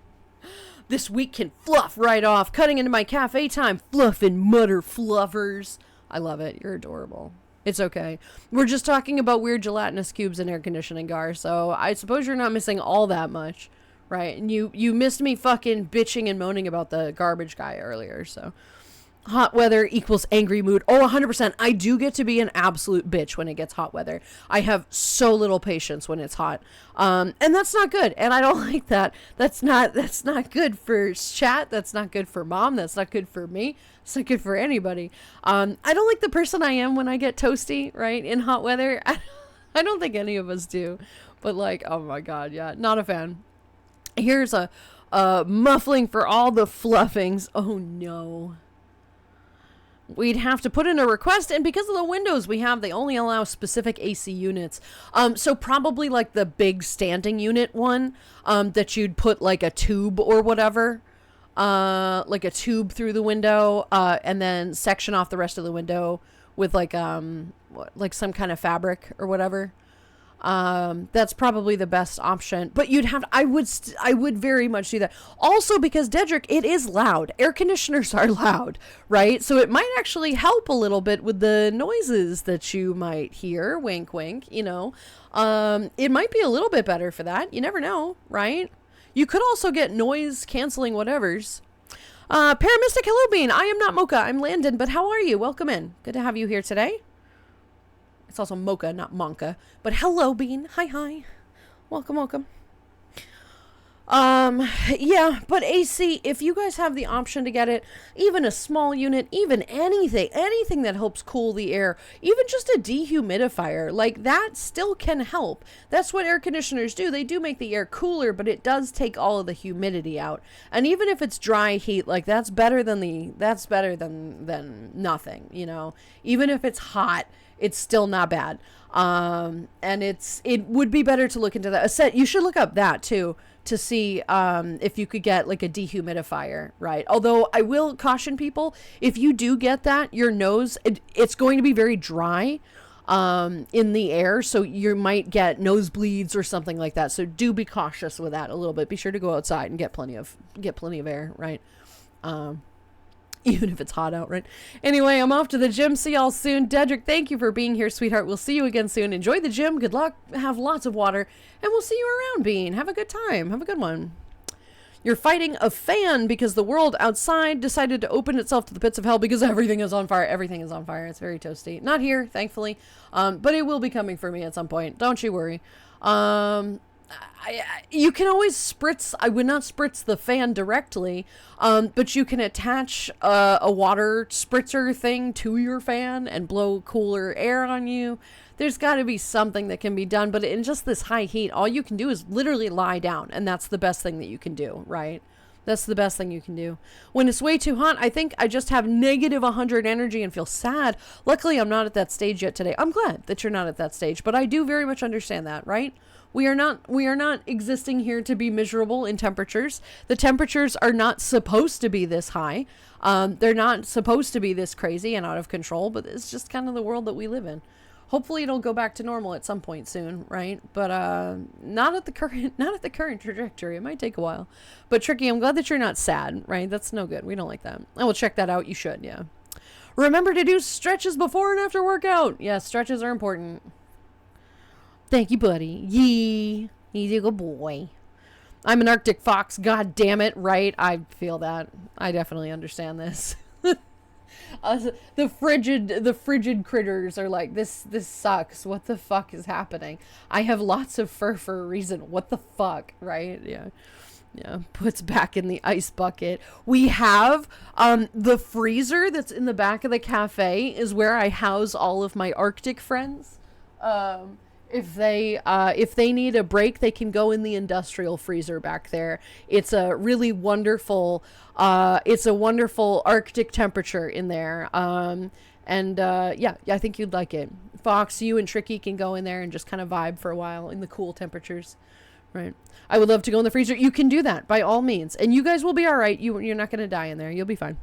This week can fluff right off. Cutting into my cafe time. Fluff and mutter fluffers. I love it. You're adorable. It's okay. We're just talking about weird gelatinous cubes and air conditioning, Gar, so I suppose you're not missing all that much, right? And you missed me fucking bitching and moaning about the garbage guy earlier, so. Hot weather equals angry mood. Oh, 100%. I do get to be an absolute bitch when it gets hot weather. I have so little patience when it's hot. And that's not good. And I don't like that. That's not good for chat. That's not good for mom. That's not good for me. It's not good for anybody. I don't like the person I am when I get toasty, right? In hot weather. I don't think any of us do. But like, oh my God. Yeah. Not a fan. Here's a muffling for all the fluffings. Oh no. We'd have to put in a request, and because of the windows we have, they only allow specific AC units. So probably like the big standing unit one, that you'd put like a tube or whatever, like a tube through the window, and then section off the rest of the window with like some kind of fabric or whatever. That's probably the best option, but I would very much do that. Also because Dedrick, it is loud. Air conditioners are loud, right? So it might actually help a little bit with the noises that you might hear. Wink, wink, you know. It might be a little bit better for that. You never know, right? You could also get noise canceling whatevers. Paramistic, hello Bean. I am not Mocha. I'm Landon, but how are you? Welcome in. Good to have you here today. It's also Mocha, not Monka. But hello, Bean. Hi. Welcome, welcome. Yeah, but AC, if you guys have the option to get it, even a small unit, even anything that helps cool the air, even just a dehumidifier, like that still can help. That's what air conditioners do. They do make the air cooler, but it does take all of the humidity out. And even if it's dry heat, like that's better than nothing, you know. Even if it's hot, it's still not bad. And it would be better to look into that. You should look up that too, to see if you could get like a dehumidifier, right? Although I will caution people, if you do get that, your nose, it's going to be very dry in the air, so you might get nosebleeds or something like that. So do be cautious with that a little bit. Be sure to go outside and get plenty of air, right? Even if it's hot out, right? Anyway, I'm off to the gym. See y'all soon. Dedrick, thank you for being here, sweetheart. We'll see you again soon. Enjoy the gym. Good luck. Have lots of water. And we'll see you around, Bean. Have a good time. Have a good one. You're fighting a fan because the world outside decided to open itself to the pits of hell because everything is on fire. Everything is on fire. It's very toasty. Not here, thankfully, but it will be coming for me at some point. Don't you worry. You can always spritz. I would not spritz the fan directly, but you can attach a water spritzer thing to your fan and blow cooler air on you. There's got to be something that can be done, but in just this high heat, all you can do is literally lie down, and that's the best thing that you can do, right? That's the best thing you can do. When it's way too hot, I think I just have negative 100 energy and feel sad. Luckily, I'm not at that stage yet today. I'm glad that you're not at that stage, but I do very much understand that, right? We are not existing here to be miserable in temperatures. The temperatures are not supposed to be this high. They're not supposed to be this crazy and out of control, but it's just kind of the world that we live in. Hopefully it'll go back to normal at some point soon, right? But not at the current trajectory. It might take a while. But Tricky, I'm glad that you're not sad, right? That's no good. We don't like that. I will check that out. You should, yeah. Remember to do stretches before and after workout. Yeah, stretches are important. Thank you, buddy. Yee. He's a good boy. I'm an Arctic fox. God damn it, right? I feel that. I definitely understand this. The frigid critters are like, this sucks. What the fuck is happening? I have lots of fur for a reason. What the fuck, right? Yeah. Puts back in the ice bucket. We have the freezer that's in the back of the cafe is where I house all of my Arctic friends. If they need a break, they can go in the industrial freezer back there. It's a really wonderful, Arctic temperature in there. Yeah, I think you'd like it. Fox, you and Tricky can go in there and just kind of vibe for a while in the cool temperatures. Right. I would love to go in the freezer. You can do that by all means. And you guys will be all right. You're not going to die in there. You'll be fine.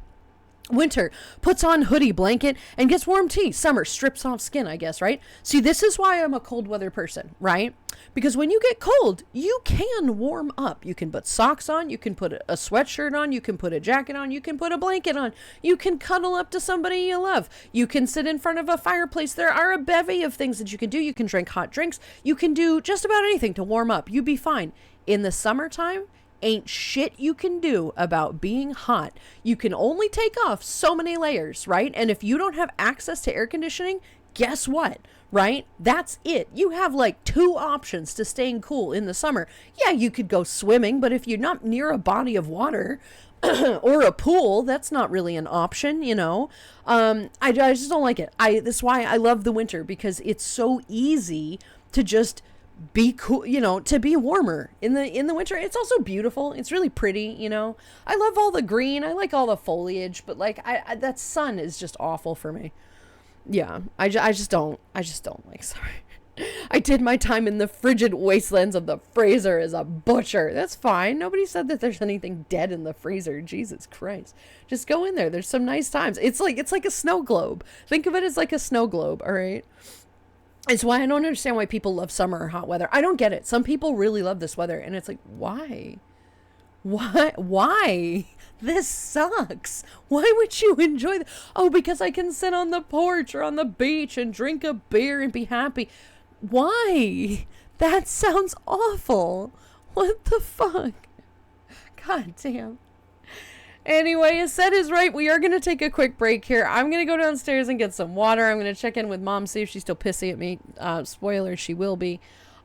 Winter puts on hoodie, blanket, and gets warm tea. Summer strips off skin, I guess, right? See, this is why I'm a cold weather person, right? Because when you get cold, you can warm up. You can put socks on. You can put a sweatshirt on. You can put a jacket on. You can put a blanket on. You can cuddle up to somebody you love. You can sit in front of a fireplace. There are a bevy of things that you can do. You can drink hot drinks. You can do just about anything to warm up. You'd be fine. In the summertime, ain't shit you can do about being hot. You can only take off so many layers, right? And if you don't have access to air conditioning, guess what, right? That's it. You have like 2 options to staying cool in the summer. Yeah, you could go swimming, but if you're not near a body of water or a pool, that's not really an option, you know? I just don't like it. That's why I love the winter, because it's so easy to just be cool, you know, to be warmer in the winter. It's also beautiful. It's really pretty, you know. I love all the green. I like all the foliage, but like I that sun is just awful for me. Yeah, I just don't like summer. I did my time in the frigid wastelands of the freezer as a butcher. That's fine. Nobody said that there's anything dead in the freezer. Jesus Christ. Just go in there. There's some nice times. It's like a snow globe. Think of it as like a snow globe, all right? It's why I don't understand why people love summer or hot weather. I don't get it. Some people really love this weather, and it's like, why? Why? This sucks. Why would you enjoy that? Oh, because I can sit on the porch or on the beach and drink a beer and be happy. Why? That sounds awful. What the fuck? God damn. Anyway, Seth is right. We are going to take a quick break here. I'm going to go downstairs and get some water. I'm going to check in with Mom, see if she's still pissy at me. Spoiler, she will be.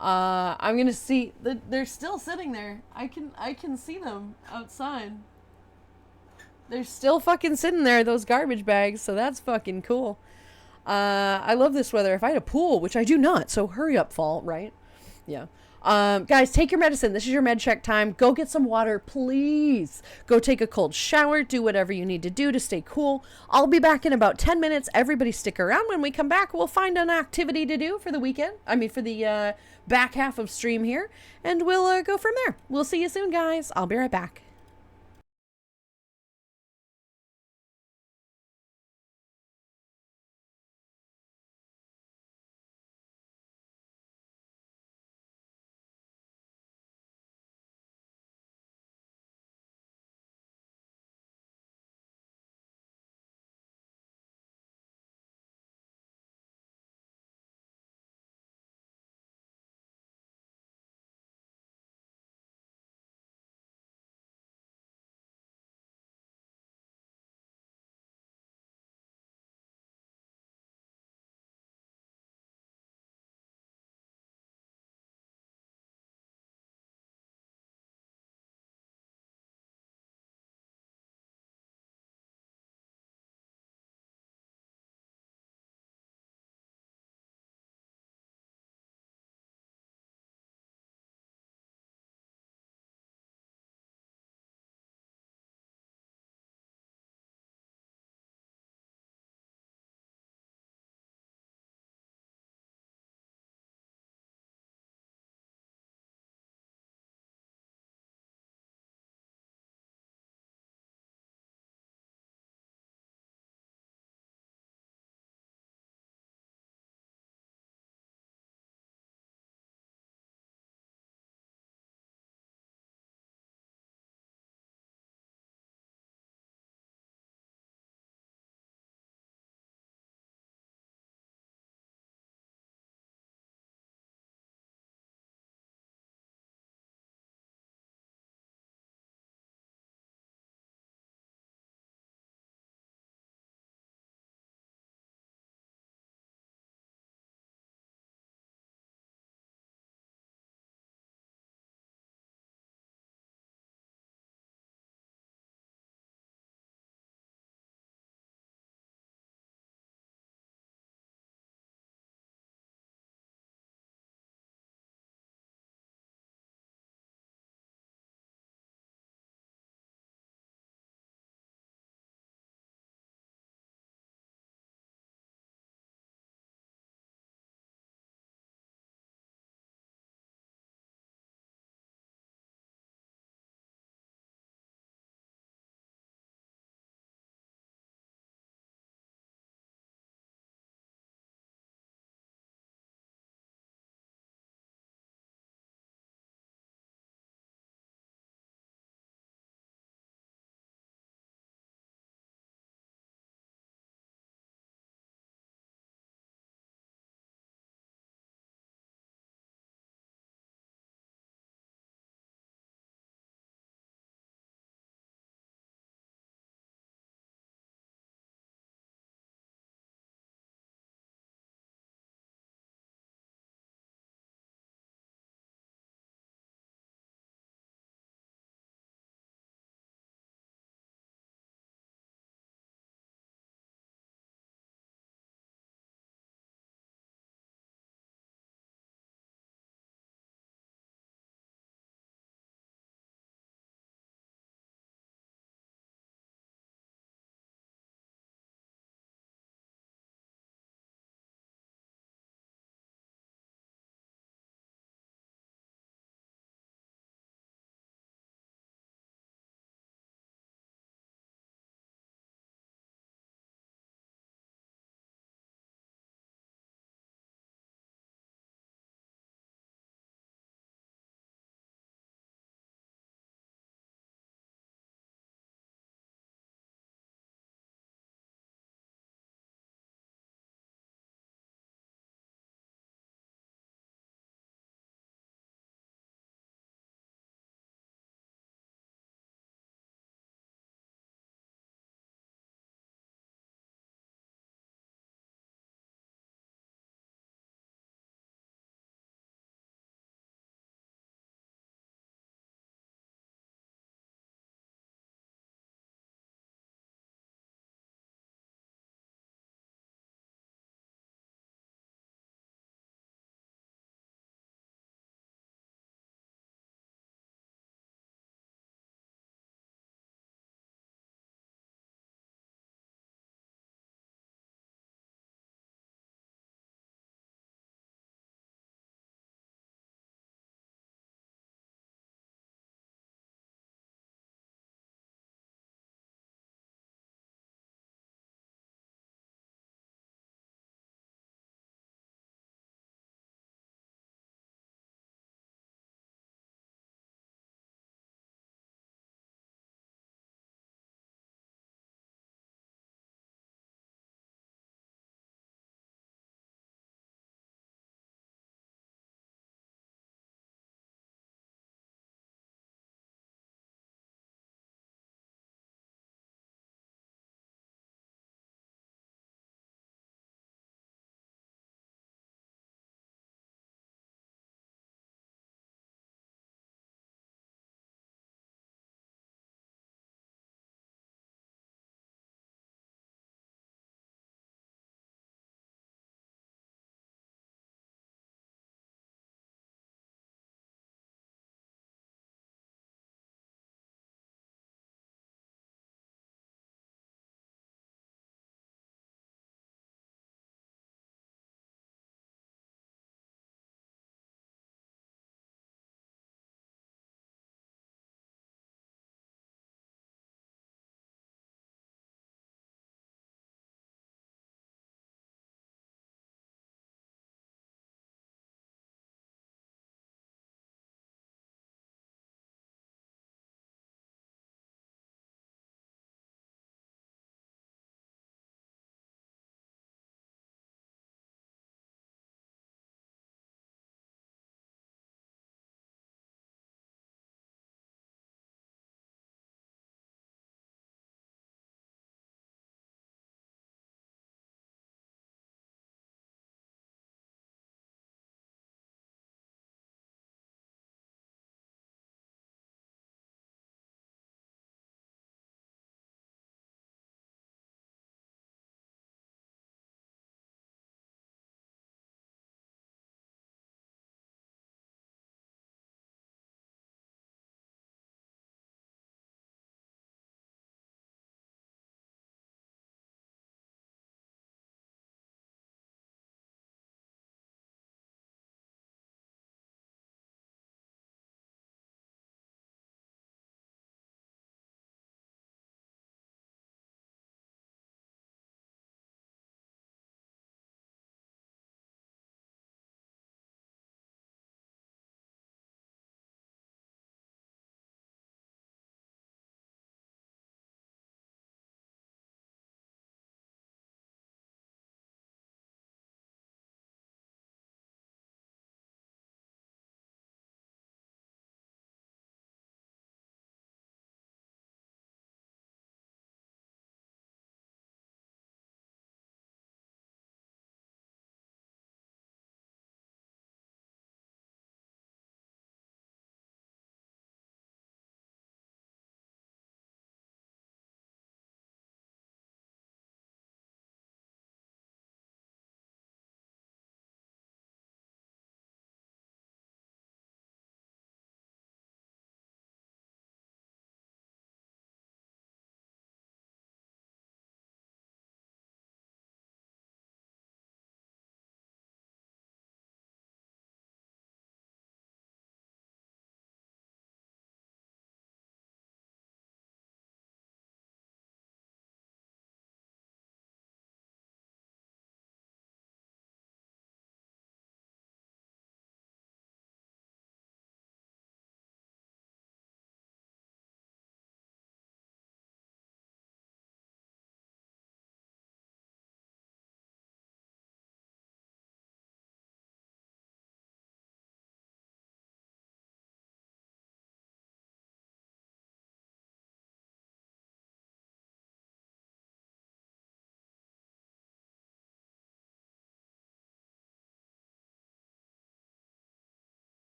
I'm going to see that they're still sitting there. I can see them outside. They're still fucking sitting there, those garbage bags, so that's fucking cool. I love this weather. If I had a pool, which I do not, so hurry up, fall, right? Yeah. Guys, take your medicine. This is your med check time. Go get some water, please. Go take a cold shower. Do whatever you need to do to stay cool. I'll be back in about 10 minutes. Everybody stick around. When we come back, we'll find an activity to do for the weekend. For the back half of stream here. And we'll go from there. We'll see you soon, guys. I'll be right back.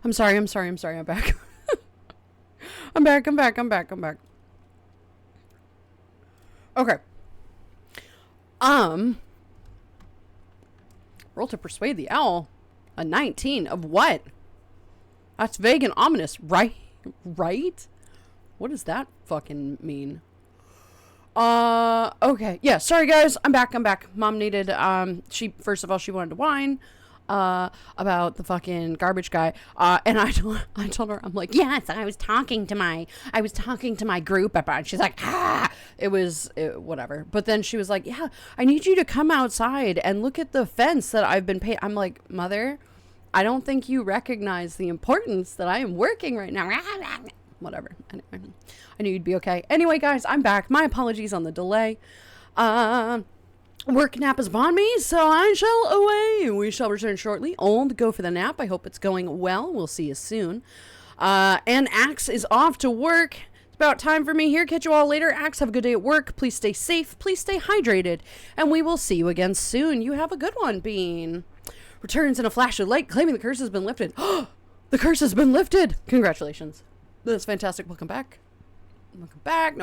I'm sorry. I'm back. I'm back. Okay. Roll to persuade the owl. A 19 of what? That's vague and ominous, right? Right? What does that fucking mean? Okay. Yeah, sorry guys. I'm back. Mom needed, first of all, she wanted to whine, about the fucking garbage guy. And I told her, I'm like, yes, I was talking to my group about it. She's like, whatever. But then she was like, yeah, I need you to come outside and look at the fence that I've been painting. I'm like, Mother, I don't think you recognize the importance that I am working right now. Whatever. Anyway, I knew you'd be okay. Anyway, guys, I'm back. My apologies on the delay. Work nap is upon me, so I shall away. We shall return shortly. Old, go for the nap. I hope it's going well. We'll see you soon. And Axe is off to work. It's about time for me here. Catch you all later. Axe, have a good day at work. Please stay safe. Please stay hydrated. And we will see you again soon. You have a good one, Bean. Returns in a flash of light, claiming the curse has been lifted. The curse has been lifted. Congratulations. That's fantastic. Welcome back. No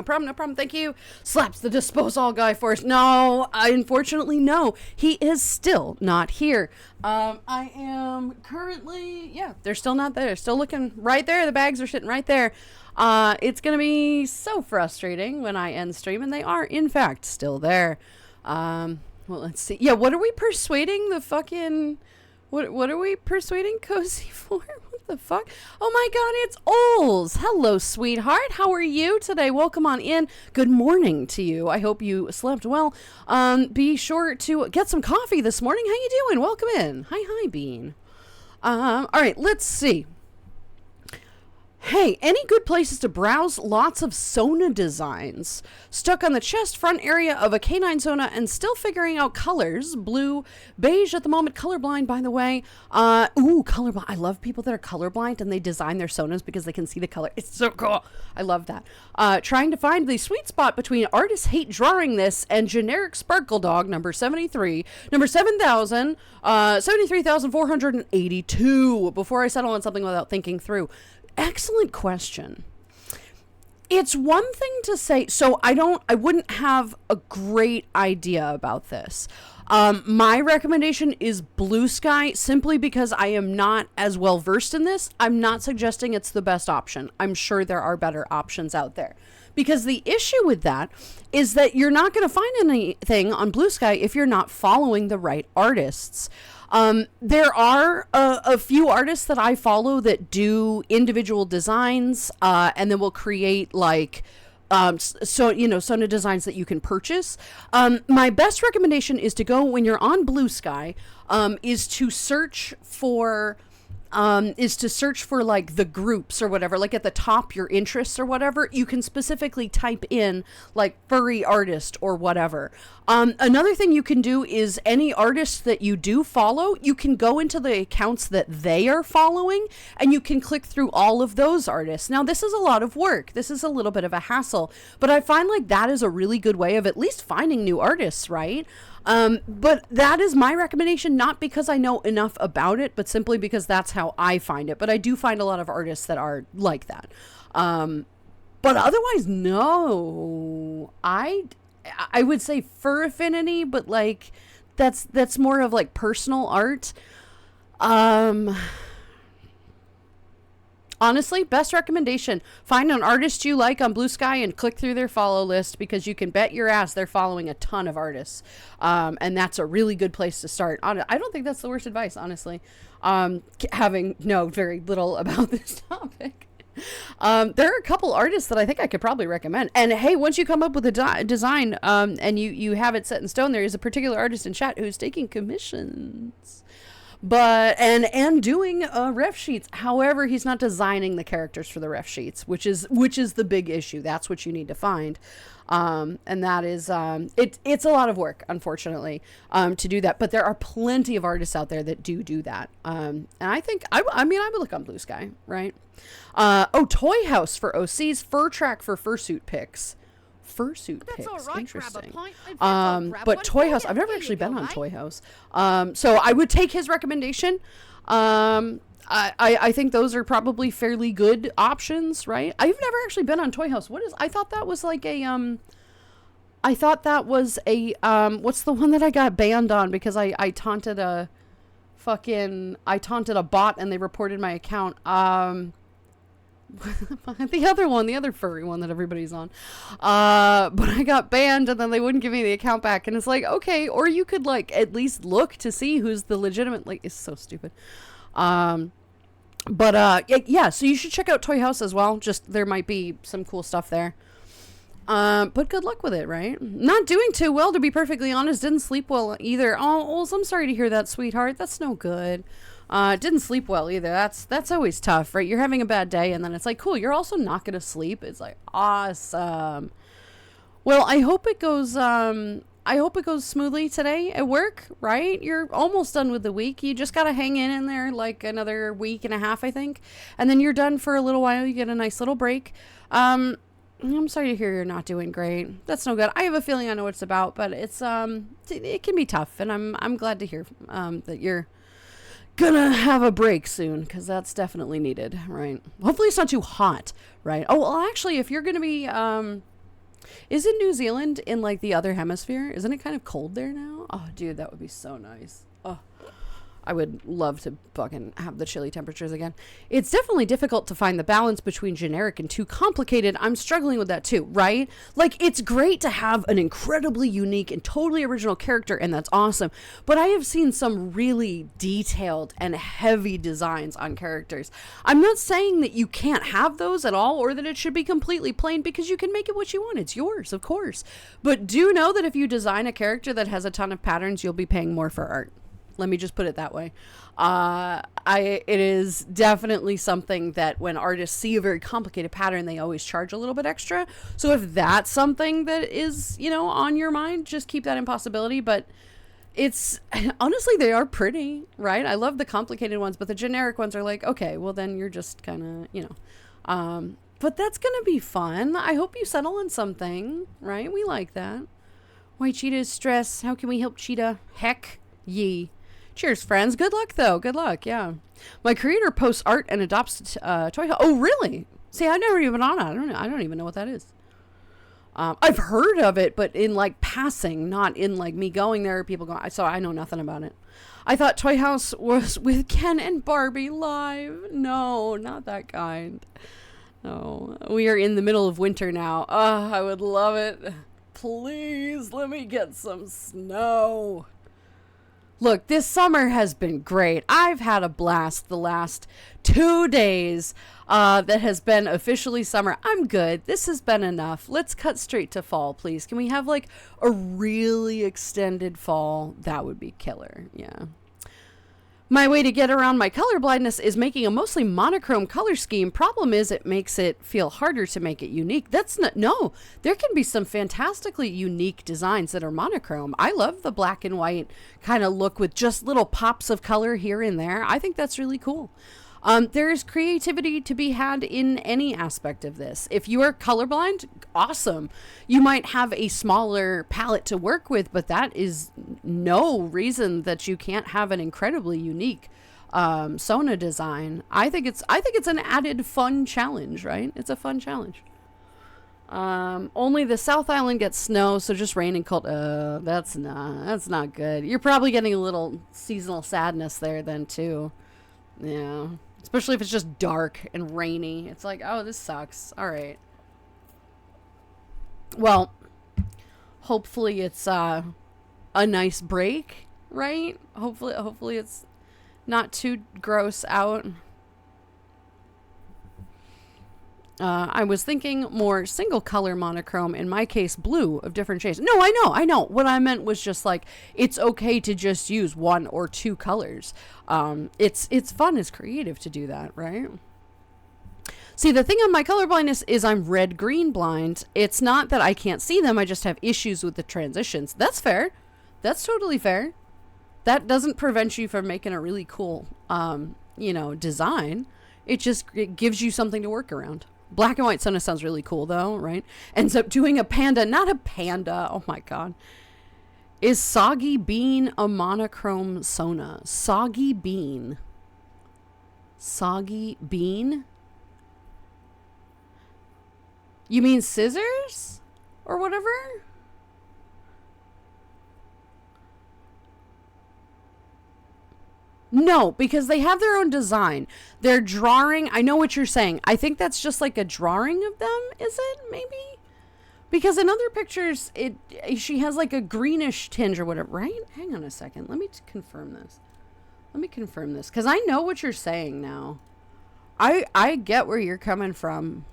problem. Thank you. Slaps the disposal guy for us. No, unfortunately, no. He is still not here. I am currently, they're still not there. Still looking right there. The bags are sitting right there. It's going to be so frustrating when I end stream, and they are, in fact, still there. Well, let's see. Yeah, what are we persuading the fucking... What are we persuading Cozy for? What the fuck? Oh my god, it's Ols. Hello, sweetheart. How are you today? Welcome on in. Good morning to you. I hope you slept well. Be sure to get some coffee this morning. How you doing? Welcome in. Hi, Bean. All right, let's see. Hey, any good places to browse? Lots of Sona designs. Stuck on the chest front area of a canine Sona and still figuring out colors. Blue, beige at the moment. Colorblind, by the way. Colorblind. I love people that are colorblind and they design their Sonas because they can see the color. It's so cool. I love that. Trying to find the sweet spot between artists hate drawing this and generic Sparkle Dog, number 73. Number 73,482. Before I settle on something without thinking through. Excellent question. It's one thing to say, so I wouldn't have a great idea about this. My recommendation is Blue Sky simply because I am not as well versed in this. I'm not suggesting it's the best option. I'm sure there are better options out there. Because the issue with that is that you're not going to find anything on Blue Sky if you're not following the right artists. There are a few artists that I follow that do individual designs, and then will create like, Sona designs that you can purchase. My best recommendation is to go when you're on Blue Sky, is to search for like the groups or whatever, like at the top, your interests or whatever. You can specifically type in like furry artist or whatever. Another thing you can do is any artist that you do follow, you can go into the accounts that they are following and you can click through all of those artists. Now, this is a lot of work. This is a little bit of a hassle, but I find like that is a really good way of at least finding new artists, right? But that is my recommendation, not because I know enough about it, but simply because that's how I find it. But I do find a lot of artists that are like that. But otherwise, no. I would say Fur Affinity, but like that's more of like personal art. Honestly, best recommendation, find an artist you like on Blue Sky and click through their follow list, because you can bet your ass they're following a ton of artists. And that's a really good place to start. I don't think that's the worst advice, honestly. Having known very little about this topic. There are a couple artists that I think I could probably recommend. And hey, once you come up with a design, and you have it set in stone, there is a particular artist in chat who's taking commissions. But and doing ref sheets. However, he's not designing the characters for the ref sheets, which is the big issue. That's what you need to find, and that is it's a lot of work, unfortunately, to do that. But there are plenty of artists out there that do that. And I think I would look on Blue Sky, right? Toy House for OCs, Fur Track for fursuit pics. Fursuit pics. Right, interesting. But Toy House, I've never actually been on Toy House. So I would take his recommendation. I think those are probably fairly good options, right? I've never actually been on Toy House. I thought that was like a, what's the one that I got banned on because I taunted a bot and they reported my account. The other furry one that everybody's on. But I got banned and then they wouldn't give me the account back. And it's like, okay, or you could like at least look to see who's the legitimate, like, it's so stupid. Yeah, so you should check out Toy House as well. Just, there might be some cool stuff there. But good luck with it, right? Not doing too well, to be perfectly honest. Didn't sleep well either. Oh, I'm sorry to hear that, sweetheart. That's no good. Didn't sleep well either. That's always tough, right? You're having a bad day and then it's like, cool, you're also not going to sleep. It's like, awesome. Well, I hope it goes smoothly today at work, right? You're almost done with the week. You just got to hang in there like another week and a half, I think. And then you're done for a little while. You get a nice little break. I'm sorry to hear you're not doing great. That's no good. I have a feeling I know what it's about, but it's, it can be tough. And I'm glad to hear, that you're gonna have a break soon, because that's definitely needed, right? Hopefully it's not too hot, right? Oh, well, actually, if you're gonna be, isn't New Zealand in, like, the other hemisphere? Isn't it kind of cold there now? Oh, dude, that would be so nice. Oh, I would love to fucking have the chilly temperatures again. It's definitely difficult to find the balance between generic and too complicated. I'm struggling with that too, right? Like, it's great to have an incredibly unique and totally original character, and that's awesome. But I have seen some really detailed and heavy designs on characters. I'm not saying that you can't have those at all, or that it should be completely plain, because you can make it what you want. It's yours, of course. But do know that if you design a character that has a ton of patterns, you'll be paying more for art. Let me just put it that way. It is definitely something that when artists see a very complicated pattern, they always charge a little bit extra. So if that's something that is, on your mind, just keep that in possibility. But it's, honestly, they are pretty, right? I love the complicated ones, but the generic ones are like, okay, well then you're just kind of, but that's going to be fun. I hope you settle on something, right? We like that. Why Cheetah is stressed. How can we help Cheetah? Heck ye. Cheers, friends. Good luck, though. Good luck, yeah. My creator posts art and adopts Toy House. Oh, really? See, I've never even been on it. I don't even know what that is. I've heard of it, but in, like, passing, not in, like, me going there or people going. So I know nothing about it. I thought Toy House was with Ken and Barbie live. No, not that kind. No. We are in the middle of winter now. I would love it. Please, let me get some snow. Look, this summer has been great. I've had a blast the last 2 days that has been officially summer. I'm good. This has been enough. Let's cut straight to fall, please. Can we have, like, a really extended fall? That would be killer. Yeah. My way to get around my color blindness is making a mostly monochrome color scheme. Problem is, it makes it feel harder to make it unique. No, there can be some fantastically unique designs that are monochrome. I love the black and white kind of look with just little pops of color here and there. I think that's really cool. There is creativity to be had in any aspect of this. If you are colorblind, awesome. You might have a smaller palette to work with, but that is no reason that you can't have an incredibly unique Sona design. I think it's an added fun challenge, right? It's a fun challenge. Only the South Island gets snow, so just rain and cold. That's not good. You're probably getting a little seasonal sadness there then too. Yeah. Especially if it's just dark and rainy. It's like, oh, this sucks. All right. Well, hopefully it's a nice break, right? Hopefully it's not too gross out. I was thinking more single color monochrome, in my case blue of different shades. No, I know. What I meant was just like, it's okay to just use 1 or 2 colors. It's fun, it's creative to do that, right? See, the thing on my color blindness is I'm red-green blind. It's not that I can't see them, I just have issues with the transitions. That's fair. That's totally fair. That doesn't prevent you from making a really cool, design. It gives you something to work around. Black and white Sona sounds really cool, though, right? Ends up doing a panda, not a panda. Oh, my God. Is Soggy Bean a monochrome Sona? Soggy Bean. Soggy bean? You mean scissors? Or whatever? No, because they have their own design. They're drawing. I know what you're saying. I think that's just like a drawing of them, is it? Maybe? Because in other pictures, she has like a greenish tinge or whatever, right? Hang on a second. Let me confirm this. Because I know what you're saying now. I get where you're coming from.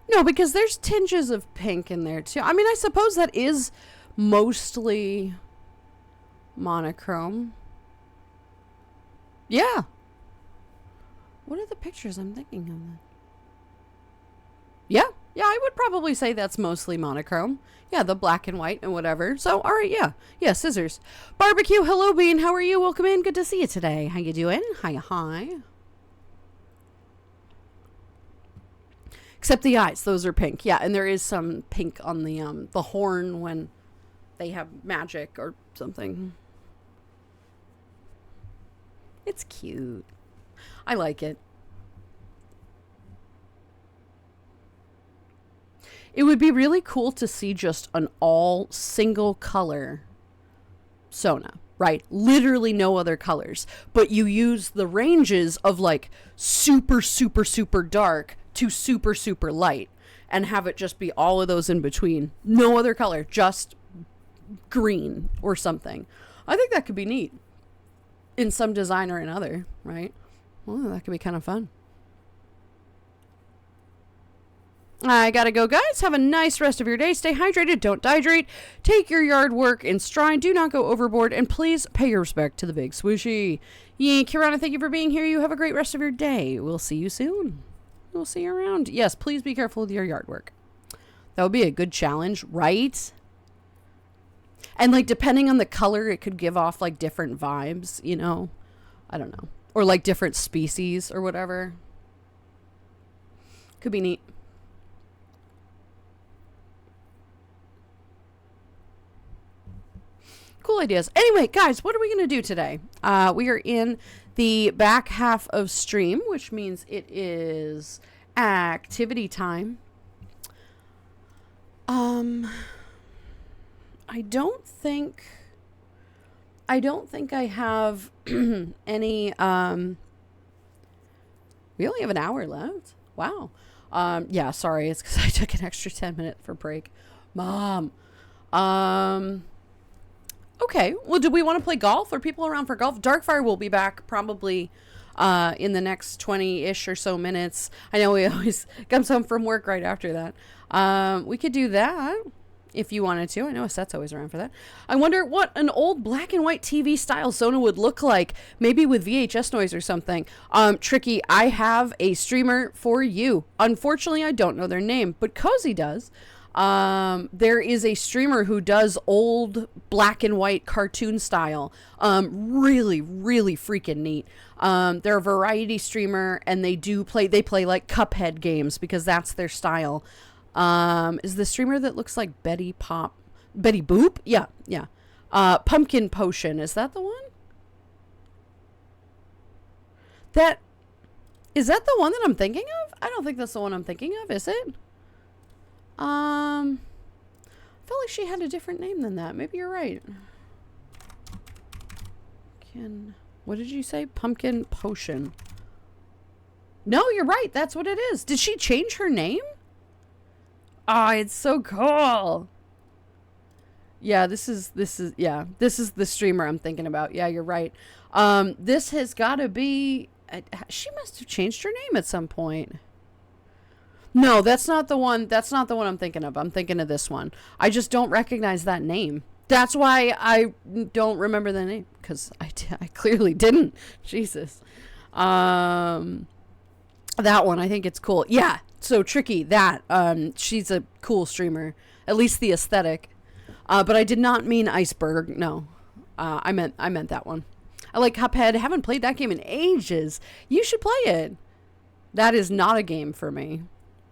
No, because there's tinges of pink in there too. I mean, I suppose that is mostly monochrome. Yeah. What are the pictures I'm thinking of then? Yeah, I would probably say that's mostly monochrome. Yeah, the black and white and whatever. So, all right, yeah, scissors. Barbecue, hello, Bean. How are you? Welcome in. Good to see you today. How you doing? Hi. Except the eyes, those are pink. Yeah, and there is some pink on the horn when they have magic or something. It's cute. I like it. It would be really cool to see just an all single color Sona, right? Literally no other colors. But you use the ranges of like super, super, super dark to super, super light and have it just be all of those in between. No other color, just green or something. I think that could be neat in some design or another, right? Well, that could be kind of fun. I gotta go, guys. Have a nice rest of your day. Stay hydrated. Don't dehydrate. Take your yard work in stride. Do not go overboard. And please pay your respect to the big swooshy. Yeah, Kirana, thank you for being here. You have a great rest of your day. We'll see you soon. We'll see you around. Yes, please be careful with your yard work. That would be a good challenge, right? And, like, depending on the color, it could give off, like, different vibes, you know? I don't know. Or, like, different species or whatever. Could be neat. Cool ideas. Anyway, guys, what are we going to do today? We are in the back half of stream, which means it is activity time. I don't think I have any, we only have an hour left. Wow. Yeah, sorry. It's because I took an extra 10-minute for break. Mom. Okay. Well, do we want to play golf? Are people around for golf? Darkfire will be back probably in the next 20-ish or so minutes. I know he always comes home from work right after that. We could do that if you wanted to. I know Aset's always around for that. I wonder what an old black and white TV style Sona would look like, maybe with VHS noise or something. Tricky, I have a streamer for you. Unfortunately, I don't know their name, but Cozy does. There is a streamer who does old black and white cartoon style. Really, really freaking neat. They're a variety streamer and they play like Cuphead games because that's their style. Is the streamer that looks like Betty Boop? Yeah. Pumpkin Potion. Is that the one? Is that the one that I'm thinking of? I don't think that's the one I'm thinking of, is it? I felt like she had a different name than that. Maybe you're right. What did you say? Pumpkin Potion. No, you're right. That's what it is. Did she change her name? Ah, it's so cool. Yeah, this is the streamer I'm thinking about. Yeah, you're right. This has got to be, she must have changed her name at some point. No, that's not the one. That's not the one I'm thinking of. I'm thinking of this one. I just don't recognize that name. That's why I don't remember the name, because I clearly didn't. Jesus. That one, I think it's cool. Yeah, so Tricky, that. She's a cool streamer. At least the aesthetic. But I did not mean Iceberg. No. I meant that one. I like Cuphead. Haven't played that game in ages. You should play it. That is not a game for me.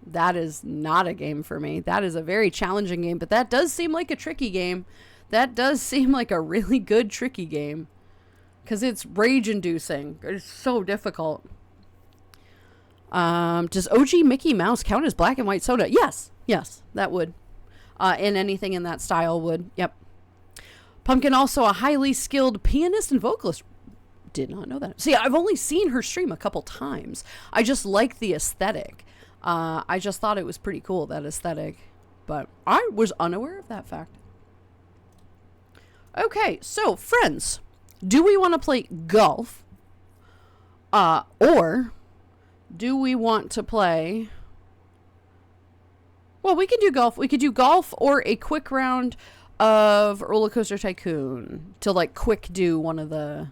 That is not a game for me. That is a very challenging game, but that does seem like a tricky game. That does seem like a really good tricky game. Because it's rage-inducing. It's so difficult. Does OG Mickey Mouse count as black and white soda? Yes. Yes, that would. And anything in that style would. Yep. Pumpkin also a highly skilled pianist and vocalist. Did not know that. See, I've only seen her stream a couple times. I just like the aesthetic. I just thought it was pretty cool, that aesthetic. But I was unaware of that fact. Okay, so friends, do we want to play golf? Or do we want to play... Well, we can do golf. We could do golf or a quick round of Roller Coaster Tycoon to like quick do one of the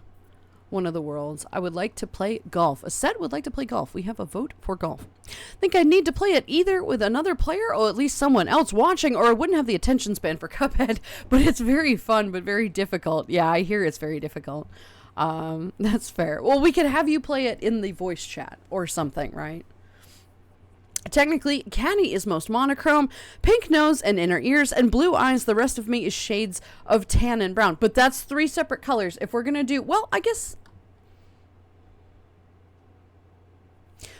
worlds. I would like to play golf. A set would like to play golf. We have a vote for golf. I think I need to play it either with another player or at least someone else watching, or I wouldn't have the attention span for Cuphead. But it's very fun, but very difficult. Yeah, I hear it's very difficult. That's fair. Well, we could have you play it in the voice chat or something, right? Technically, Caddy is most monochrome, pink nose and inner ears, and blue eyes. The rest of me is shades of tan and brown. But that's 3 separate colors. If we're going to do... Well, I guess...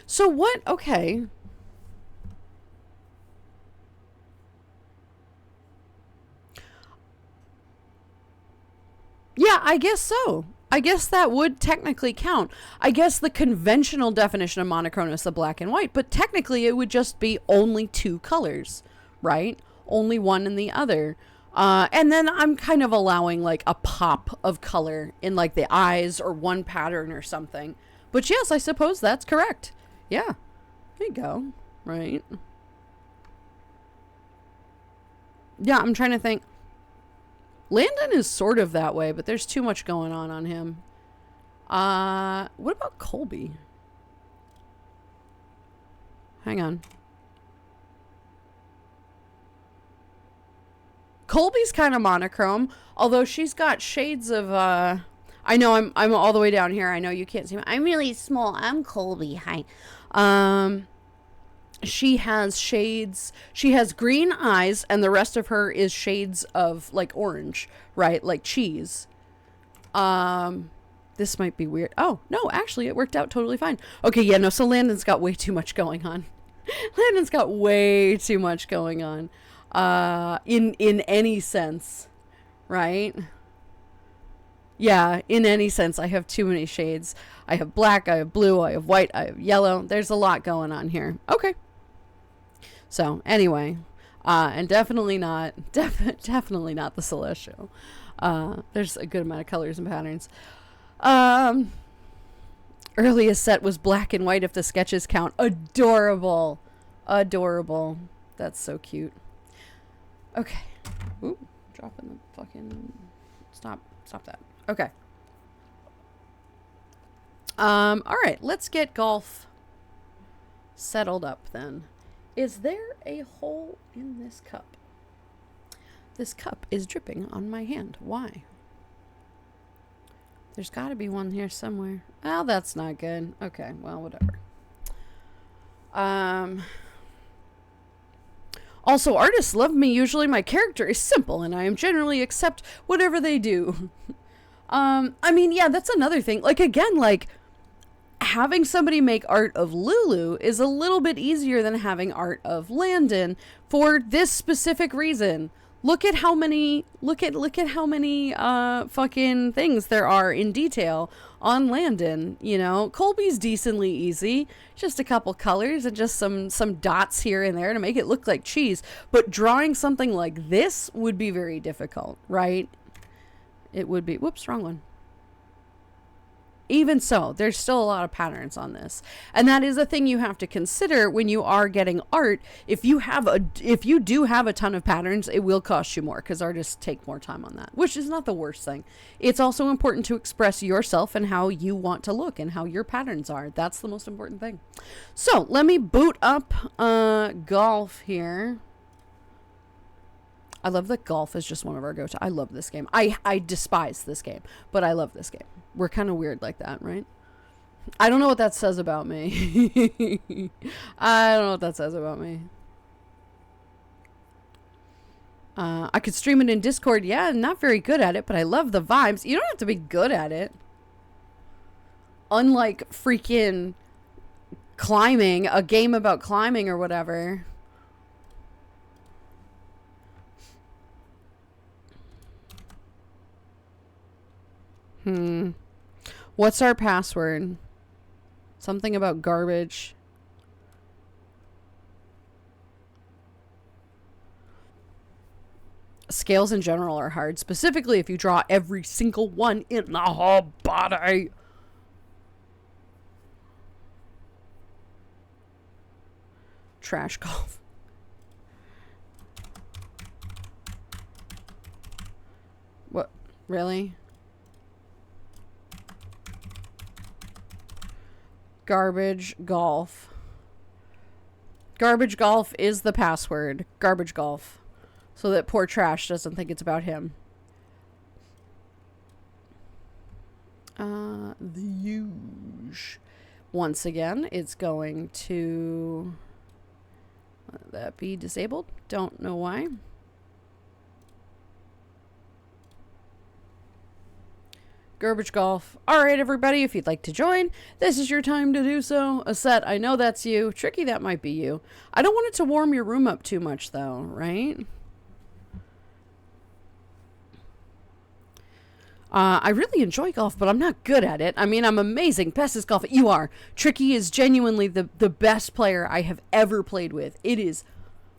So what... Okay. Yeah, I guess so. I guess that would technically count. I guess the conventional definition of monochrome is the black and white, but technically it would just be only 2 colors, right? Only one and the other. And then I'm kind of allowing like a pop of color in like the eyes or one pattern or something. But yes, I suppose that's correct. Yeah. There you go. Right. Yeah, I'm trying to think. Landon is sort of that way, but there's too much going on him. What about Colby? Hang on. Colby's kind of monochrome, although she's got shades of, I know I'm all the way down here. I know you can't see me. I'm really small. I'm Colby. Hi. She has shades, she has green eyes, and the rest of her is shades of like orange, right? Like cheese. This might be weird. Oh, no, actually it worked out totally fine. Okay, yeah, no, so Landon's got way too much going on. Landon's got way too much going on. In any sense, right? Yeah, in any sense, I have too many shades. I have black, I have blue, I have white, I have yellow. There's a lot going on here. Okay. So, anyway, and definitely not definitely not the Celestial. There's a good amount of colors and patterns. Earliest set was black and white if the sketches count. Adorable. Adorable. That's so cute. Okay. Ooh, dropping the fucking... Stop that. Okay. All right, let's get golf settled up then. Is there a hole in this cup? This cup is dripping on my hand. Why? There's got to be one here somewhere. Oh, that's not good. Okay, well, whatever. Also, artists love me. Usually my character is simple and I am generally accept whatever they do. I mean, yeah, that's another thing. Like, again, like, having somebody make art of Lulu is a little bit easier than having art of Landon for this specific reason. Look at how many fucking things there are in detail on Landon, you know. Colby's decently easy, just a couple colors and just some dots here and there to make it look like cheese, but drawing something like this would be very difficult, right? It would be. Whoops, wrong one. Even so, there's still a lot of patterns on this. And that is a thing you have to consider when you are getting art. If you do have a ton of patterns, it will cost you more because artists take more time on that, which is not the worst thing. It's also important to express yourself and how you want to look and how your patterns are. That's the most important thing. So let me boot up golf here. I love that golf is just one of our go-to. I love this game. I despise this game, but I love this game. We're kind of weird like that, right? I don't know what that says about me. I don't know what that says about me. I could stream it in Discord. Yeah, I'm not very good at it, but I love the vibes. You don't have to be good at it. Unlike freaking climbing, a game about climbing or whatever. What's our password? Something about garbage. Scales in general are hard, specifically if you draw every single one in the whole body. Trash golf. What? Really? Garbage golf. Garbage golf is the password. Garbage golf. So that poor Trash doesn't think it's about him. The huge. Once again, it's going to... let that be disabled. Don't know why. Garbage golf. Alright, everybody, if you'd like to join, this is your time to do so. Aset, I know that's you. Tricky, that might be you. I don't want it to warm your room up too much, though, right? I really enjoy golf, but I'm not good at it. I mean, I'm amazing. Best is golf. You are. Tricky is genuinely the best player I have ever played with. It is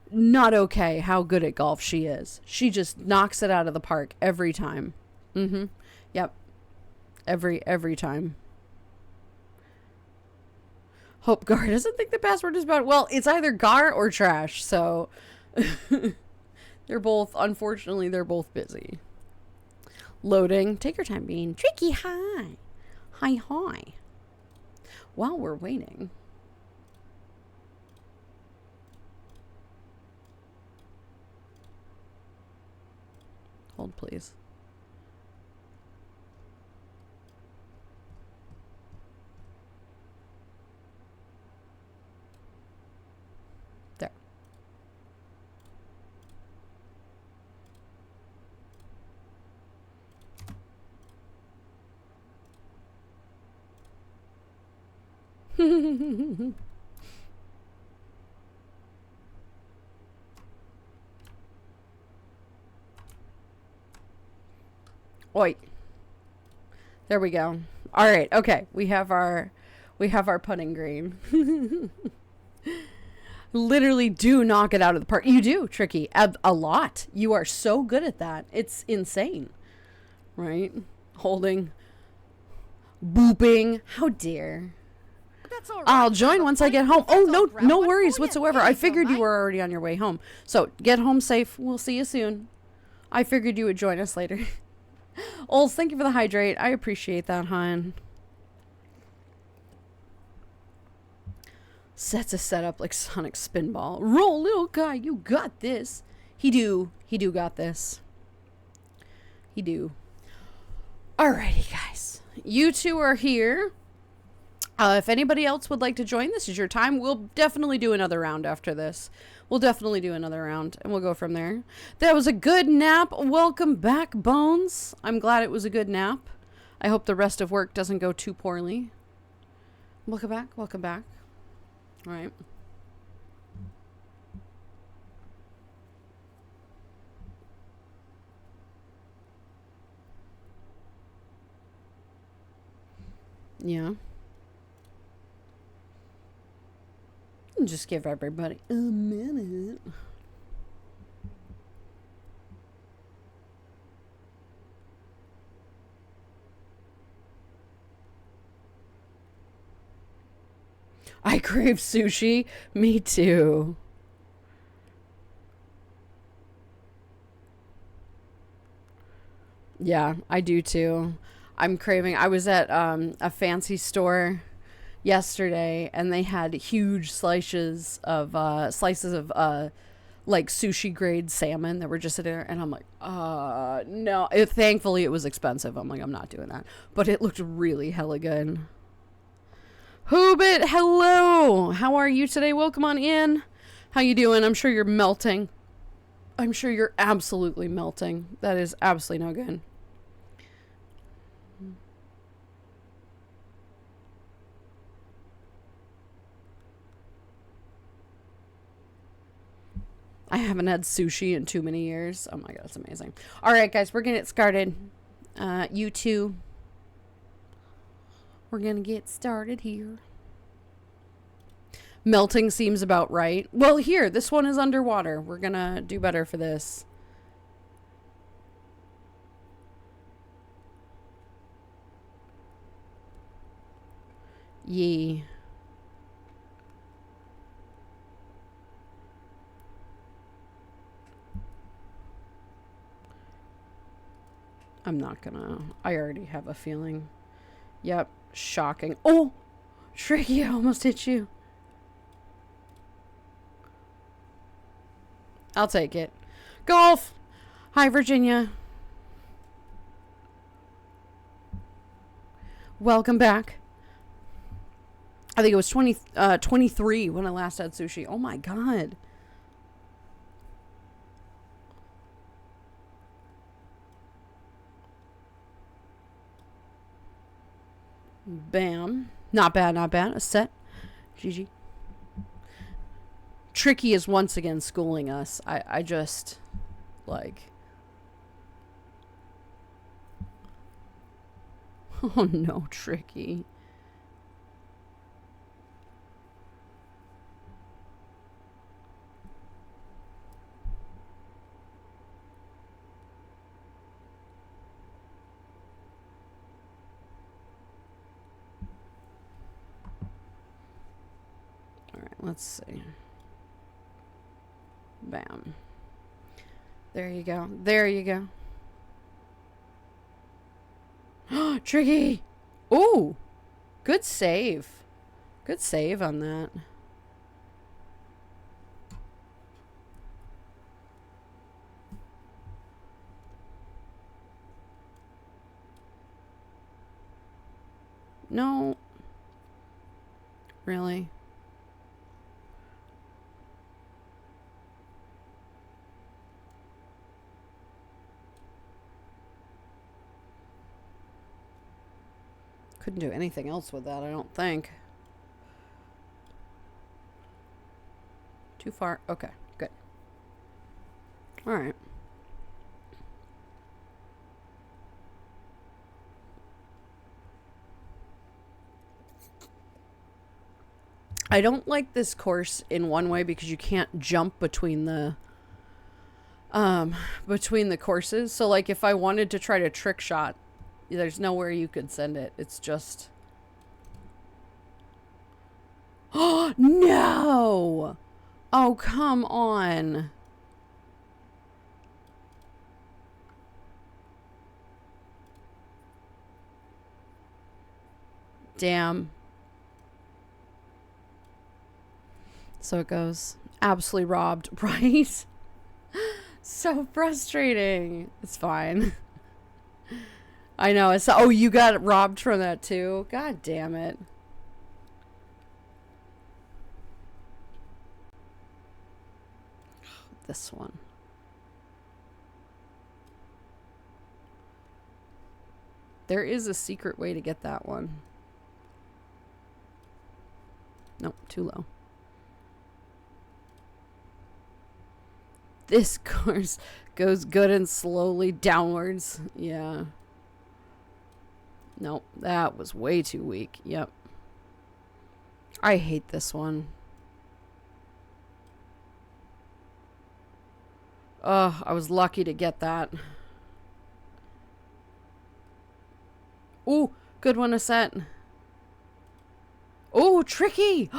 not okay how good at golf she is. She just knocks it out of the park every time. Yep. Every time. Hope Gar doesn't think the password is about... well, it's either Gar or Trash, so... they're both... unfortunately, they're both busy. Loading. Take your time being tricky. Hi. Hi. While we're waiting. Hold, please. There. Oi. There we go. All right. Okay. We have our putting green. Literally do knock it out of the park. You do, Tricky. A lot. You are so good at that. It's insane. Right? Holding. Booping. How dare. Right. I'll join once I get home. Oh, no worries whatsoever. I figured you were already on your way home. So, get home safe. We'll see you soon. I figured you would join us later. Ols, thank you for the hydrate. I appreciate that, hon. Sets a setup like Sonic Spinball. Roll, little guy. You got this. He do got this. He do. Alrighty, guys. You two are here. If anybody else would like to join, this is your time. We'll definitely do another round after this. We'll definitely do another round, and we'll go from there. That was a good nap. Welcome back, Bones. I'm glad it was a good nap. I hope the rest of work doesn't go too poorly. Welcome back. Welcome back. All right. Yeah. Just give everybody a minute. I crave sushi. Me too. Yeah, I do too. I'm craving. I was at a fancy store yesterday, and they had huge slices of like sushi grade salmon that were just sitting there, and I'm like, no. Thankfully, it was expensive. I'm like, I'm not doing that, but it looked really hella good. Hoobit, hello. How are you today? Welcome on in. How you doing? I'm sure you're melting. I'm sure you're absolutely melting. That is absolutely no good. I haven't had sushi in too many years. Oh my god, that's amazing. All right, guys, we're gonna get started. You too. We're gonna get started here. Melting seems about right. Well, here, this one is underwater. We're gonna do better for this. Yee. I'm not gonna. I already have a feeling. Yep. Shocking. Oh! Tricky, I almost hit you. I'll take it. Golf! Hi, Virginia. Welcome back. I think it was 23 when I last had sushi. Oh my god. Bam. Not bad, not bad. A set. GG. Tricky is once again schooling us. I just, like... Oh no, Tricky. Let's see. Bam. There you go. There you go. Tricky! Ooh! Good save. Good save on that. No. Really? Couldn't do anything else with that, I don't think. Too far? Okay, good. Alright. I don't like this course in one way because you can't jump between the courses. So like if I wanted to try to trick shot, there's nowhere you could send it. It's just... Oh, no! Oh, come on. Damn. So it goes. Absolutely robbed, right? So frustrating. It's fine. I know. It's, oh, you got robbed from that too? God damn it. This one. There is a secret way to get that one. Nope, too low. This course goes good and slowly downwards. Yeah. Nope, that was way too weak. Yep. I hate this one. Oh, I was lucky to get that. Ooh, good one to set. Oh, tricky!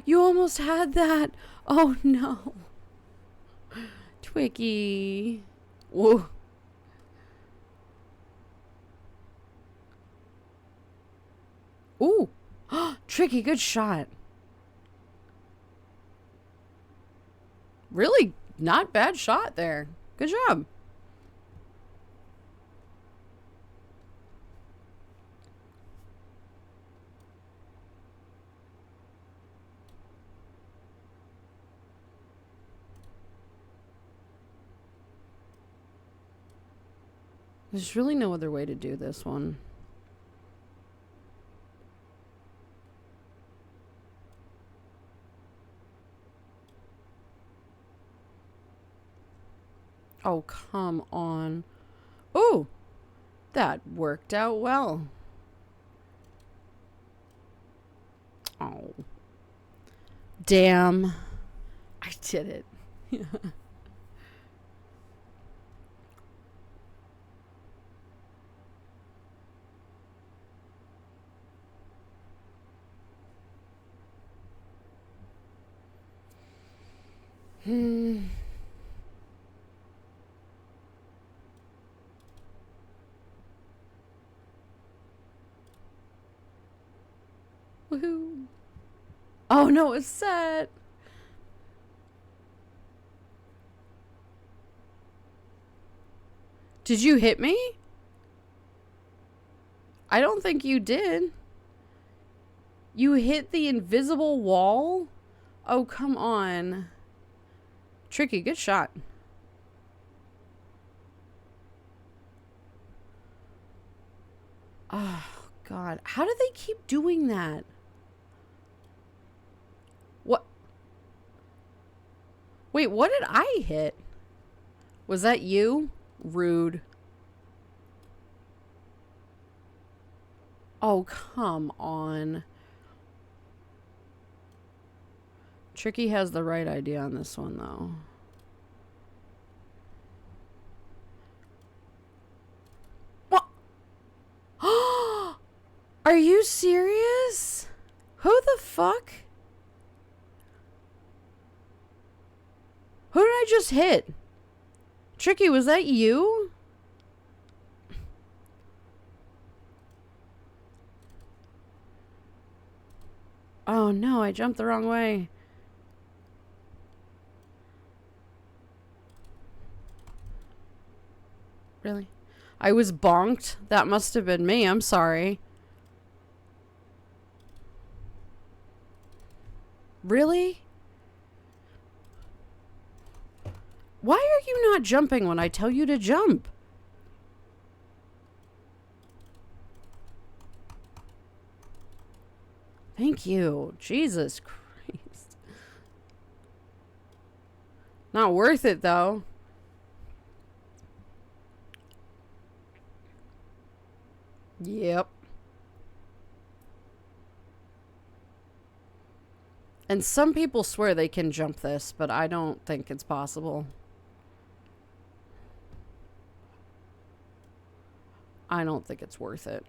You almost had that. Oh, no. Twiggy. Whoa. Ooh. Tricky, good shot. Really not bad shot there. Good job. There's really no other way to do this one. Oh, come on. Oh, that worked out well. Oh. Damn. I did it. Woohoo. Oh no, it's set. Did you hit me? I don't think you did. You hit the invisible wall? Oh, come on. Tricky, good shot. Oh, God. How do they keep doing that? What? Wait, what did I hit? Was that you? Rude. Oh, come on. Tricky has the right idea on this one, though. What? Are you serious? Who the fuck? Who did I just hit? Tricky, was that you? Oh no, I jumped the wrong way. Really? I was bonked? That must have been me. I'm sorry. Really? Why are you not jumping when I tell you to jump? Thank you. Jesus Christ. Not worth it, though. Yep. And some people swear they can jump this, but I don't think it's possible. I don't think it's worth it.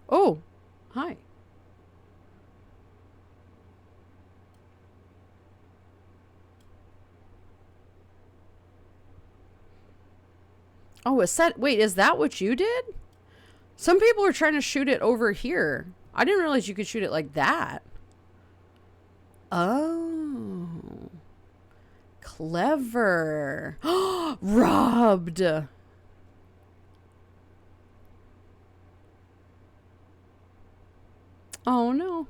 Oh, hi. Oh, wait, is that what you did? Some people are trying to shoot it over here. I didn't realize you could shoot it like that. Oh. Clever. Robbed. Oh, no.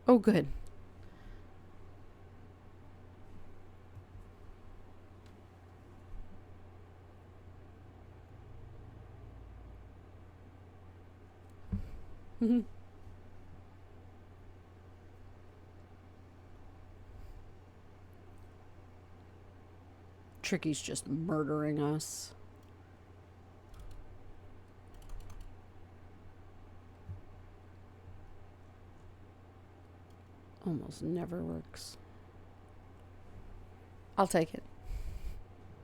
Oh, good. Tricky's just murdering us. Almost never works. I'll take it.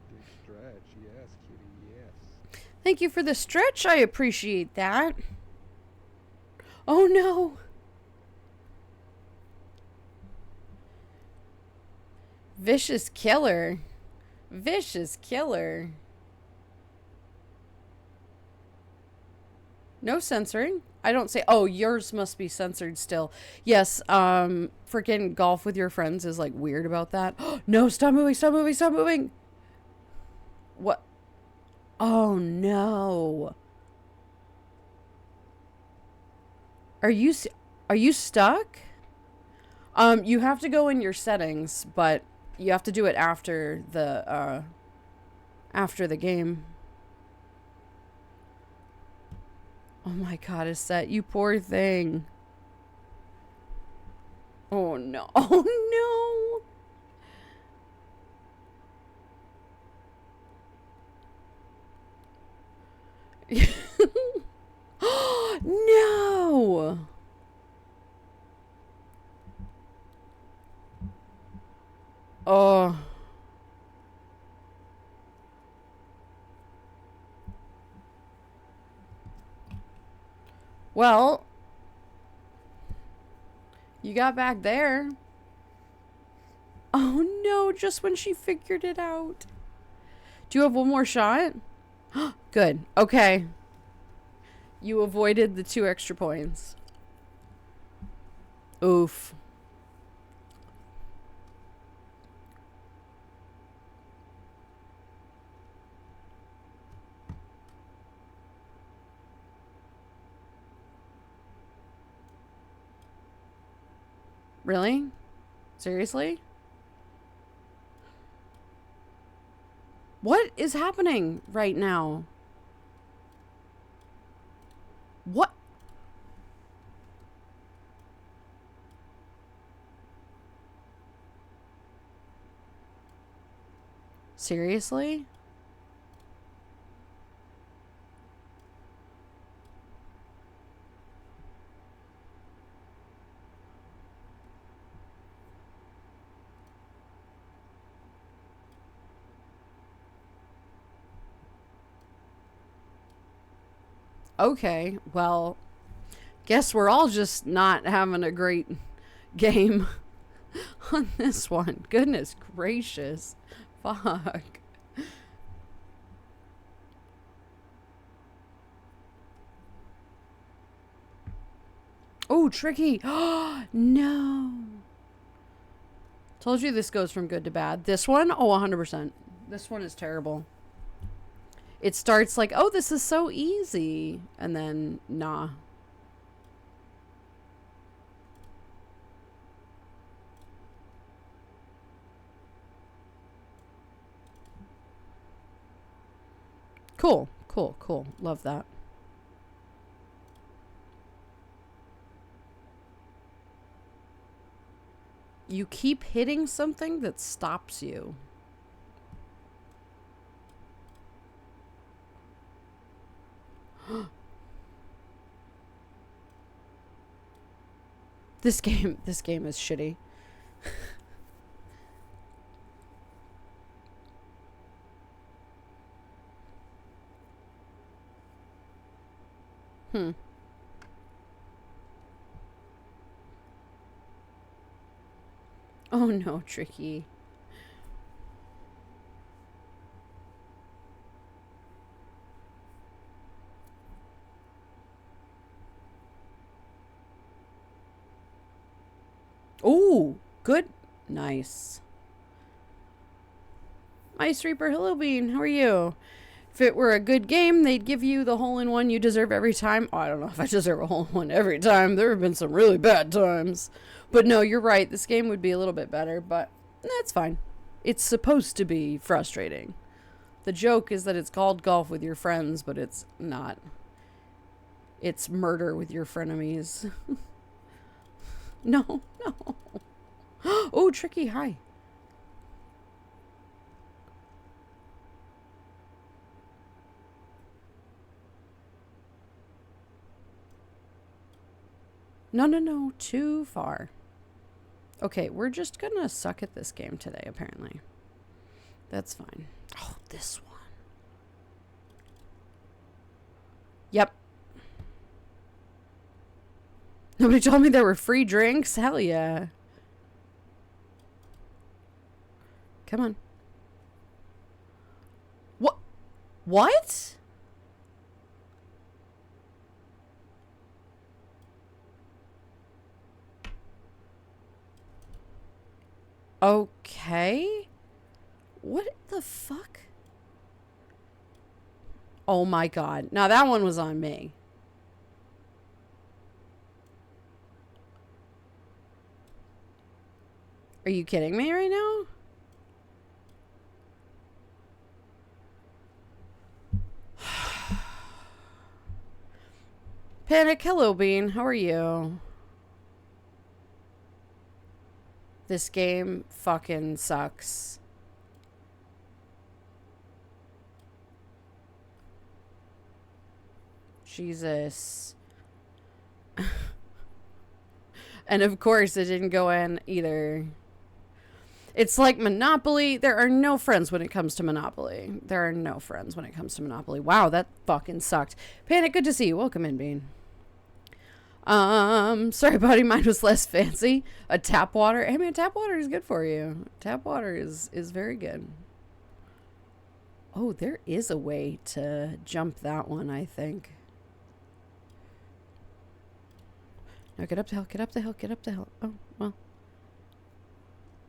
Good stretch, yes, kitty, yes. Thank you for the stretch. I appreciate that. Oh no. Vicious killer. Vicious killer. No censoring. I don't say, oh, yours must be censored still. Yes, freaking golf with your friends is like weird about that. No, stop moving, stop moving, stop moving. What? Oh no. Are you stuck? You have to go in your settings, but you have to do it after the game. Oh my god, Aset, you poor thing. Oh no. Oh no. No. Oh. Well, you got back there. Oh no, just when she figured it out. Do you have one more shot? Good. Okay. You avoided the 2 extra points. Oof. Really? Seriously? What is happening right now? What? Seriously? Okay, well, guess we're all just not having a great game on this one. Goodness gracious. Fuck. Oh, tricky. No. Told you this goes from good to bad. This one? Oh, 100%. This one is terrible. It starts like, oh, this is so easy. And then, nah. Cool, cool, cool. Love that. You keep hitting something that stops you. This game is shitty. Oh no, tricky. Ooh, good. Nice. Ice Reaper, hello Bean, how are you? If it were a good game, they'd give you the hole-in-one you deserve every time. Oh, I don't know if I deserve a hole-in-one every time. There have been some really bad times. But no, you're right. This game would be a little bit better, but that's fine. It's supposed to be frustrating. The joke is that it's called golf with your friends, but it's not. It's murder with your frenemies. No, no. Oh, tricky, hi. No, no, no, too far. Okay, we're just gonna suck at this game today, apparently. That's fine. Oh, this one. Yep. Nobody told me there were free drinks? Hell yeah. Come on. What? What? Okay. What the fuck? Oh my god. Now that one was on me. Are you kidding me right now? Panic, hello, Bean. How are you? This game fucking sucks. Jesus. And of course, it didn't go in either. It's like Monopoly. There are no friends when it comes to Monopoly. There are no friends when it comes to Monopoly. Wow, that fucking sucked. Panic, good to see you. Welcome in, Bean. Sorry, buddy. Mine was less fancy. A tap water. Hey, man, tap water is good for you. Tap water is very good. Oh, there is a way to jump that one, I think. No, get up the hill, get up the hill, get up the hill. Oh, well.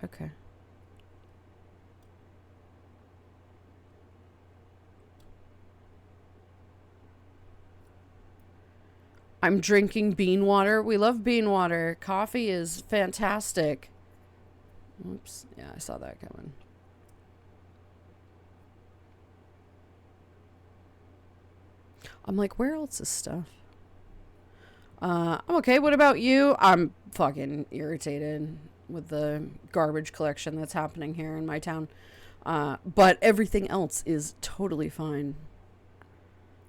Okay. I'm drinking bean water. We love bean water. Coffee is fantastic. Oops. Yeah, I saw that coming. I'm like, where else is stuff? I'm okay. What about you? I'm fucking irritated with the garbage collection that's happening here in my town. But everything else is totally fine.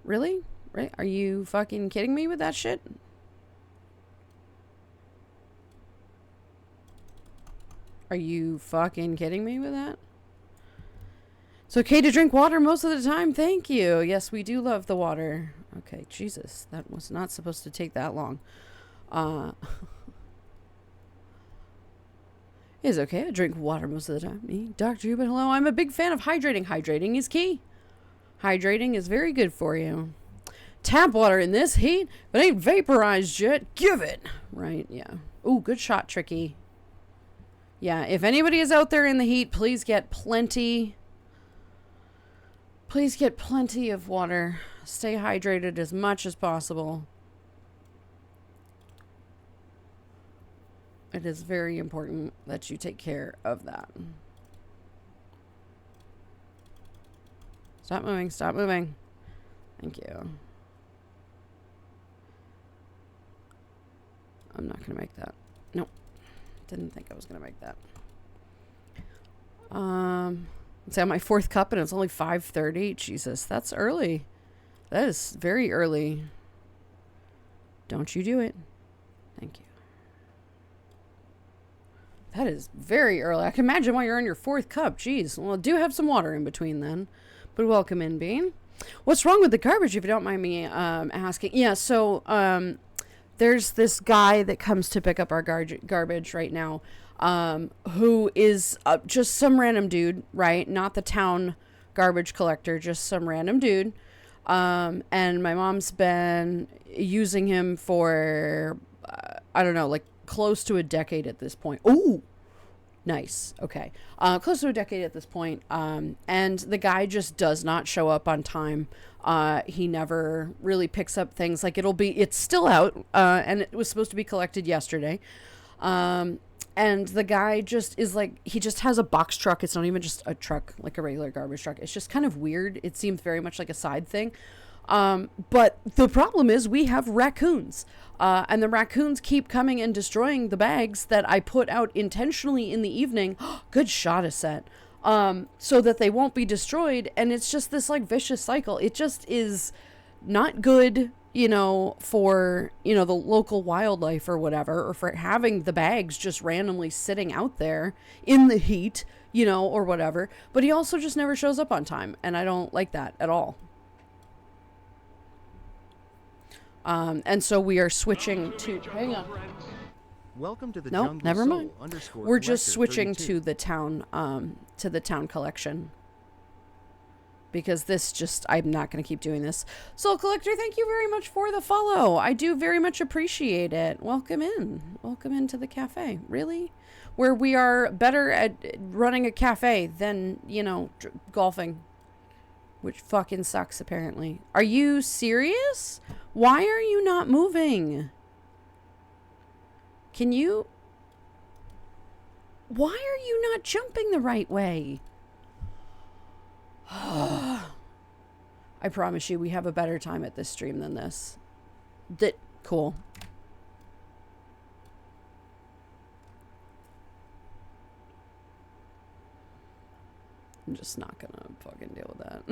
Really? Right? Are you fucking kidding me with that shit? Are you fucking kidding me with that? It's okay to drink water most of the time. Thank you. Yes, we do love the water. Okay, Jesus. That was not supposed to take that long. It's okay. I drink water most of the time. Me, Dr. Ruben, hello. I'm a big fan of hydrating. Hydrating is key. Hydrating is very good for you. Tap water in this heat, but ain't vaporized yet. Give it. Right, yeah. Ooh, good shot, Tricky. Yeah, if anybody is out there in the heat, please get plenty. Please get plenty of water. Stay hydrated as much as possible. It is very important that you take care of that. Stop moving. Stop moving. Thank you. I'm not going to make that. Nope. Didn't think I was going to make that. It's on my 4th cup and it's only 5:30. Jesus, that's early. That is very early. Don't you do it. Thank you. That is very early. I can imagine why you're on your 4th cup. Jeez. Well, do have some water in between then. But welcome in, Bean. What's wrong with the garbage, if you don't mind me asking? Yeah, so there's this guy that comes to pick up our garbage right now, who is just some random dude, right? Not the town garbage collector, just some random dude. And my mom's been using him for, I don't know, like close to a decade at this point. Ooh, nice. Okay. Close to a decade at this point. And the guy just does not show up on time. He never really picks up things. Like it's still out, and it was supposed to be collected yesterday. And the guy just is like, he just has a box truck. It's not even just a truck, like a regular garbage truck. It's just kind of weird. It seems very much like a side thing. But the problem is we have raccoons, and the raccoons keep coming and destroying the bags that I put out intentionally in the evening. Good shot, Aset. So that they won't be destroyed. And it's just this like vicious cycle. It just is not good, you know, for, you know, the local wildlife or whatever, or for having the bags just randomly sitting out there in the heat, you know, or whatever. But he also just never shows up on time. And I don't like that at all. And so we are switching to, hang on. Welcome to the Nope, Jungle never Soul mind. _ We're just Collector switching 32. to the town collection. Because this just, I'm not going to keep doing this. Soul Collector, thank you very much for the follow. I do very much appreciate it. Welcome in. Welcome into the cafe. Really? Where we are better at running a cafe than, you know, golfing. Which fucking sucks, apparently. Are you serious? Why are you not moving? Can you? Why are you not jumping the right way? I promise you, we have a better time at this stream than this. Cool. I'm just not gonna fucking deal with that.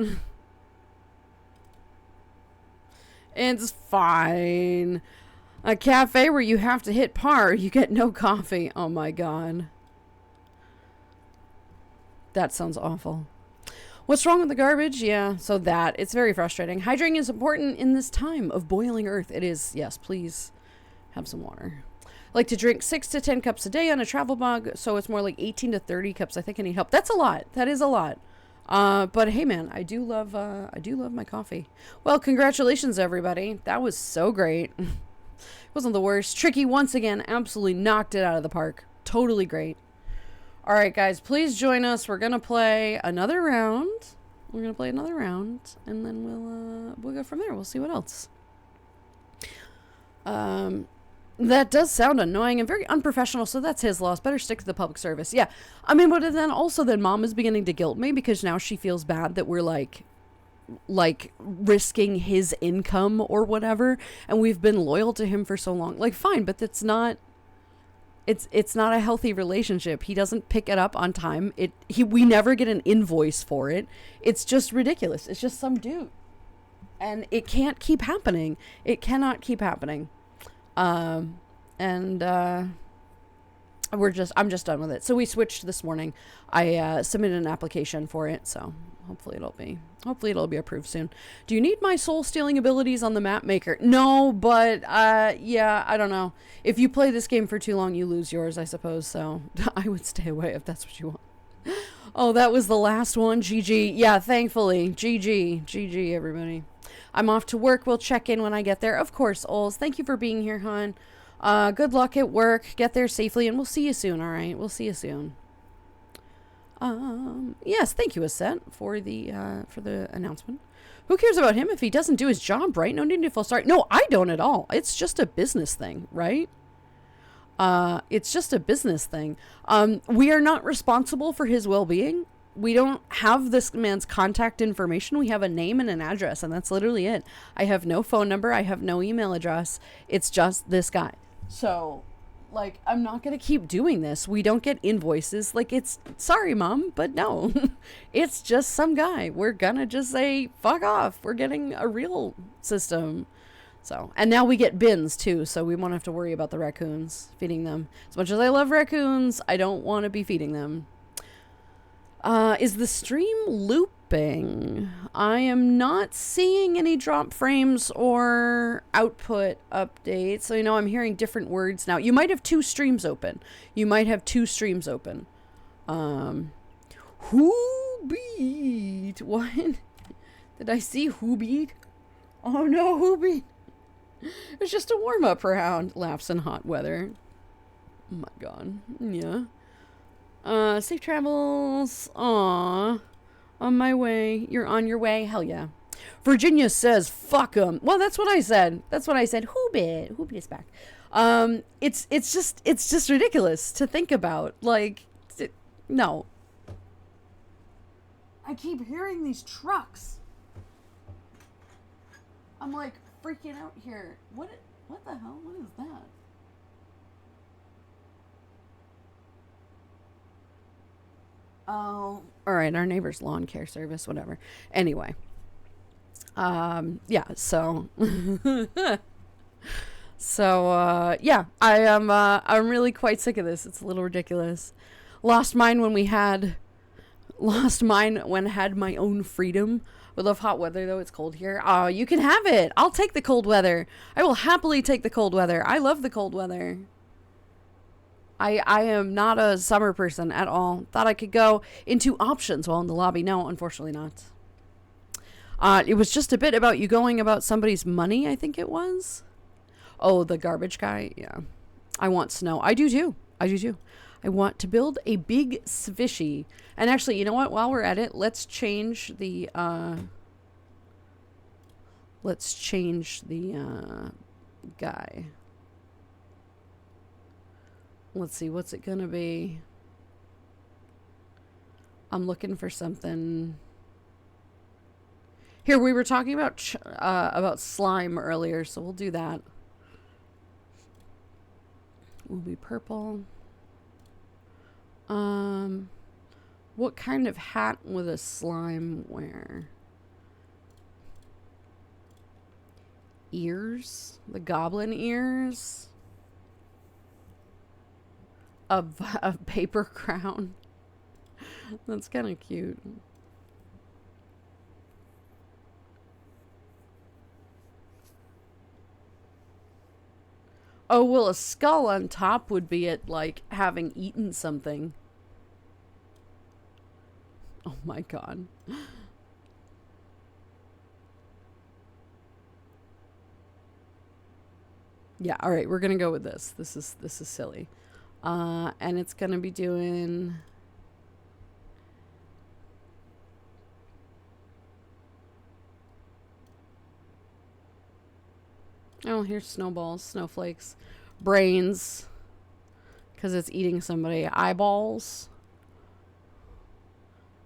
It's fine. A cafe where you have to hit par, you get no coffee. Oh my god. That sounds awful. What's wrong with the garbage? Yeah, so it's very frustrating. Hydrating is important in this time of boiling earth. It is. Yes, please have some water. I like to drink 6 to 10 cups a day on a travel mug, so it's more like 18 to 30 cups. I think I need help. That's a lot. That is a lot. But hey, man, I do love my coffee. Well, congratulations, everybody. That was so great. Wasn't the worst. Tricky once again, absolutely knocked it out of the park. Totally great. All right, guys, please join us. We're gonna play another round. And then we'll go from there. We'll see what else. That does sound annoying and very unprofessional, so that's his loss. Better stick to the public service. Yeah. I mean, but then Mom is beginning to guilt me because now she feels bad that we're like risking his income or whatever, and we've been loyal to him for so long. Like, fine, but that's not it's not a healthy relationship. He doesn't pick it up on time. We never get an invoice for it. It's just ridiculous. It's just some dude. And it can't keep happening. It cannot keep happening. I'm just done with it. So we switched this morning. I submitted an application for it, so hopefully it'll be approved soon. Do you need my soul stealing abilities on the map maker? No, but yeah, I don't know. If you play this game for too long, you lose yours, I suppose. So I would stay away if that's what you want. Oh, that was the last one. GG. Yeah, thankfully. GG, everybody. I'm off to work. We'll check in when I get there. Of course, Ols. Thank you for being here, hon. Good luck at work. Get there safely, and we'll see you soon, all right? We'll see you soon. Yes, thank you, Aset, for the announcement. Who cares about him if he doesn't do his job right? No need to feel sorry. No, I don't at all. It's just a business thing, right? It's just a business thing. We are not responsible for his well-being. We don't have this man's contact information. We have a name and an address, and that's literally it. I have no phone number. I have no email address. It's just this guy. So, like, I'm not going to keep doing this. We don't get invoices. Like, sorry, Mom, but no. It's just some guy. We're going to just say, fuck off. We're getting a real system. So, and now we get bins, too, so we won't have to worry about the raccoons, feeding them. As much as I love raccoons, I don't want to be feeding them. Is the stream looping? I am not seeing any drop frames or output updates. So, I'm hearing different words now. You might have two streams open. Who beat? What? Did I see who beat? Oh no, who beat? It was just a warm-up round. Laughs in hot weather. Oh my god. Yeah. Safe travels. Aw. On my way. You're on your way? Hell yeah. Virginia says, fuck 'em. Well, that's what I said. Who bit? Who bit is back? It's just ridiculous to think about. Like, no. I keep hearing these trucks. I'm like freaking out here. What the hell? What is that? Oh, all right. Our neighbor's lawn care service, whatever. Anyway, yeah. So, yeah. I'm really quite sick of this. It's a little ridiculous. Lost mine when had my own freedom. We love hot weather though. It's cold here. Oh, you can have it. I'll take the cold weather. I will happily take the cold weather. I love the cold weather. I am not a summer person at all. Thought I could go into options while in the lobby. No, unfortunately not. It was just a bit about you going about somebody's money, I think it was. Oh, the garbage guy? Yeah. I want snow. I do too. I want to build a big svishy. And actually, you know what? While we're at it, let's change the guy. Let's see, what's it gonna be? I'm looking for something. Here, we were talking about slime earlier, so we'll do that. Will be purple. What kind of hat would a slime wear? Ears? The goblin ears? A paper crown? That's kind of cute. Oh, well, a skull on top would be it, like, having eaten something. Oh my god. Yeah, alright, we're gonna go with this. This is silly. And it's gonna be doing... Oh, here's snowballs, snowflakes, brains, because it's eating somebody. Eyeballs.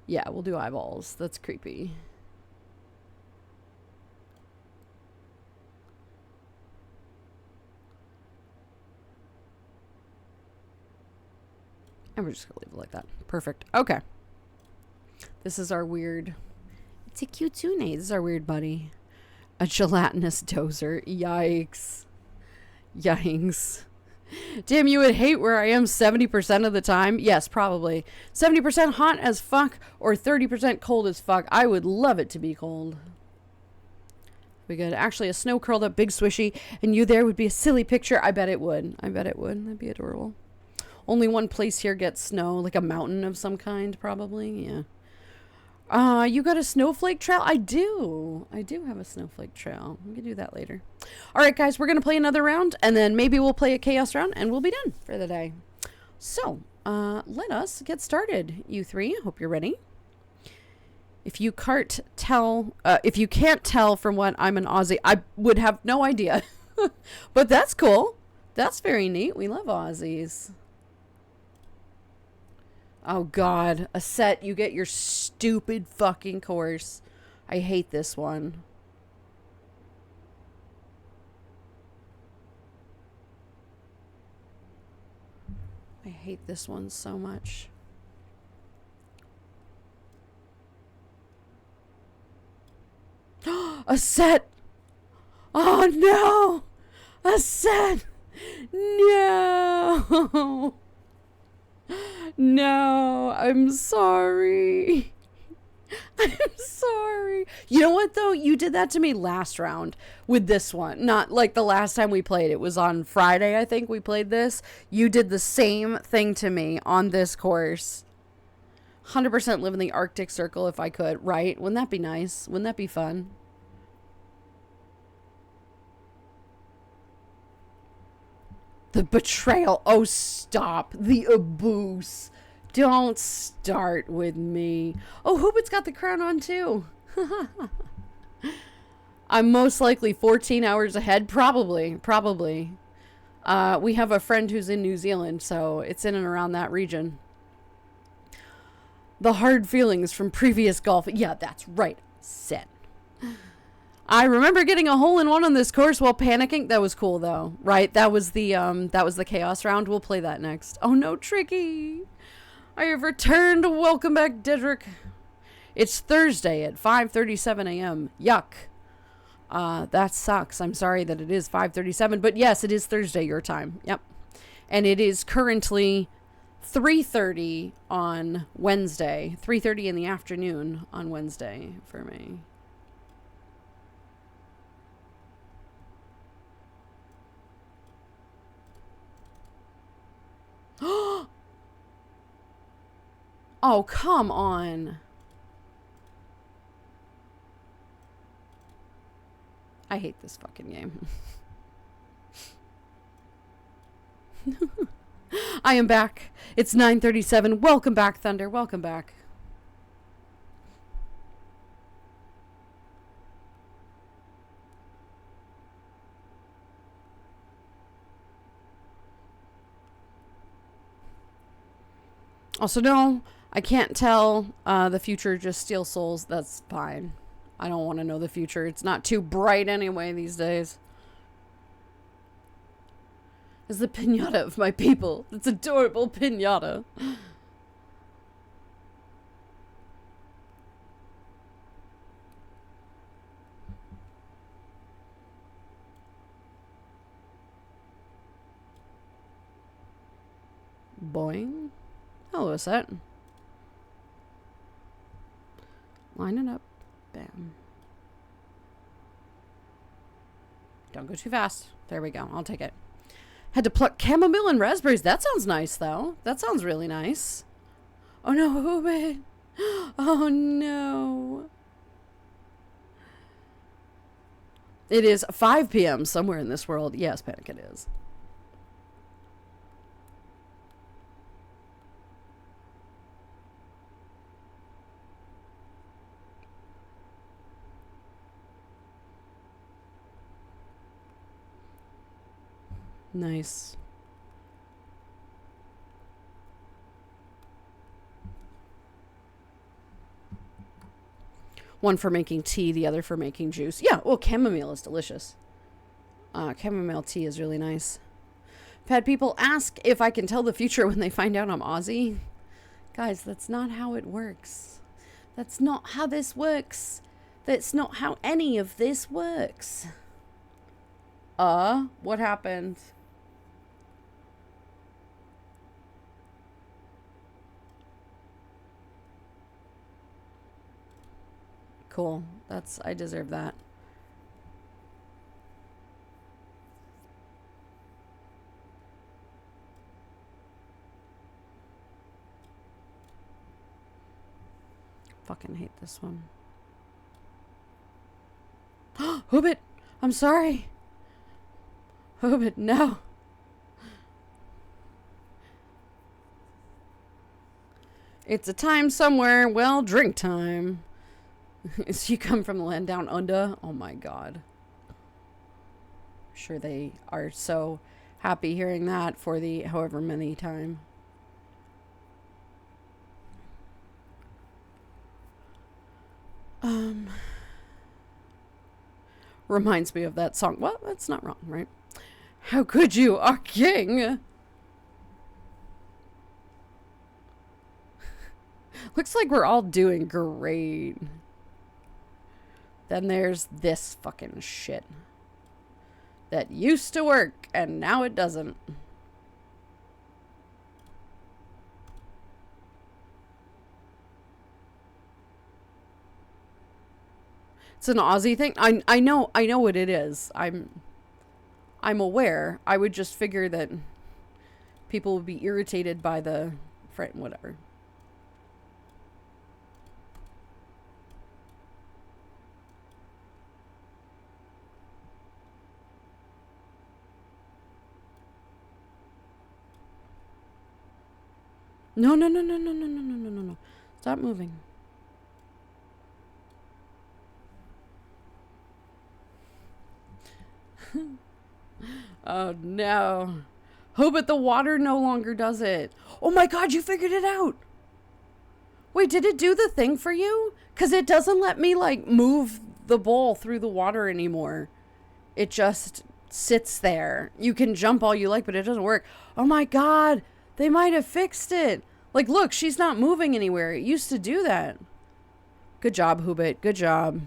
Yeah, we'll do eyeballs. That's creepy. And we're just going to leave it like that. Perfect. Okay. This is our weird... It's a cute tune. This is our weird buddy. A gelatinous dozer. Yikes. Yikes. Damn, you would hate where I am 70% of the time. Yes, probably. 70% hot as fuck or 30% cold as fuck. I would love it to be cold. We could actually a snow curled up big swishy and you there would be a silly picture. I bet it would. I bet it would. That'd be adorable. Only one place here gets snow, like a mountain of some kind, probably. Yeah. You got a snowflake trail? I do. I do have a snowflake trail. We can do that later. All right, guys, we're going to play another round, and then maybe we'll play a chaos round, and we'll be done for the day. So, let us get started, you three. Hope you're ready. If you can't tell from what I'm an Aussie, I would have no idea. But that's cool. That's very neat. We love Aussies. Oh, God. A set. You get your stupid fucking course. I hate this one. I hate this one so much. A set. Oh, no. A set. No. No, I'm sorry. I'm sorry. You know what, though? You did that to me last round with this one. Not like the last time we played. It was on Friday, I think we played this. You did the same thing to me on this course. 100% live in the Arctic Circle if I could, right? Wouldn't that be nice? Wouldn't that be fun? The betrayal. Oh, stop. The abuse. Don't start with me. Oh, Hoobit's got the crown on too. I'm most likely 14 hours ahead. Probably. We have a friend who's in New Zealand, so it's in and around that region. The hard feelings from previous golf. Yeah, that's right. Set. I remember getting a hole-in-one on this course while panicking. That was cool, though, right? That was the chaos round. We'll play that next. Oh, no, Tricky. I have returned. Welcome back, Dedrick. It's Thursday at 5:37 a.m. Yuck. That sucks. I'm sorry that it is 5:37, but yes, it is Thursday your time. Yep. And it is currently 3:30 on Wednesday. 3:30 in the afternoon on Wednesday for me. Oh, come on. I hate this fucking game. I am back. It's 9:37. Welcome back, Thunder. Welcome back. Also, no, I can't tell. The future just steals souls. That's fine. I don't want to know the future. It's not too bright anyway these days. It's the pinata of my people. It's adorable pinata. Boing. Hello, set. Line it up. Bam. Don't go too fast. There we go. I'll take it. Had to pluck chamomile and raspberries. That sounds nice, though. That sounds really nice. Oh, no. Hoobit. Oh, no. It is 5 p.m. somewhere in this world. Yes, Panic, it is. Nice. One for making tea, the other for making juice. Yeah, well, chamomile is delicious. Chamomile tea is really nice. I've had people ask if I can tell the future when they find out I'm Aussie. Guys, that's not how it works. That's not how this works. That's not how any of this works. What happened? Cool. I deserve that. Fucking hate this one. Hoobit! I'm sorry! Hoobit, no! It's a time somewhere. Well, drink time. You come from the land down under? Oh my god. I'm sure they are so happy hearing that for the however many time. Reminds me of that song. Well, that's not wrong, right? How could you, our king? Looks like we're all doing great. Then there's this fucking shit that used to work and now it doesn't. It's an Aussie thing. I know what it is. I'm aware. I would just figure that people would be irritated by the whatever. No. Stop moving. Oh no. Oh, but the water no longer does it. Oh my god, you figured it out. Wait, did it do the thing for you? Because it doesn't let me, like, move the bowl through the water anymore. It just sits there. You can jump all you like, but it doesn't work. Oh my god. They might have fixed it. Like, look, she's not moving anywhere. It used to do that. Good job, Hoobit. Good job.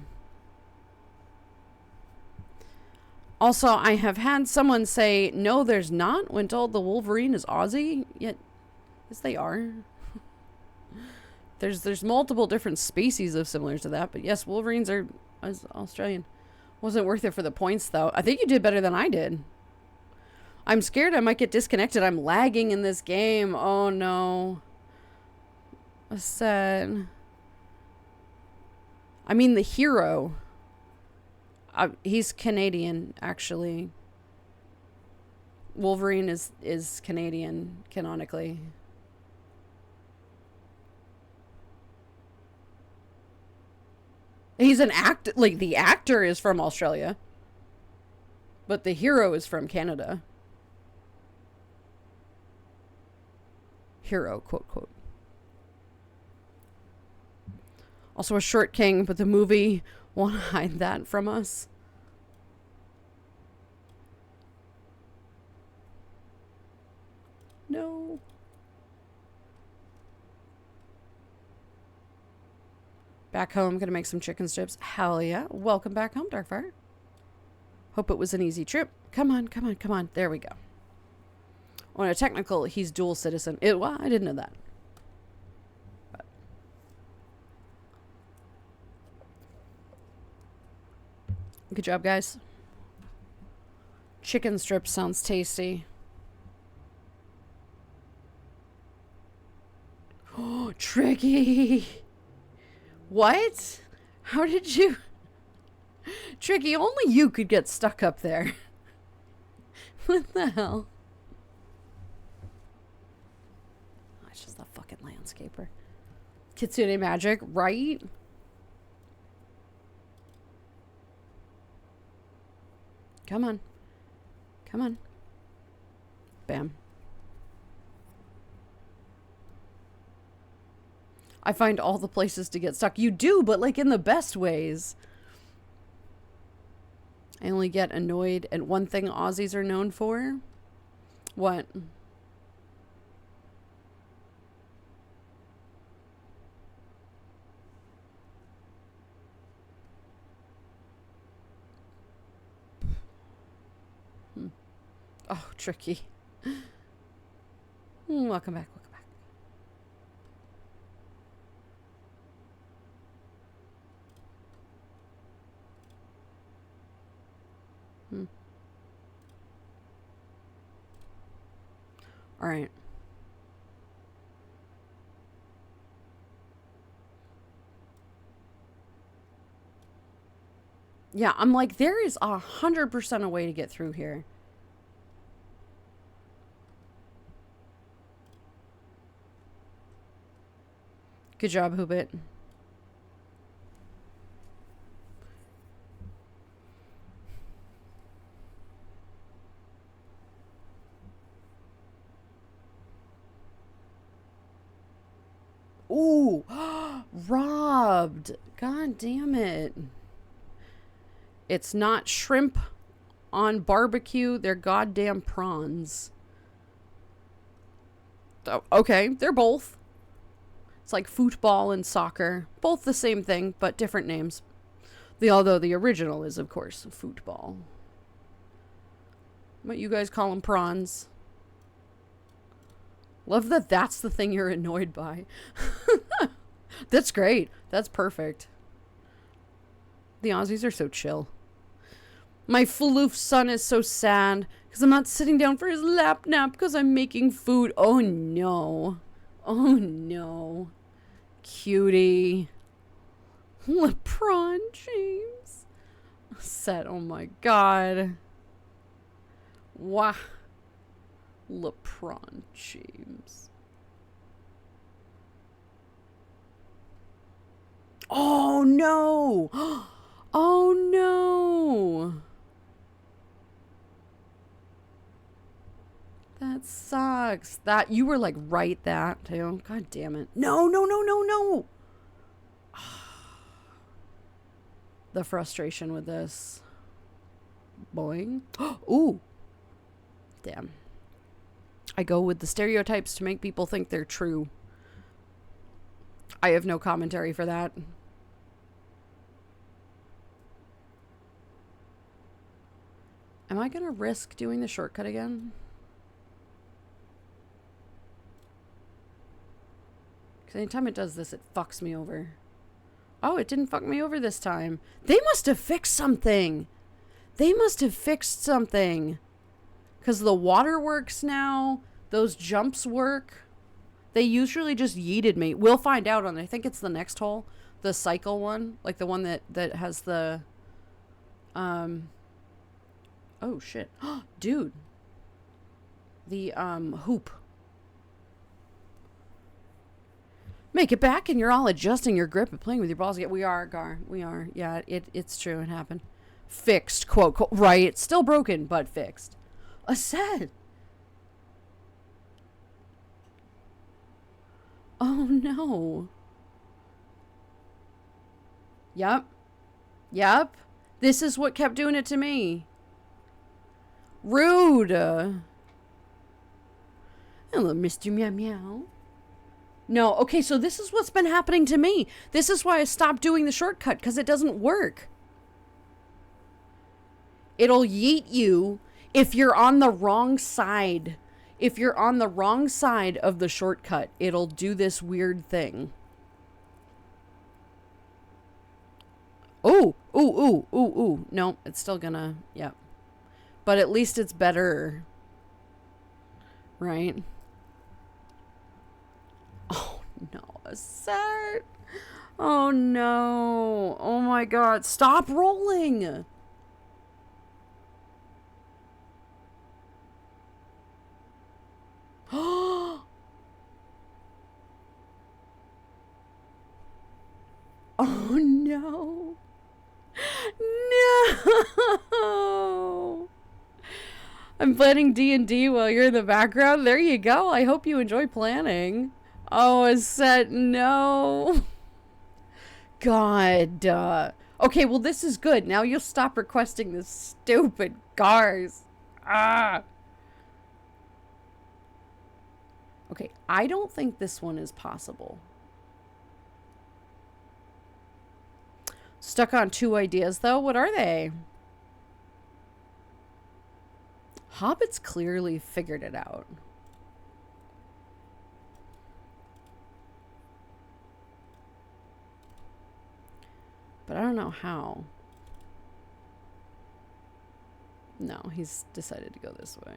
Also, I have had someone say, no, there's not, when told the Wolverine is Aussie. Yet, yes, they are. There's multiple different species of similar to that. But yes, Wolverines are Australian. Wasn't worth it for the points, though. I think you did better than I did. I'm scared I might get disconnected. I'm lagging in this game. Oh, no. Sad. I mean, the hero. He's Canadian, actually. Wolverine is Canadian, canonically. He's an like, the actor is from Australia. But the hero is from Canada. Hero, quote, quote. Also a short king, but the movie won't hide that from us. No. Back home, gonna make some chicken strips. Hell yeah. Welcome back home, Darkfire. Hope it was an easy trip. Come on, come on, come on. There we go. On a technical, he's dual citizen. Well, I didn't know that. But. Good job, guys. Chicken strip sounds tasty. Oh, Tricky. What? How did you... Tricky, only you could get stuck up there. What the hell? Oh, it's just a fucking landscaper. Kitsune magic, right? Come on. Come on. Bam. I find all the places to get stuck. You do, but like in the best ways. I only get annoyed at one thing Aussies are known for. What? Oh, Tricky. Welcome back, welcome back. All right. Yeah, I'm like, there is 100% a way to get through here. Good job, Hoobit. Ooh, robbed. God damn it. It's not shrimp on barbecue. They're goddamn prawns. Oh, okay, they're both. It's like football and soccer. Both the same thing, but different names. Although the original is, of course, football. But you guys call them prawns. Love that that's the thing you're annoyed by. That's great. That's perfect. The Aussies are so chill. My floof son is so sad because I'm not sitting down for his lap nap because I'm making food. Oh no. Oh no. Cutie. LeBron James. Set. Oh my god. Wow. LeBron James. Oh no. Oh no. That sucks. That you were like right that too. God damn it. No, no, no, no, no. The frustration with this. Boing. Ooh. Damn. I go with the stereotypes to make people think they're true. I have no commentary for that. Am I gonna risk doing the shortcut again? Because anytime it does this, it fucks me over. Oh, it didn't fuck me over this time. They must have fixed something. They must have fixed something. Because the water works now. Those jumps work. They usually just yeeted me. We'll find out on, I think it's the next hole. The cycle one. Like the one that has the... Oh, shit. Dude. The, hoop. Make it back and you're all adjusting your grip and playing with your balls again. We are, Gar. We are. Yeah, it's true. It happened. Fixed, quote. Right. It's still broken, but fixed. A set. Oh, no. Yep. Yep. This is what kept doing it to me. Rude. Hello, Mr. Meow Meow. No, okay, so this is what's been happening to me. This is why I stopped doing the shortcut, because it doesn't work. It'll yeet you if you're on the wrong side. If you're on the wrong side of the shortcut, it'll do this weird thing. Ooh, ooh, ooh, ooh, ooh. No, it's still gonna, yeah. But at least it's better. Right? Oh, no, Assert. Oh, no. Oh, my God. Stop rolling. Oh, no. No. I'm planning D&D while you're in the background. There you go. I hope you enjoy planning. Oh, Assert, no. God. Okay, well, this is good. Now you'll stop requesting this stupid cars. Ah. Okay, I don't think this one is possible. Stuck on 2 ideas, though. What are they? Hobbit's clearly figured it out. But I don't know how. No, he's decided to go this way.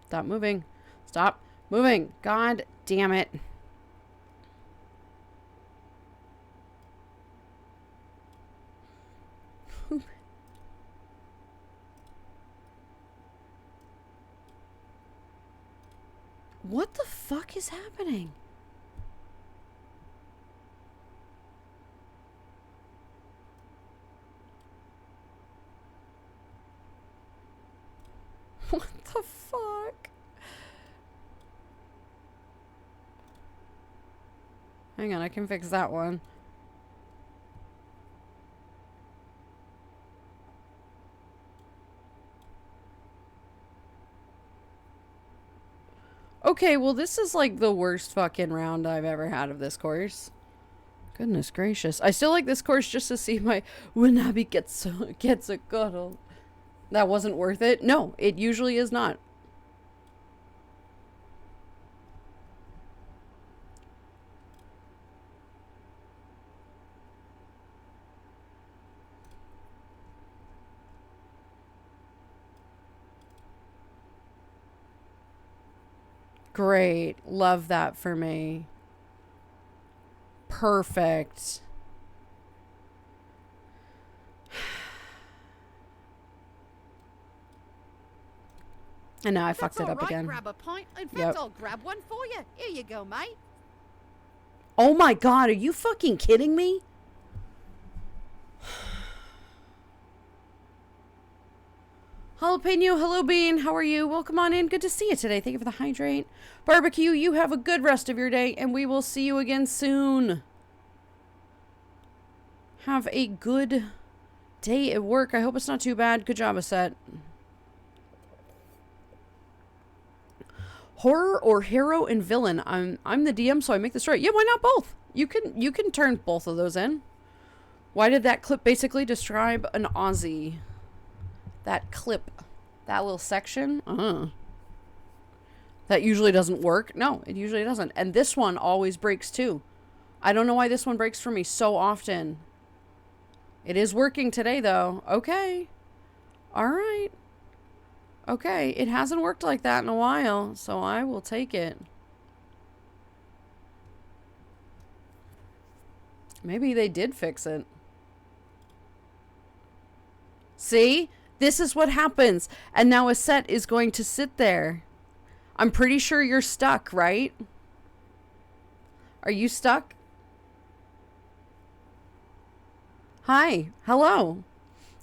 Stop moving. Stop moving. God damn it. What the fuck is happening? What the fuck? Hang on, I can fix that one. Okay, well, this is like the worst fucking round I've ever had of this course. Goodness gracious. I still like this course just to see my Wanabi gets a cuddle. That wasn't worth it? No, it usually is not. Great. Love that for me. Perfect. And now I fucked it up again. Grab a pint. In fact, I'll grab one for you. Here you go, mate. Oh my God, are you fucking kidding me? Jalapeno, hello Bean, how are you? Welcome on in. Good to see you today. Thank you for the hydrate. Barbecue, you have a good rest of your day, and we will see you again soon. Have a good day at work. I hope it's not too bad. Good job, Assert. Horror or hero and villain? I'm the DM, so I make this right. Yeah, why not both? You can turn both of those in. Why did that clip basically describe an Aussie? That clip, that little section, that usually doesn't work. No, it usually doesn't. And this one always breaks too. I don't know why this one breaks for me so often. It is working today though. Okay. All right. Okay, it hasn't worked like that in a while, so I will take it. Maybe they did fix it. See? This is what happens. And now Assert is going to sit there. I'm pretty sure you're stuck, right? Are you stuck? Hi. Hello.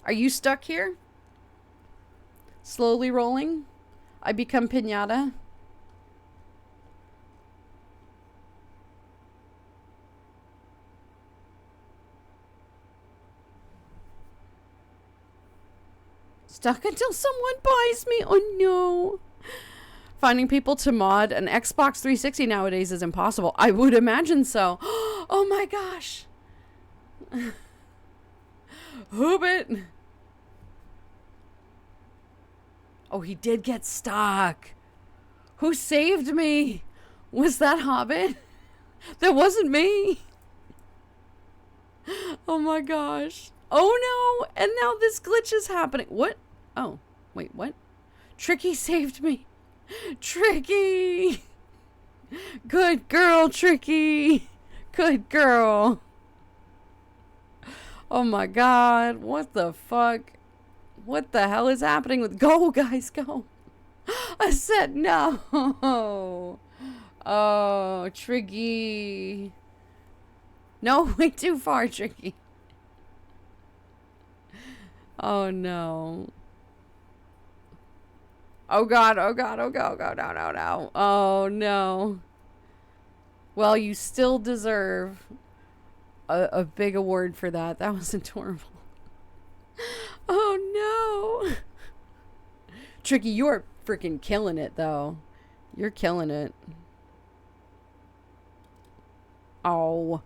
Are you stuck here? Slowly rolling. I become Pinata. Stuck until someone buys me. Oh no. Finding people to mod an Xbox 360 nowadays is impossible. I would imagine so. Oh my gosh. Hobbit. Oh, he did get stuck. Who saved me? Was that Hobbit? That wasn't me. Oh my gosh. Oh no. And now this glitch is happening. What? Oh, wait, what? Tricky saved me. Tricky. Good girl, Tricky. Good girl. Oh my god. What the fuck? What the hell is happening with... Go, guys, go. I said no. Oh, Tricky. No, way too far, Tricky. Oh no. Oh god, oh god, oh god, oh god, no, no, no. Oh no. Well, you still deserve a big award for that. That was adorable. Oh no. Tricky, you are freaking killing it though. You're killing it. Oh.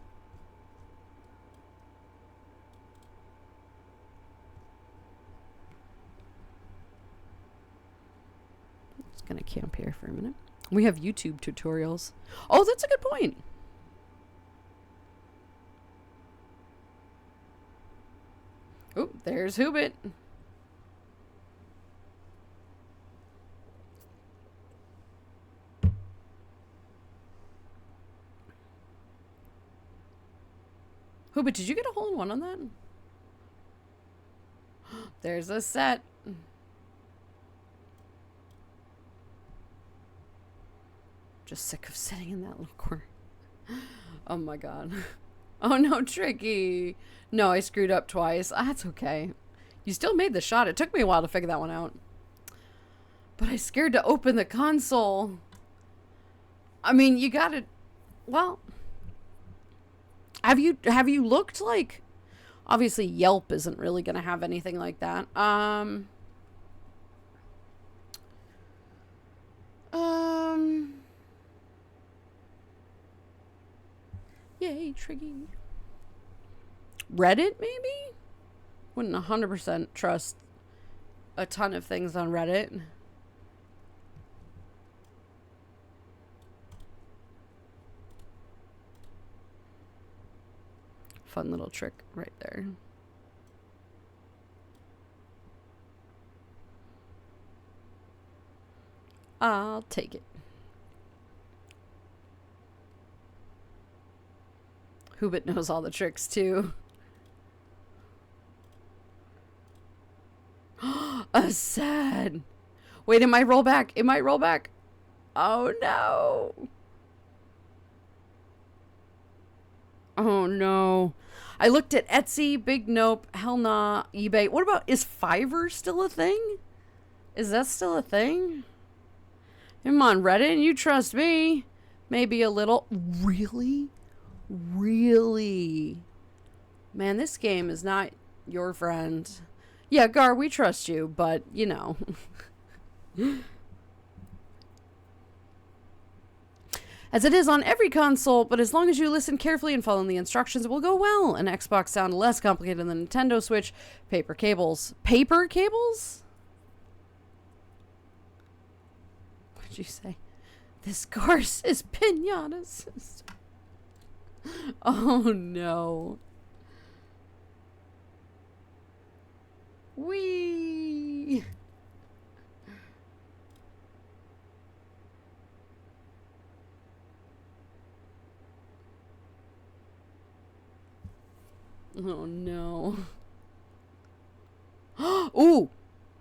Just gonna camp here for a minute. We have YouTube tutorials. Oh, that's a good point. Oh, there's Hoobit. Hoobit, did you get a hole in one on that? There's a set. Just sick of sitting in that little corner. Oh my god. Oh no, Tricky. No, I screwed up twice. That's okay. You still made the shot. It took me a while to figure that one out. But I scared to open the console. I mean, you gotta... Well... Have you looked like... Obviously, Yelp isn't really gonna have anything like that. Yay, Triggy. Reddit, maybe? Wouldn't 100% trust a ton of things on Reddit. Fun little trick right there. I'll take it. Hoobit knows all the tricks too. A sad. Wait, it might roll back. It might roll back. Oh no. Oh no. I looked at Etsy, Big Nope, Hell Nah, eBay. What about, is Fiverr still a thing? Is that still a thing? Come on, Reddit, you trust me. Maybe a little. Really? Really? Man, this game is not your friend. Yeah, Gar, we trust you, but, you know. As it is on every console, but as long as you listen carefully and follow the instructions, it will go well. An Xbox sound less complicated than the Nintendo Switch. Paper cables. Paper cables? What'd you say? This course is Pinata System. Oh no. Whee! Oh no. Ooh!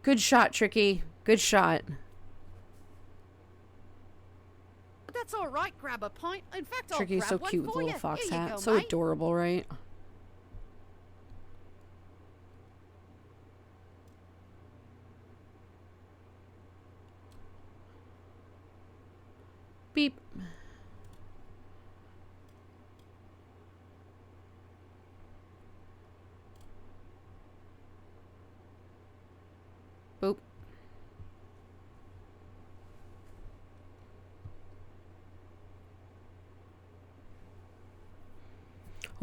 Good shot, Tricky. Good shot. That's all right. Grab a pint. In fact, I'll Tricky's grab so one cute with for little you. fox Here you hat. go, So mate. adorable, right? Beep.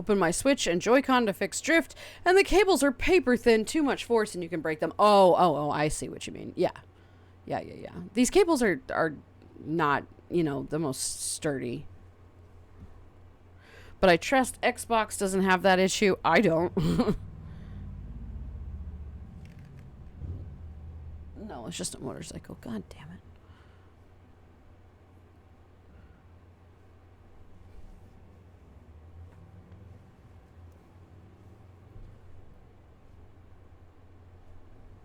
Open my Switch and Joy-Con to fix drift, and the cables are paper thin, too much force, and you can break them. Oh, I see what you mean. Yeah. These cables are not, you know, the most sturdy. But I trust Xbox doesn't have that issue. I don't. No, it's just a motorcycle. God damn it.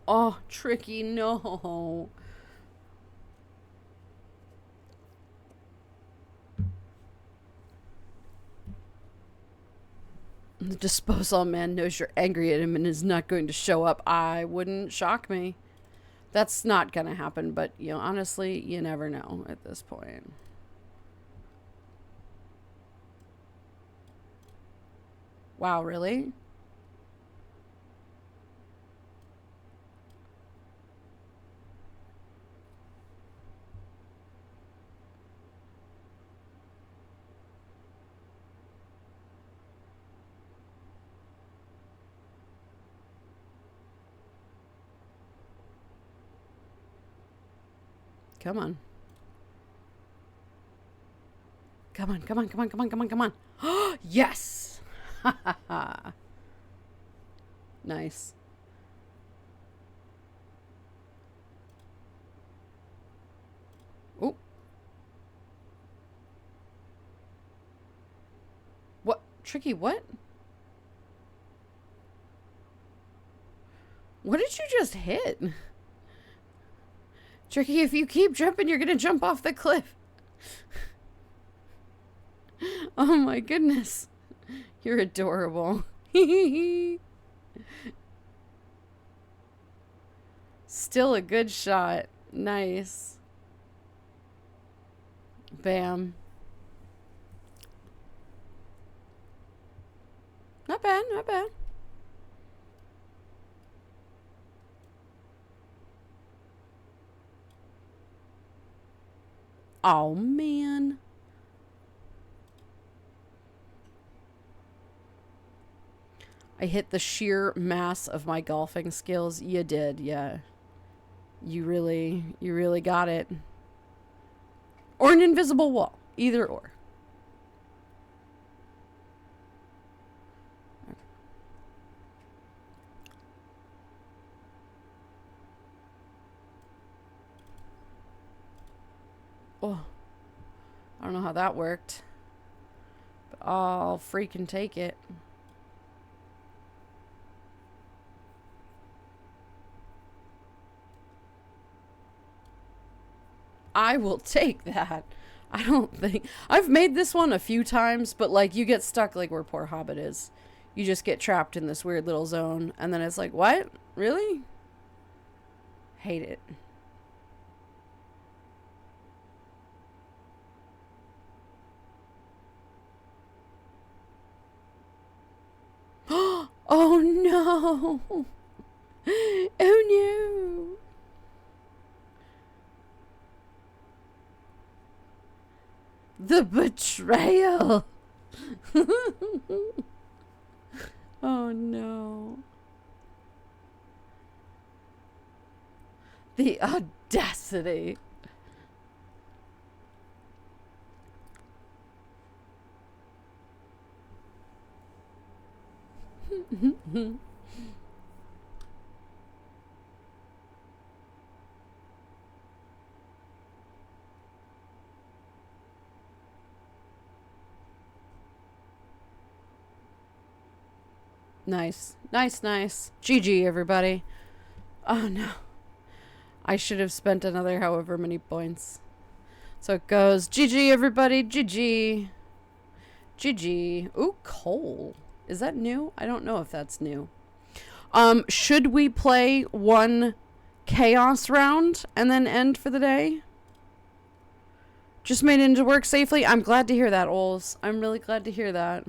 Oh, Tricky, no. The disposal man knows you're angry at him and is not going to show up. I wouldn't shock me. That's not going to happen, but, you know, honestly, you never know at this point. Wow, really? Come on. Come on, come on, come on, come on, come on, come on. Yes! Ha ha ha. Nice. Oh. What? Tricky, what? What did you just hit? Tricky, if you keep jumping, you're gonna jump off the cliff. Oh my goodness. You're adorable. Still a good shot. Nice. Bam. Not bad, not bad. Oh, man. I hit the sheer mass of my golfing skills. You did, yeah. You really got it. Or an invisible wall. Either or. Oh, I don't know how that worked, but I'll freaking take it. I will take that. I don't think I've made this one a few times, but like you get stuck like where poor Hobbit is. You just get trapped in this weird little zone, and then it's like, what? Really? Hate it. Oh no! Oh no! The betrayal! Oh no. The audacity. Nice. Nice, nice. GG, everybody. Oh, no. I should have spent another however many points. So it goes, GG, everybody. GG. GG. Ooh, coal. Is that new? I don't know if that's new. Should we play one chaos round and then end for the day? Just made it into work safely. I'm glad to hear that, Ols. I'm really glad to hear that.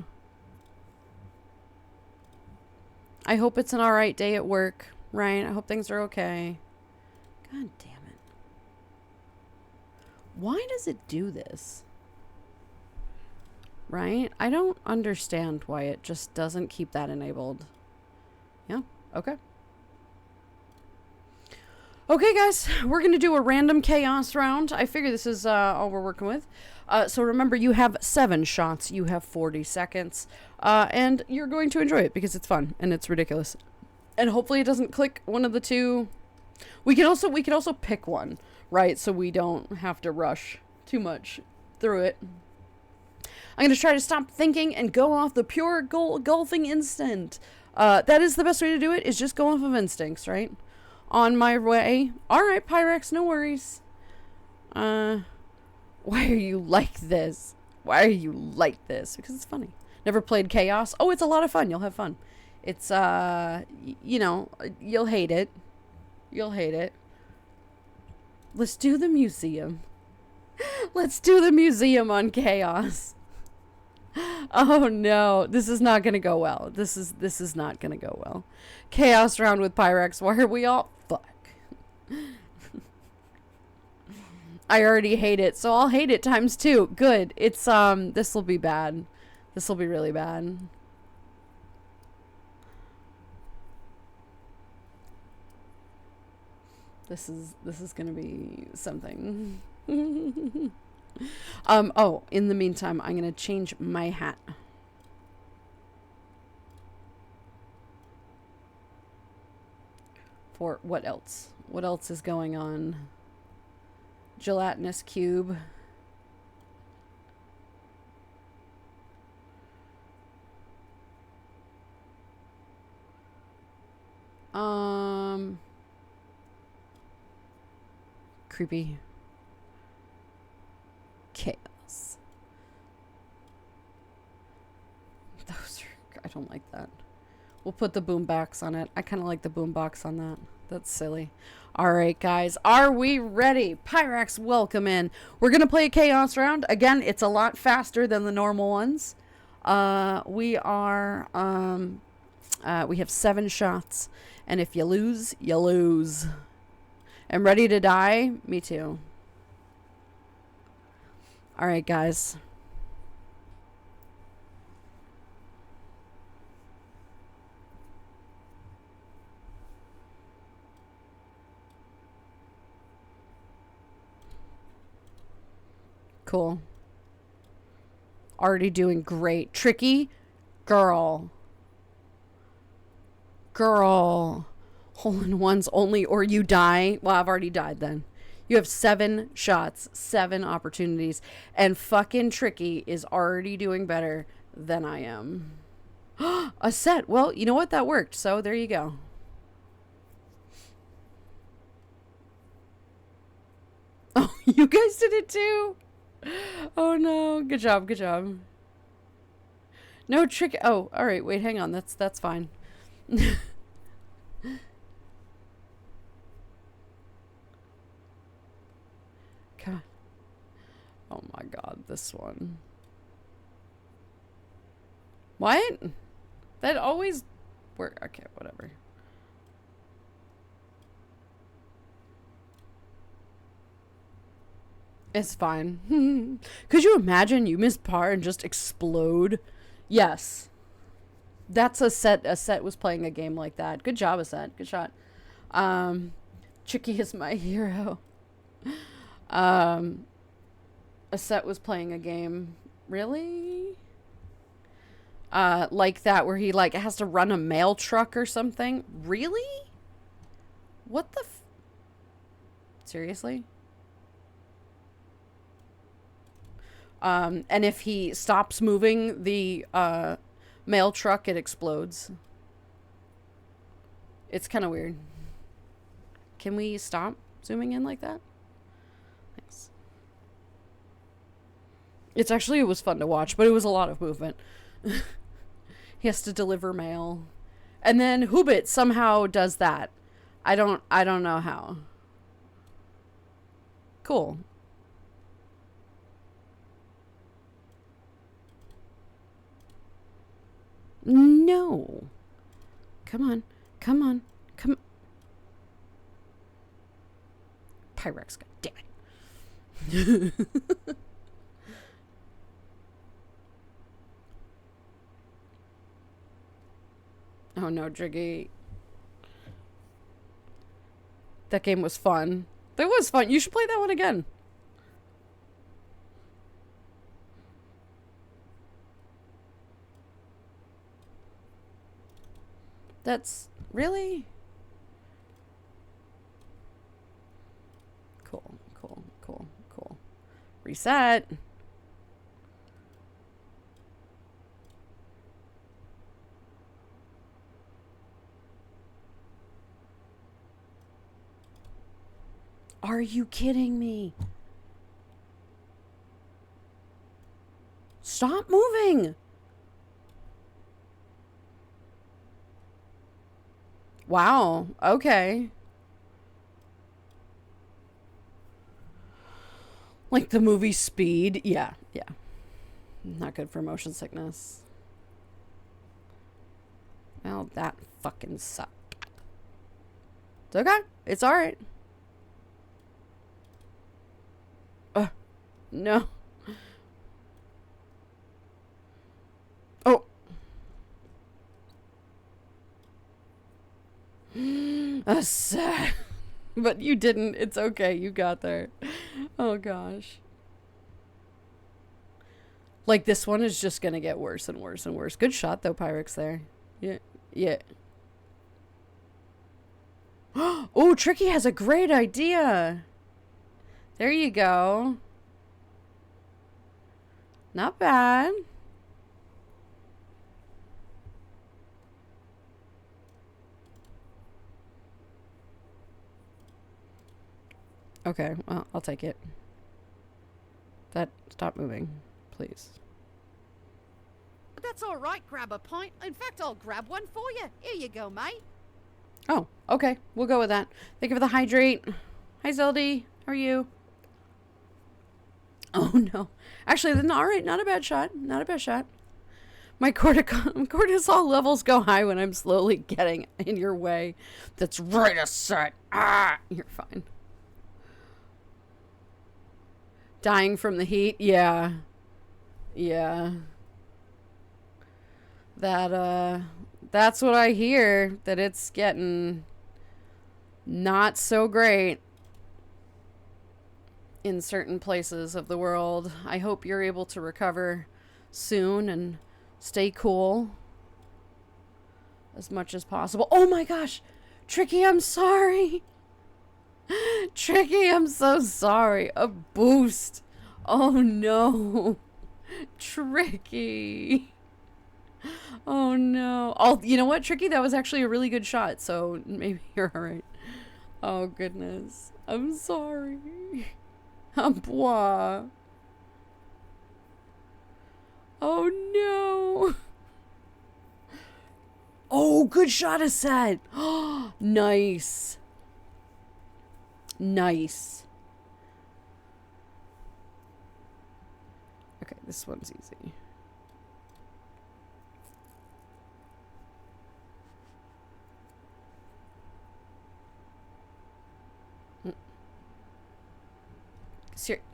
I hope it's an alright day at work, right? I hope things are okay. God damn it. Why does it do this? Right? I don't understand why it just doesn't keep that enabled. Yeah, okay. Okay, guys, we're going to do a random chaos round. I figure this is all we're working with. So remember, you have 7 shots. You have 40 seconds. And you're going to enjoy it because it's fun and it's ridiculous. And hopefully it doesn't click one of the two. We can also pick one, right? So we don't have to rush too much through it. I'm going to try to stop thinking and go off the pure golfing instinct. That is the best way to do it, is just go off of instincts, right? On my way. Alright, Pyrex, no worries. Why are you like this? Why are you like this? Because it's funny. Never played Chaos? Oh, it's a lot of fun. You'll have fun. It's, you know, you'll hate it. You'll hate it. Let's do the museum. Let's do the museum on Chaos. Oh no, this is not gonna go well. This is not gonna go well. Chaos round with Pyrex. Why are we all fuck? I already hate it, so I'll hate it times 2. Good. It's this will be bad. This will be really bad. This is gonna be something. Oh, in the meantime, I'm gonna change my hat. For what else? What else is going on? Gelatinous cube. Creepy. Chaos. Those are, I don't like that. We'll put the boombox on it. I kind of like the boombox on that. That's silly. All right, guys. Are we ready? Pyrex, welcome in. We're going to play a chaos round. Again, it's a lot faster than the normal ones. We have 7 shots. And if you lose, you lose. I'm ready to die? Me too. All right, guys. Cool. Already doing great. Tricky? Girl. Girl. Hole-in-ones only or you die. Well, I've already died then. You have 7 shots, 7 opportunities, and fucking Tricky is already doing better than I am. A set. Well, you know what? That worked. So there you go. Oh, you guys did it too? Oh no. Good job. Good job. No trick. Oh, all right. Wait, hang on. That's fine. God. Oh my God, this one. What? That always work. Okay, whatever. It's fine. Could you imagine you miss par and just explode? Yes. That's a set. A set was playing a game like that. Good job, a set. Good shot. Tricky is my hero. A set was playing a game. Really? Like that where he like has to run a mail truck or something. Really? What the seriously? And if he stops moving the mail truck, it explodes. It's kind of weird. Can we stop zooming in like that? Thanks. It's actually, it was fun to watch, but it was a lot of movement. He has to deliver mail. And then Hoobit somehow does that. I don't know how. Cool. No. Come on. Come on. Come. Pyrex, god damn it. Oh no, Jiggy. That game was fun. That was fun. You should play that one again. That's really cool. Cool. Reset. Are you kidding me? Stop moving. Wow. Okay. Like the movie Speed. Yeah. Not good for motion sickness. Well, that fucking sucked. It's okay. It's alright. No. Oh. Sad. But you didn't. It's okay. You got there. Oh, gosh. Like, this one is just gonna get worse and worse and worse. Good shot, though, Pyrex, there. Yeah. Oh, Tricky has a great idea. There you go. Not bad. Okay, well, I'll take it. Stop moving, please. That's all right, grab a pint. In fact, I'll grab one for you. Here you go, mate. Oh, okay. We'll go with that. Thank you for the hydrate. Hi, Zeldy. How are you? Oh, no. Actually, all right. Not a bad shot. Not a bad shot. My cortisol levels go high when I'm slowly getting in your way. That's right, a set. Ah, you're fine. Dying from the heat? Yeah. That's what I hear, that it's getting not so great in certain places of the world. I hope you're able to recover soon and stay cool as much as possible. Oh my gosh! Tricky, I'm sorry! Tricky, I'm so sorry. A boost. Oh no. Tricky. Oh no. You know what, Tricky? That was actually a really good shot, so maybe you're alright. Oh goodness. I'm sorry. Bois. Oh no. Oh, good shot, Aset. Nice. Nice. Okay, this one's easy.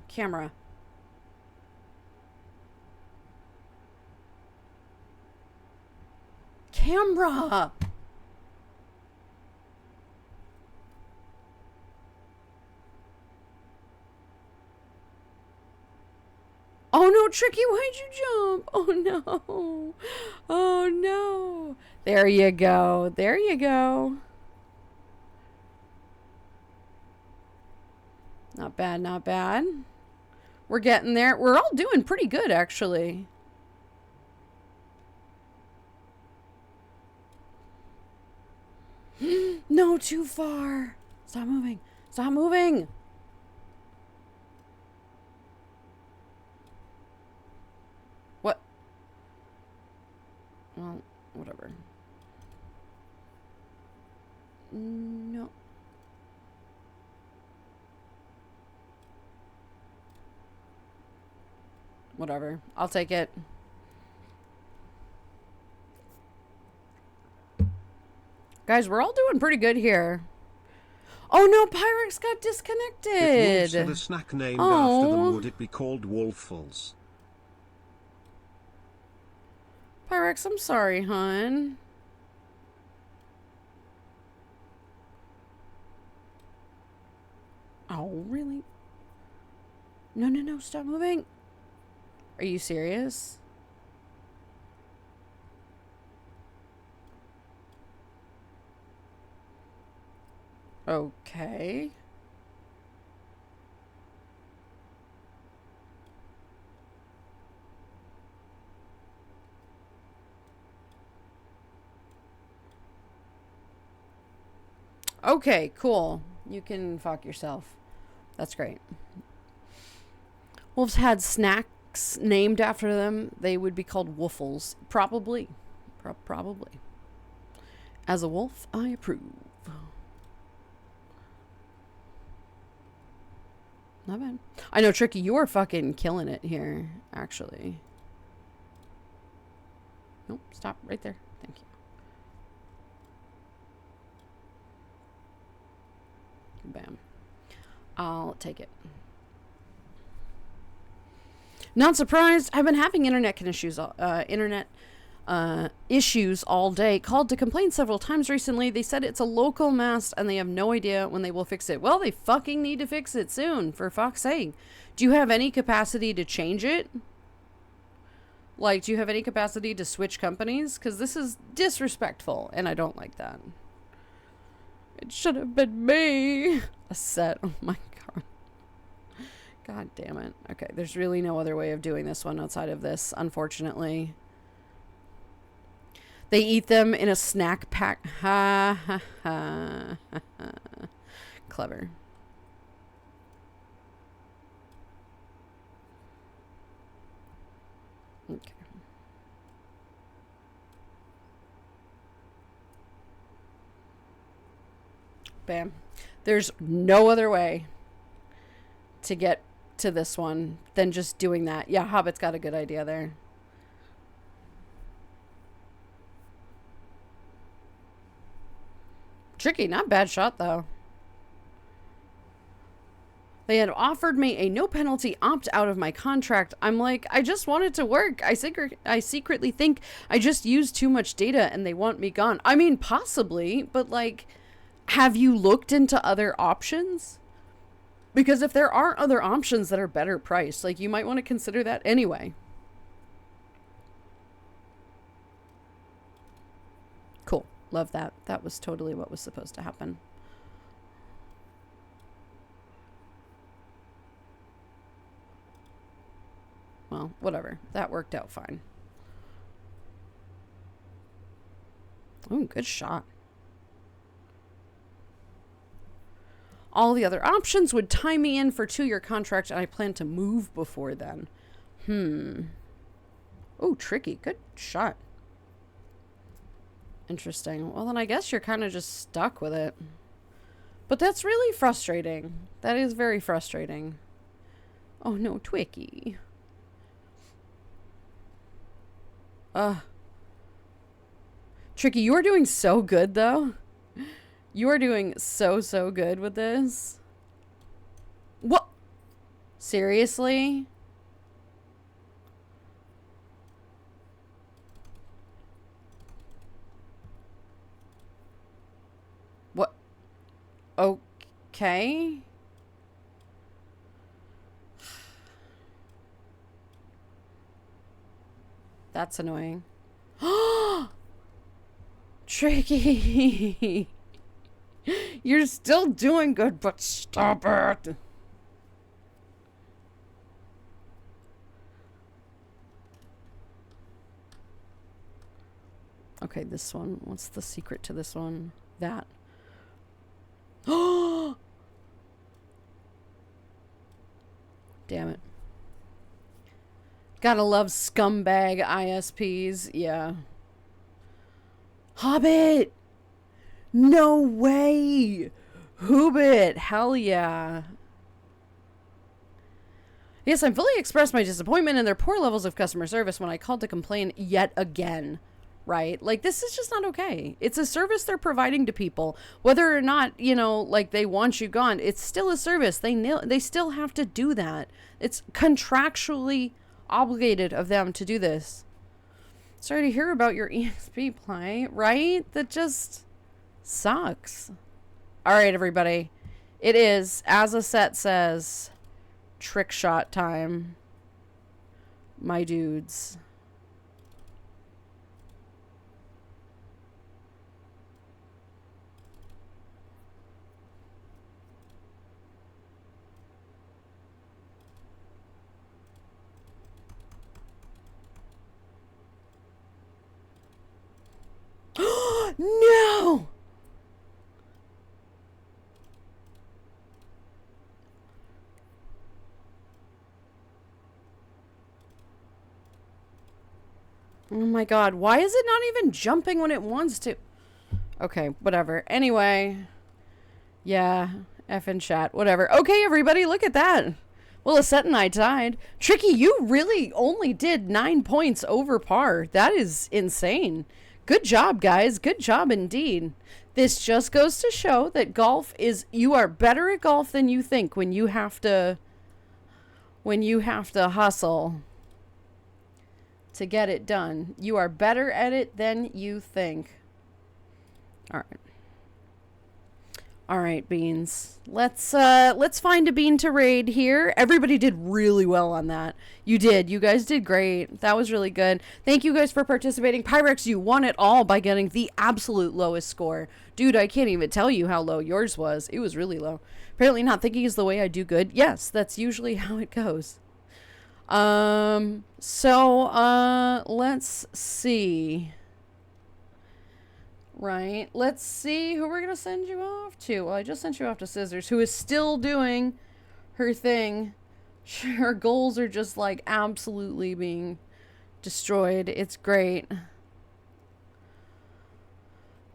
Camera. Camera! Oh no, Tricky, why'd you jump? Oh no. Oh no. There you go. There you go. Not bad, not bad. We're getting there. We're all doing pretty good, actually. No, too far. Stop moving. Stop moving. What? Well, whatever. No. Whatever. I'll take it. Guys, we're all doing pretty good here. Oh no, Pyrex got disconnected. If wolves had a snack named after them, would it be called Wolffuls? Pyrex, I'm sorry, hon. Oh, really? No, no, no. Stop moving. Are you serious? Okay. Okay, cool. You can fuck yourself. That's great. Wolves had snacks named after them. They would be called woofles. Probably. Probably. As a wolf, I approve. Not bad. I know, Tricky, you're fucking killing it here, actually. Nope, stop right there. Thank you. Bam. I'll take it. Not surprised. I've been having internet issues all day. Called to complain several times recently. They said it's a local mast and they have no idea when they will fix it. Well, they fucking need to fix it soon, for fuck's sake. Do you have any capacity to change it? Like, do you have any capacity to switch companies? Because this is disrespectful and I don't like that. It should have been me. A set. Oh my god. God damn it. Okay, there's really no other way of doing this one outside of this, unfortunately. They eat them in a snack pack. Ha ha ha. Clever. Okay. Bam. There's no other way to get to this one than just doing that. Yeah, Hobbit's got a good idea there. Tricky, not bad shot though. They had offered me a no penalty opt out of my contract. I'm like, I just wanted to work. I secretly think I just used too much data and they want me gone. I mean, possibly, but like, have you looked into other options? Because if there are other options that are better priced, like, you might want to consider that anyway. Cool. Love that. That was totally what was supposed to happen. Well, whatever. That worked out fine. Oh, good shot. All the other options would tie me in for 2-year contract, and I plan to move before then. Oh, tricky. Good shot. Interesting. Well, then I guess you're kind of just stuck with it. But that's really frustrating. That is very frustrating. Oh, no, Twicky. Tricky, you are doing so good, though. You are doing so good with this. What? Seriously? What? Okay. That's annoying. Tricky. You're still doing good, but stop it. Okay, this one. What's the secret to this one? That. Oh! Damn it. Gotta love scumbag ISPs. Yeah. Hobbit! No way! Hoobit! Hell yeah. Yes, I'm fully expressed my disappointment in their poor levels of customer service when I called to complain yet again. Right? Like, this is just not okay. It's a service they're providing to people. Whether or not, you know, like, they want you gone, it's still a service. They still have to do that. It's contractually obligated of them to do this. Sorry to hear about your EXP play, right? That just sucks. All right, everybody. It is, as a set says, trick shot time. My dudes. No! Oh my god, why is it not even jumping when it wants to? Okay, whatever. Anyway. Yeah, effing chat. Whatever. Okay, everybody, look at that. Well, Aset and I tied. Tricky, you really only did 9 points over par. That is insane. Good job, guys. Good job indeed. This just goes to show that golf is... You are better at golf than you think when you have to... When you have to hustle to get it done. You are better at it than you think. All right. All right, Beans. Let's find a bean to raid here. Everybody did really well on that. You did. You guys did great. That was really good. Thank you guys for participating. Pyrex, you won it all by getting the absolute lowest score. Dude, I can't even tell you how low yours was. It was really low. Apparently not thinking is the way I do good. Yes, that's usually how it goes. Let's see. Right. Let's see who we're going to send you off to. Well, I just sent you off to Scissors, who is still doing her thing. Her goals are just like absolutely being destroyed. It's great.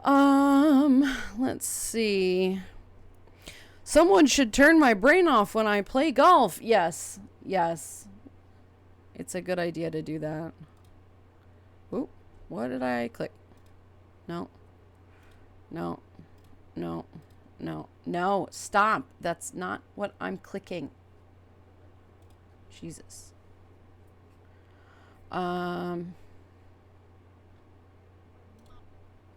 Let's see. Someone should turn my brain off when I play golf. Yes. Yes. It's a good idea to do that. Oop. What did I click? No. No, no, no, no, stop. That's not what I'm clicking. Jesus.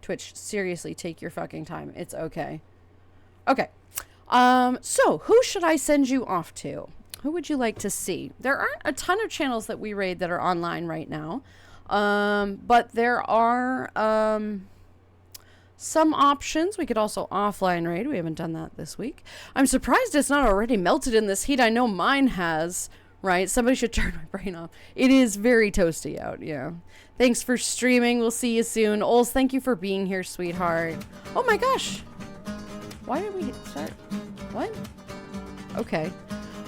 Twitch, seriously, take your fucking time. It's okay. Okay. So who should I send you off to? Who would you like to see? There aren't a ton of channels that we raid that are online right now. But there are, some options. We could also offline raid. We haven't done that this week. I'm surprised it's not already melted in this heat. I know mine has, right? Somebody should turn my brain off. It is very toasty out, yeah. Thanks for streaming. We'll see you soon. Ols, thank you for being here, sweetheart. Oh my gosh. Why did we start? What? Okay.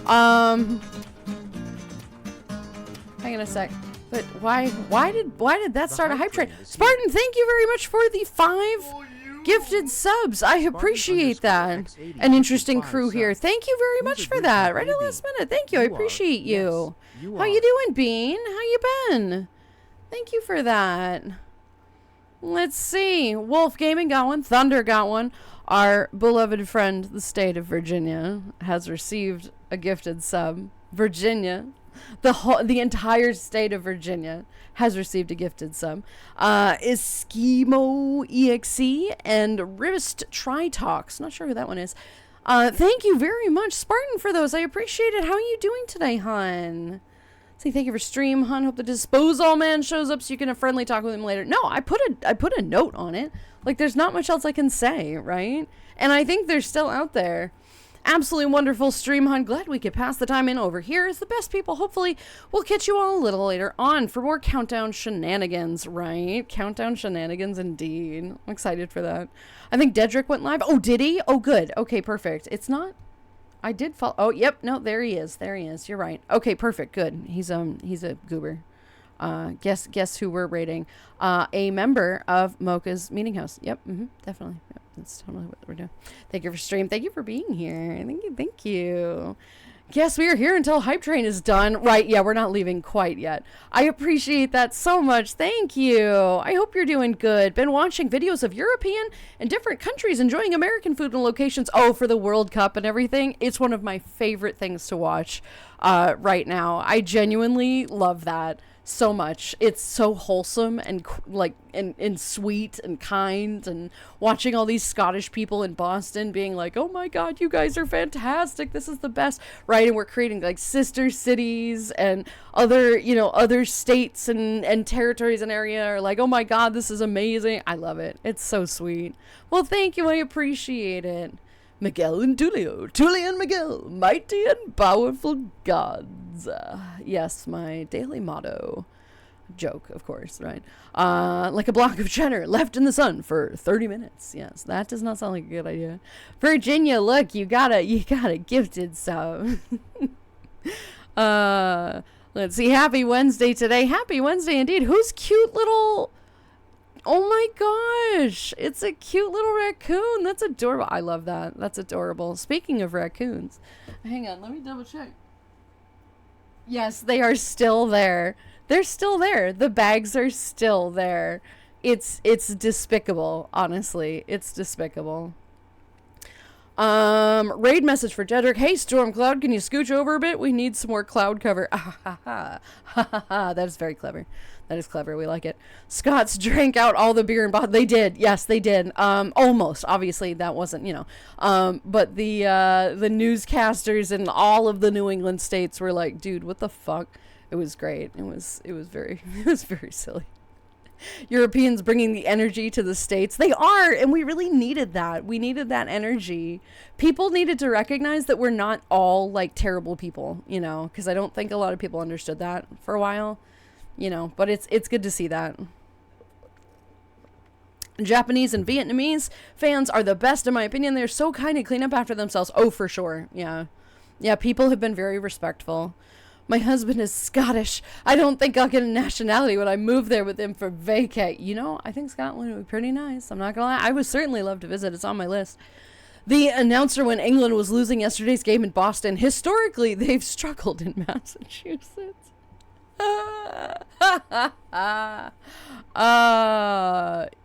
Hang on a sec. But why did that start a hype train? Spartan, thank you very much for the 5 gifted subs. I appreciate that. An interesting crew here. Thank you very much for that. Right at last minute. Thank you. I appreciate you. How you doing, Bean? How you been? Thank you for that. Let's see. Wolf Gaming got one. Thunder got one. Our beloved friend, the state of Virginia, has received a gifted sub. Virginia. The entire state of Virginia has received a gifted sub. Eskimo EXE and Wrist Tritox. Not sure who that one is. Thank you very much, Spartan, for those. I appreciate it. How are you doing today, hun? Say thank you for stream, hun. Hope the disposal man shows up so you can have friendly talk with him later. No, I put a note on it. Like, there's not much else I can say, right? And I think they're still out there. Absolutely wonderful stream, hun. Glad we could pass the time in over here as the best people. Hopefully, we'll catch you all a little later on for more countdown shenanigans, right? Countdown shenanigans, indeed. I'm excited for that. I think Dedrick went live. Oh, did he? Oh, good. Okay, perfect. It's not... I did follow... Oh, yep. No, there he is. There he is. You're right. Okay, perfect. Good. He's a goober. Guess who we're rating? A member of Mocha's Meeting House. Yep. Definitely. Yep. That's totally what we're doing. Thank you for stream. Thank you for being here. Thank you. Yes, we are here until Hype Train is done. Right, yeah, we're not leaving quite yet. I appreciate that so much. Thank you. I hope you're doing good. Been watching videos of European and different countries enjoying American food and locations. Oh, for the World Cup and everything. It's one of my favorite things to watch right now. I genuinely love that. so much. It's so wholesome and and sweet and kind, and watching all these Scottish people in Boston being like, oh my god, you guys are fantastic, this is the best, right? And we're creating like sister cities, and other, you know, other states and territories and area are like, oh my god, this is amazing. I love it. It's so sweet. Well, thank you, I appreciate it. Miguel and Tulio, Tulio and Miguel, mighty and powerful gods. Yes, my daily motto. Joke, of course, right? Like a block of cheddar left in the sun for 30 minutes. Yes, that does not sound like a good idea. Virginia, look, you got a gifted sub. Let's see. Happy Wednesday today. Happy Wednesday indeed. Who's cute little... Oh my gosh, it's a cute little raccoon. That's adorable. I love that. That's adorable. Speaking of raccoons, hang on, let me double check. Yes, they are still there. They're still there. The bags are still there. It's despicable, honestly. It's despicable. Raid message for Jedrick. Hey, Stormcloud, can you scooch over a bit? We need some more cloud cover. Ah, ha, ha. Ha, ha, ha. That is very clever. That is clever. We like it. Scots drank out all the beer and bought. They did. Yes, they did. Almost. Obviously, that wasn't, you know. But the newscasters in all of the New England states were like, dude, what the fuck? It was great. It was very silly. Europeans bringing the energy to the States. They are, and we really needed that. We needed that energy. People needed to recognize that we're not all like terrible people, you know, because I don't think a lot of people understood that for a while. You know, but it's good to see that. Japanese and Vietnamese fans are the best, in my opinion. They're so kind and clean up after themselves. Oh, for sure. Yeah. Yeah, people have been very respectful. My husband is Scottish. I don't think I'll get a nationality when I move there with him for vacay. You know, I think Scotland would be pretty nice. I'm not going to lie. I would certainly love to visit. It's on my list. The announcer when England was losing yesterday's game in Boston. Historically, they've struggled in Massachusetts.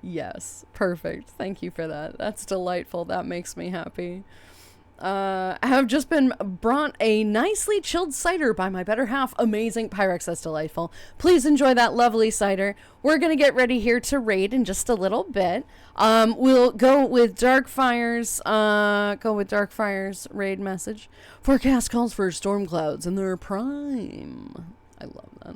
Yes, perfect. Thank you for that. That's delightful. That makes me happy. I have just been brought a nicely chilled cider by my better half. Amazing. Pyrex, that's delightful. Please enjoy that lovely cider. We're gonna get ready here to raid in just a little bit. We'll go with Darkfire's raid message. Forecast calls for storm clouds in their prime. I love that.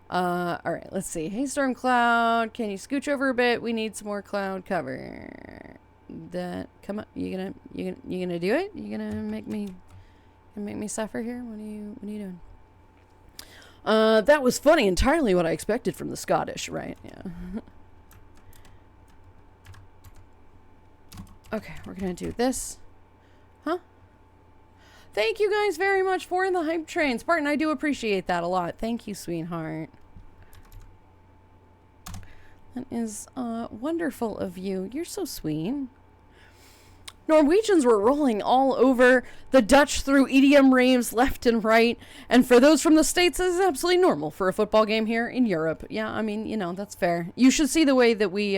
All right, let's see. Hey, Storm Cloud, can you scooch over a bit? We need some more cloud cover. That come on, you gonna do it? You gonna make me suffer here? What are you doing? That was funny. Entirely what I expected from the Scottish, right? Yeah. Okay, we're gonna do this. Huh? Thank you guys very much for the hype train. Spartan, I do appreciate that a lot. Thank you, sweetheart. That is wonderful of you. You're so sweet. Norwegians were rolling all over. The Dutch threw EDM raves left and right. And for those from the States, this is absolutely normal for a football game here in Europe. Yeah, I mean, you know, that's fair. You should see the way that we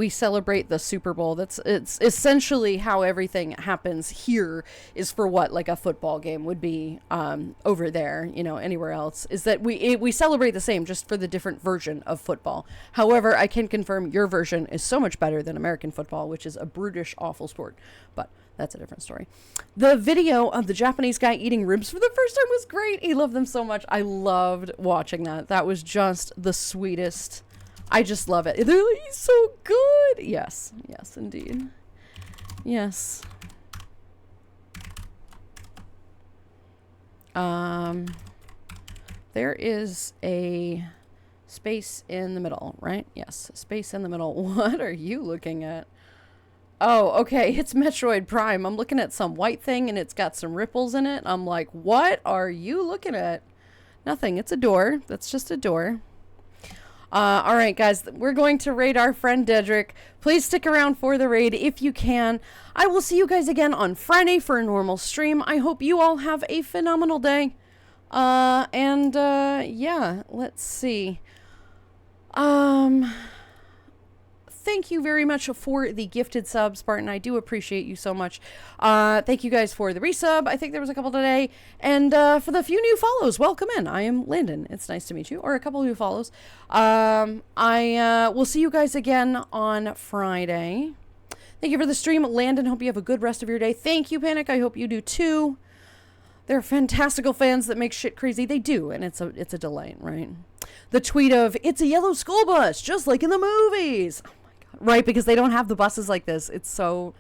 celebrate the Super Bowl. It's essentially how everything happens here is for what like a football game would be over there, you know, anywhere else, is that we celebrate the same, just for the different version of football. However, I can confirm your version is so much better than American football, which is a brutish, awful sport. But that's a different story. The video of the Japanese guy eating ribs for the first time was great. He loved them so much. I loved watching that. That was just the sweetest. I just love it. They're like, he's so good. Yes. Yes, indeed. Yes. There is a space in the middle, right? Yes, space in the middle. What are you looking at? Oh, okay. It's Metroid Prime. I'm looking at some white thing and it's got some ripples in it. I'm like, what are you looking at? Nothing. It's a door. That's just a door. All right, guys, we're going to raid our friend Dedrick. Please stick around for the raid if you can. I will see you guys again on Friday for a normal stream. I hope you all have a phenomenal day. Yeah, let's see. thank you very much for the gifted sub, Spartan. I do appreciate you so much. Thank you guys for the resub. I think there was a couple today. And for the few new follows, welcome in. I am Landon. It's nice to meet you. Or a couple new follows. I will see you guys again on Friday. Thank you for the stream, Landon. Hope you have a good rest of your day. Thank you, Panic. I hope you do too. They're fantastical fans that make shit crazy. They do, and it's a delight, right? The tweet of, it's a yellow school bus, just like in the movies. Oh my God. Right, because they don't have the buses like this. It's so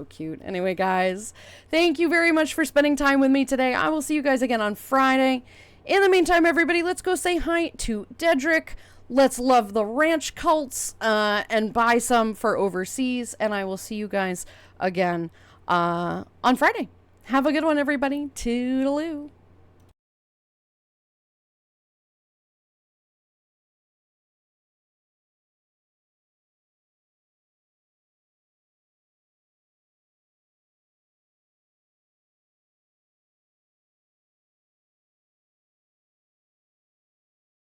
cute. Anyway, guys, thank you very much for spending time with me today. I will see you guys again on Friday. In the meantime, everybody, let's go say hi to Dedrick. Let's love the ranch cults and buy some for overseas. And I will see you guys again on Friday. Have a good one, everybody. Toodaloo.